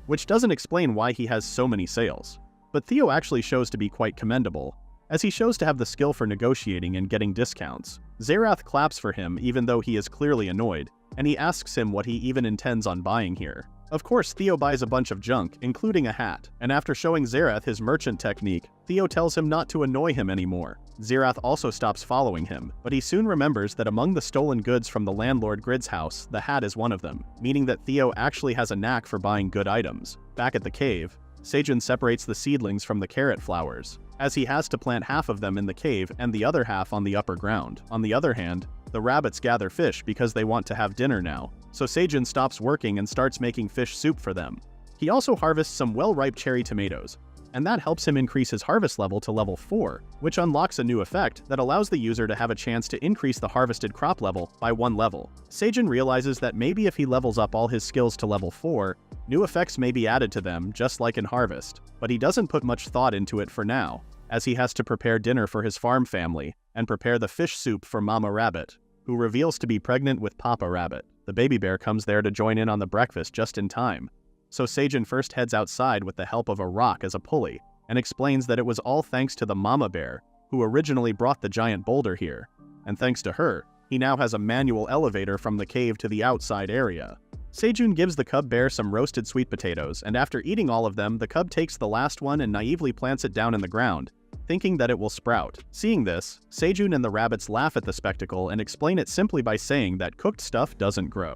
which doesn't explain why he has so many sales. But Theo actually shows to be quite commendable, as he shows to have the skill for negotiating and getting discounts. Zerath claps for him even though he is clearly annoyed, and he asks him what he even intends on buying here. Of course, Theo buys a bunch of junk, including a hat, and after showing Zerath his merchant technique, Theo tells him not to annoy him anymore. Zerath also stops following him, but he soon remembers that among the stolen goods from the landlord Grid's house, the hat is one of them, meaning that Theo actually has a knack for buying good items. Back at the cave, Seijun separates the seedlings from the carrot flowers, as he has to plant half of them in the cave and the other half on the upper ground. On the other hand, the rabbits gather fish because they want to have dinner now, so Seijun stops working and starts making fish soup for them. He also harvests some well-ripe cherry tomatoes, and that helps him increase his harvest level to level 4, which unlocks a new effect that allows the user to have a chance to increase the harvested crop level by 1 level. Seijun realizes that maybe if he levels up all his skills to level 4, new effects may be added to them just like in Harvest, but he doesn't put much thought into it for now, as he has to prepare dinner for his farm family and prepare the fish soup for Mama Rabbit, who reveals to be pregnant with Papa Rabbit. The baby bear comes there to join in on the breakfast just in time, so Seijun first heads outside with the help of a rock as a pulley, and explains that it was all thanks to the mama bear, who originally brought the giant boulder here, and thanks to her, he now has a manual elevator from the cave to the outside area. Seijun gives the cub bear some roasted sweet potatoes, and after eating all of them, the cub takes the last one and naively plants it down in the ground, thinking that it will sprout. Seeing this, Seijun and the rabbits laugh at the spectacle and explain it simply by saying that cooked stuff doesn't grow.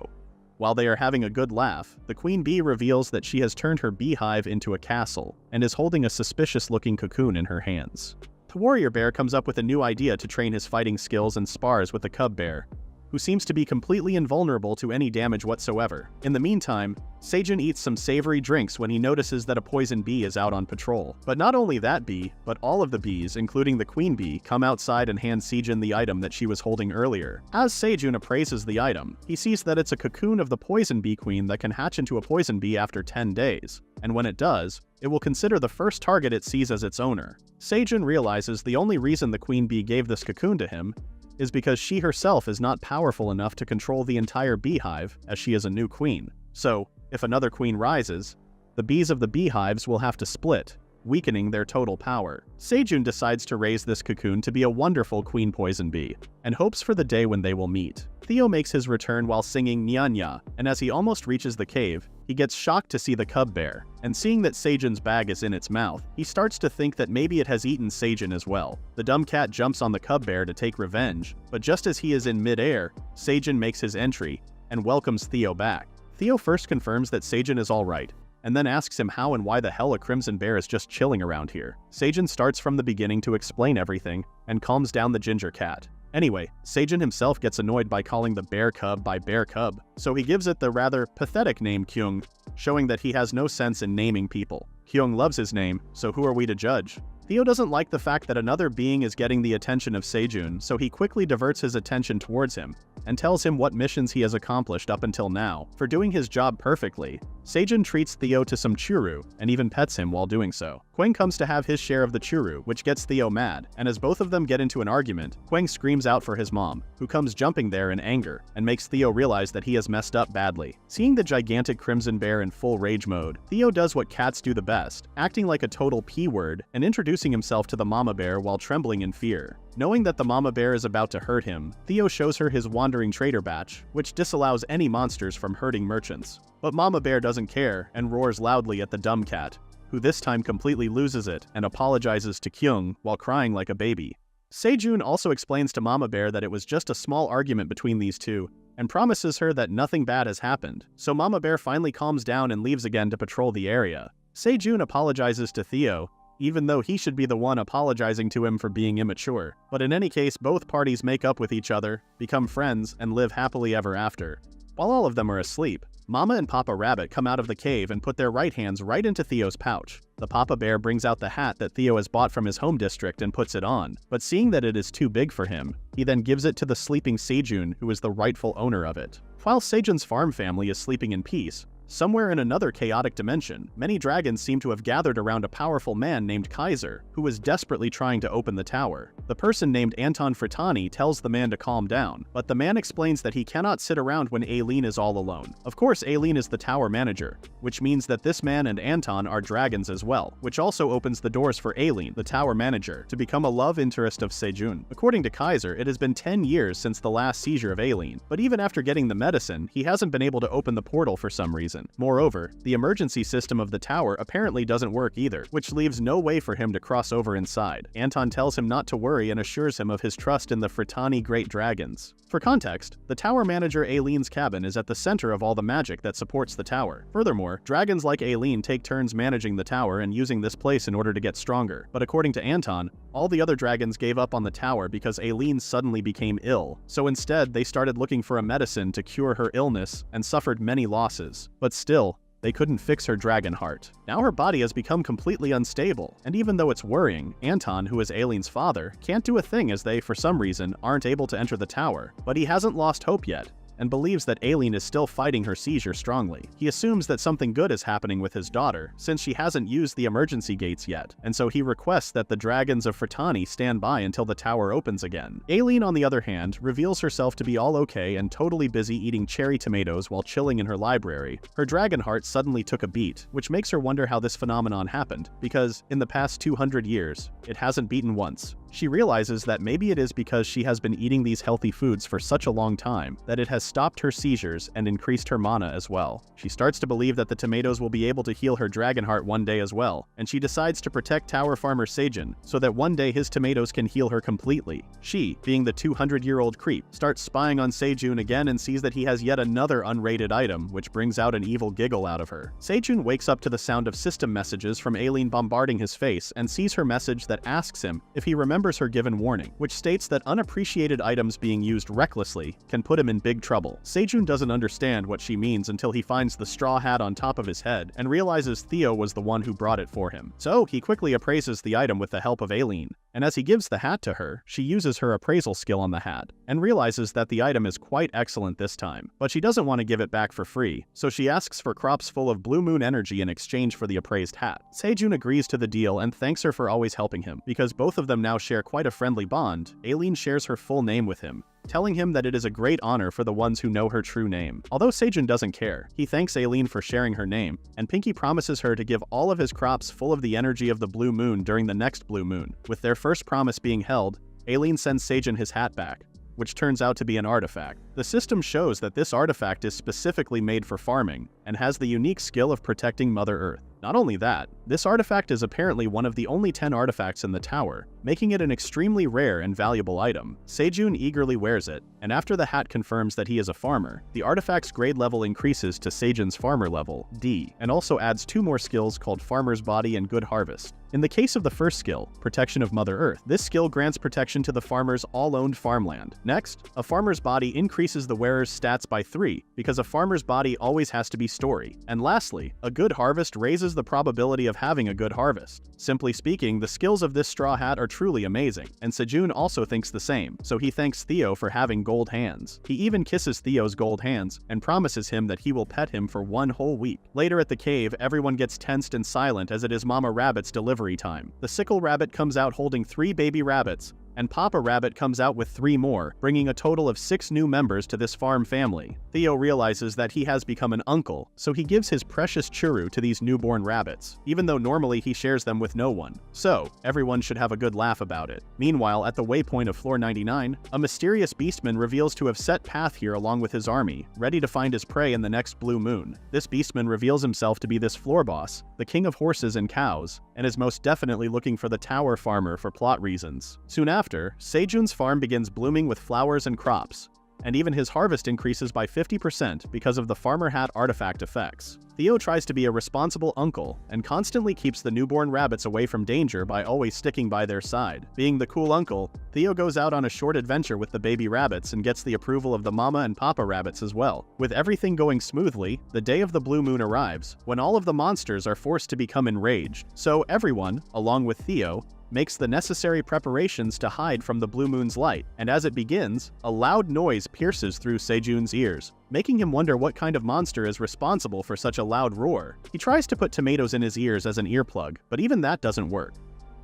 While they are having a good laugh, the queen bee reveals that she has turned her beehive into a castle and is holding a suspicious-looking cocoon in her hands. The warrior bear comes up with a new idea to train his fighting skills and spars with the cub bear, who seems to be completely invulnerable to any damage whatsoever. In the meantime, Seijun eats some savory drinks when he notices that a poison bee is out on patrol. But not only that bee, but all of the bees, including the queen bee, come outside and hand Seijun the item that she was holding earlier. As Seijun appraises the item, he sees that it's a cocoon of the poison bee queen that can hatch into a poison bee after 10 days, and when it does, it will consider the first target it sees as its owner. Seijun realizes the only reason the queen bee gave this cocoon to him is because she herself is not powerful enough to control the entire beehive, as she is a new queen. So, if another queen rises, the bees of the beehives will have to split, weakening their total power. Seijun decides to raise this cocoon to be a wonderful queen poison bee, and hopes for the day when they will meet. Theo makes his return while singing Nya Nya, and as he almost reaches the cave, he gets shocked to see the cub bear, and seeing that Seijun's bag is in its mouth, he starts to think that maybe it has eaten Seijun as well. The dumb cat jumps on the cub bear to take revenge, but just as he is in mid-air, Seijun makes his entry and welcomes Theo back. Theo first confirms that Seijun is alright, and then asks him how and why the hell a crimson bear is just chilling around here. Seijun starts from the beginning to explain everything, and calms down the ginger cat. Anyway, Seijun himself gets annoyed by calling the bear cub by bear cub, so he gives it the rather pathetic name Kyung, showing that he has no sense in naming people. Kyung loves his name, so who are we to judge? Theo doesn't like the fact that another being is getting the attention of Seijun, so he quickly diverts his attention towards him, and tells him what missions he has accomplished up until now. For doing his job perfectly, Seijun treats Theo to some churu, and even pets him while doing so. Quang comes to have his share of the churu, which gets Theo mad, and as both of them get into an argument, Quang screams out for his mom, who comes jumping there in anger, and makes Theo realize that he has messed up badly. Seeing the gigantic crimson bear in full rage mode, Theo does what cats do the best, acting like a total P-word, and introducing himself to the mama bear while trembling in fear. Knowing that the mama bear is about to hurt him, Theo shows her his wandering trader badge, which disallows any monsters from hurting merchants. But mama bear doesn't care and roars loudly at the dumb cat, who this time completely loses it and apologizes to Kyung while crying like a baby. Seijun also explains to mama bear that it was just a small argument between these two, and promises her that nothing bad has happened, so mama bear finally calms down and leaves again to patrol the area. Seijun apologizes to Theo, even though he should be the one apologizing to him for being immature. But in any case, both parties make up with each other, become friends, and live happily ever after. While all of them are asleep, Mama and Papa Rabbit come out of the cave and put their right hands right into Theo's pouch. The Papa Bear brings out the hat that Theo has bought from his home district and puts it on, but seeing that it is too big for him, he then gives it to the sleeping Seijun, who is the rightful owner of it. While Seijun's farm family is sleeping in peace, somewhere in another chaotic dimension, many dragons seem to have gathered around a powerful man named Kaiser, who is desperately trying to open the tower. The person named Anton Fritani tells the man to calm down, but the man explains that he cannot sit around when Aileen is all alone. Of course, Aileen is the tower manager, which means that this man and Anton are dragons as well, which also opens the doors for Aileen, the tower manager, to become a love interest of Seijun. According to Kaiser, it has been 10 years since the last seizure of Aileen, but even after getting the medicine, he hasn't been able to open the portal for some reason. medicine. Moreover, the emergency system of the tower apparently doesn't work either, which leaves no way for him to cross over inside. Anton tells him not to worry and assures him of his trust in the Fratani Great Dragons. For context, the tower manager Aileen's cabin is at the center of all the magic that supports the tower. Furthermore, dragons like Aileen take turns managing the tower and using this place in order to get stronger. But according to Anton, all the other dragons gave up on the tower because Aileen suddenly became ill. So instead, they started looking for a medicine to cure her illness and suffered many losses. But still, they couldn't fix her dragon heart. Now her body has become completely unstable, and even though it's worrying, Anton, who is Aileen's father, can't do a thing as they, for some reason, aren't able to enter the tower. But he hasn't lost hope yet, and believes that Aileen is still fighting her seizure strongly. He assumes that something good is happening with his daughter, since she hasn't used the emergency gates yet, and so he requests that the dragons of Fratani stand by until the tower opens again. Aileen, on the other hand, reveals herself to be all okay and totally busy eating cherry tomatoes while chilling in her library. Her dragon heart suddenly took a beat, which makes her wonder how this phenomenon happened, because, in the past 200 years, it hasn't beaten once. She realizes that maybe it is because she has been eating these healthy foods for such a long time that it has stopped her seizures and increased her mana as well. She starts to believe that the tomatoes will be able to heal her dragon heart one day as well, and she decides to protect tower farmer Seijun so that one day his tomatoes can heal her completely. She, being the 200-year-old creep, starts spying on Seijun again and sees that he has yet another unrated item, which brings out an evil giggle out of her. Seijun wakes up to the sound of system messages from Aileen bombarding his face and sees her message that asks him if he remembers her given warning, which states that unappreciated items being used recklessly can put him in big trouble. Seijun doesn't understand what she means until he finds the straw hat on top of his head and realizes Theo was the one who brought it for him. So he quickly appraises the item with the help of Aileen, and as he gives the hat to her, she uses her appraisal skill on the hat and realizes that the item is quite excellent this time. But she doesn't want to give it back for free, so she asks for crops full of blue moon energy in exchange for the appraised hat. Seijun agrees to the deal and thanks her for always helping him. Because both of them now share quite a friendly bond, Aileen shares her full name with him, telling him that it is a great honor for the ones who know her true name. Although Seijun doesn't care, he thanks Aileen for sharing her name, and Pinky promises her to give all of his crops full of the energy of the blue moon during the next blue moon. With their first promise being held, Aileen sends Seijun his hat back, which turns out to be an artifact. The system shows that this artifact is specifically made for farming, and has the unique skill of protecting Mother Earth. Not only that, this artifact is apparently one of the only 10 artifacts in the tower, making it an extremely rare and valuable item. Seijun eagerly wears it, and after the hat confirms that he is a farmer, the artifact's grade level increases to Seijun's farmer level, D, and also adds 2 more skills called Farmer's Body and Good Harvest. In the case of the first skill, Protection of Mother Earth, this skill grants protection to the farmer's all-owned farmland. Next, a farmer's body increases the wearer's stats by 3, because a farmer's body always has to be story. And lastly, a Good Harvest raises the probability of having a good harvest. Simply speaking, the skills of this straw hat are truly amazing, and Seijun also thinks the same, so he thanks Theo for having gold hands. He even kisses Theo's gold hands, and promises him that he will pet him for 1 whole week. Later at the cave, everyone gets tensed and silent as it is Mama Rabbit's delivery time. The sickle rabbit comes out holding 3 baby rabbits, and Papa Rabbit comes out with 3 more, bringing a total of 6 new members to this farm family. Theo realizes that he has become an uncle, so he gives his precious churu to these newborn rabbits, even though normally he shares them with no one. So, everyone should have a good laugh about it. Meanwhile, at the waypoint of floor 99, a mysterious beastman reveals to have set path here along with his army, ready to find his prey in the next blue moon. This beastman reveals himself to be this floor boss, the king of horses and cows, and is most definitely looking for the tower farmer for plot reasons. Soon after, Seijun's farm begins blooming with flowers and crops, and even his harvest increases by 50% because of the farmer hat artifact effects. Theo tries to be a responsible uncle and constantly keeps the newborn rabbits away from danger by always sticking by their side. Being the cool uncle, Theo goes out on a short adventure with the baby rabbits and gets the approval of the mama and papa rabbits as well. With everything going smoothly, the day of the blue moon arrives, when all of the monsters are forced to become enraged. So everyone, along with Theo, makes the necessary preparations to hide from the blue moon's light, and as it begins, a loud noise pierces through Seijun's ears, making him wonder what kind of monster is responsible for such a loud roar. He tries to put tomatoes in his ears as an earplug, but even that doesn't work.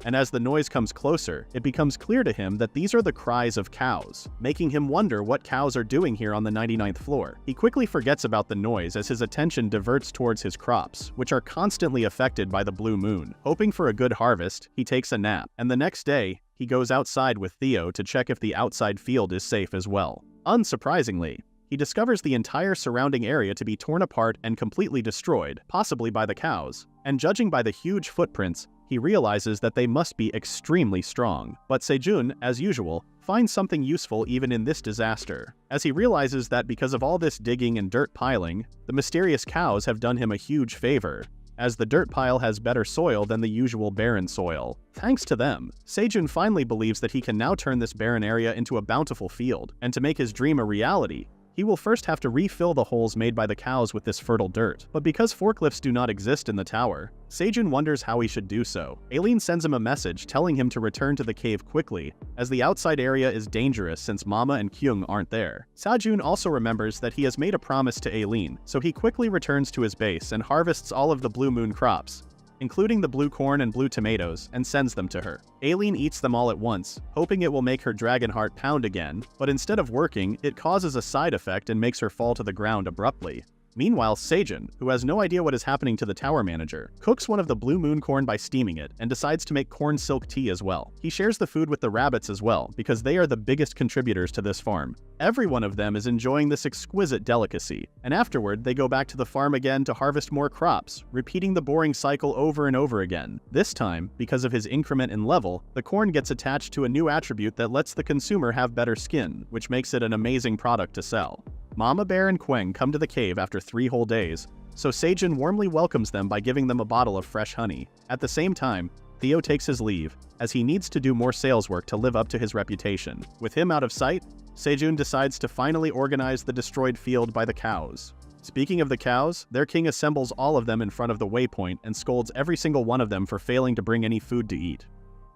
And as the noise comes closer, it becomes clear to him that these are the cries of cows, making him wonder what cows are doing here on the 99th floor. He quickly forgets about the noise as his attention diverts towards his crops, which are constantly affected by the blue moon. Hoping for a good harvest, he takes a nap, and the next day, he goes outside with Theo to check if the outside field is safe as well. Unsurprisingly, he discovers the entire surrounding area to be torn apart and completely destroyed, possibly by the cows. And judging by the huge footprints, he realizes that they must be extremely strong. But Sejun, as usual, finds something useful even in this disaster, as he realizes that because of all this digging and dirt piling, the mysterious cows have done him a huge favor, as the dirt pile has better soil than the usual barren soil. Thanks to them, Sejun finally believes that he can now turn this barren area into a bountiful field, and to make his dream a reality, he will first have to refill the holes made by the cows with this fertile dirt. But because forklifts do not exist in the tower, Sejun wonders how he should do so. Aileen sends him a message telling him to return to the cave quickly, as the outside area is dangerous since Mama and Kyung aren't there. Sejun also remembers that he has made a promise to Aileen, so he quickly returns to his base and harvests all of the blue moon crops, including the blue corn and blue tomatoes, and sends them to her. Aileen eats them all at once, hoping it will make her dragon heart pound again, but instead of working, it causes a side effect and makes her fall to the ground abruptly. Meanwhile, Sejun, who has no idea what is happening to the tower manager, cooks one of the blue moon corn by steaming it and decides to make corn silk tea as well. He shares the food with the rabbits as well, because they are the biggest contributors to this farm. Every one of them is enjoying this exquisite delicacy, and afterward they go back to the farm again to harvest more crops, repeating the boring cycle over and over again. This time, because of his increment in level, the corn gets attached to a new attribute that lets the consumer have better skin, which makes it an amazing product to sell. Mama Bear and Queng come to the cave after 3 whole days, so Sejun warmly welcomes them by giving them a bottle of fresh honey. At the same time, Theo takes his leave, as he needs to do more sales work to live up to his reputation. With him out of sight, Sejun decides to finally organize the destroyed field by the cows. Speaking of the cows, their king assembles all of them in front of the waypoint and scolds every single one of them for failing to bring any food to eat.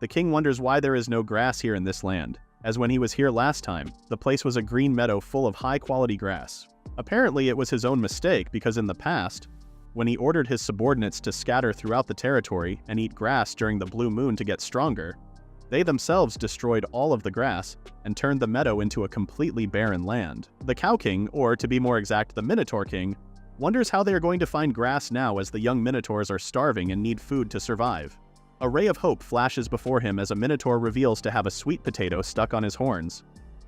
The king wonders why there is no grass here in this land, as when he was here last time, the place was a green meadow full of high-quality grass. Apparently it was his own mistake because in the past, when he ordered his subordinates to scatter throughout the territory and eat grass during the blue moon to get stronger, they themselves destroyed all of the grass and turned the meadow into a completely barren land. The Cow King, or to be more exact, the Minotaur King, wonders how they are going to find grass now as the young Minotaurs are starving and need food to survive. A ray of hope flashes before him as a Minotaur reveals to have a sweet potato stuck on his horns,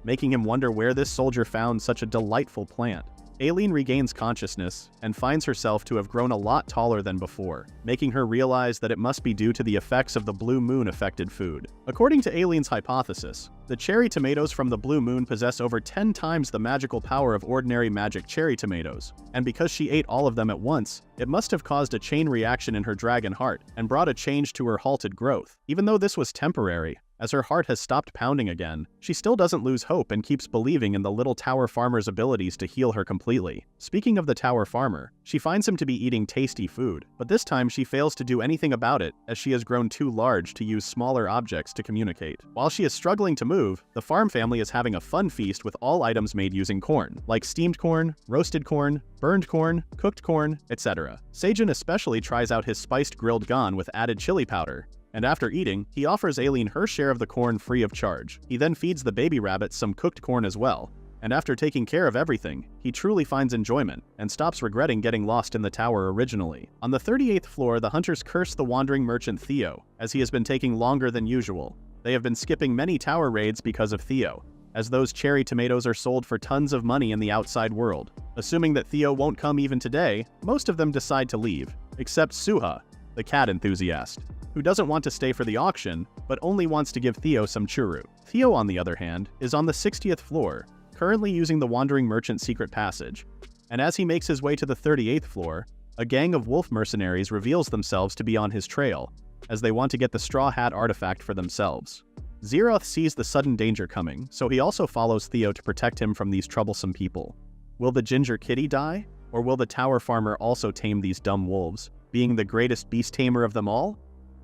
making him wonder where this soldier found such a delightful plant. Aileen regains consciousness and finds herself to have grown a lot taller than before, making her realize that it must be due to the effects of the blue moon affected food. According to Aileen's hypothesis, the cherry tomatoes from the blue moon possess over 10 times the magical power of ordinary magic cherry tomatoes, and because she ate all of them at once, it must have caused a chain reaction in her dragon heart and brought a change to her halted growth. Even though this was temporary, as her heart has stopped pounding again, she still doesn't lose hope and keeps believing in the little tower farmer's abilities to heal her completely. Speaking of the tower farmer, she finds him to be eating tasty food, but this time she fails to do anything about it as she has grown too large to use smaller objects to communicate. While she is struggling to move, the farm family is having a fun feast with all items made using corn, like steamed corn, roasted corn, burned corn, cooked corn, etc. Sejun especially tries out his spiced grilled gan with added chili powder, and after eating, he offers Aileen her share of the corn free of charge. He then feeds the baby rabbit some cooked corn as well, and after taking care of everything, he truly finds enjoyment and stops regretting getting lost in the tower originally. On the 38th floor, the hunters curse the wandering merchant Theo, as he has been taking longer than usual. They have been skipping many tower raids because of Theo, as those cherry tomatoes are sold for tons of money in the outside world. Assuming that Theo won't come even today, most of them decide to leave, except Suha, the cat enthusiast, who doesn't want to stay for the auction, but only wants to give Theo some churu. Theo, on the other hand, is on the 60th floor, currently using the Wandering Merchant secret passage, and as he makes his way to the 38th floor, a gang of wolf mercenaries reveals themselves to be on his trail, as they want to get the Straw Hat artifact for themselves. Zeroth sees the sudden danger coming, so he also follows Theo to protect him from these troublesome people. Will the ginger kitty die? Or will the tower farmer also tame these dumb wolves, being the greatest beast tamer of them all?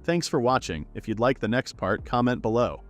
Thanks for watching. If you'd like the next part, comment below.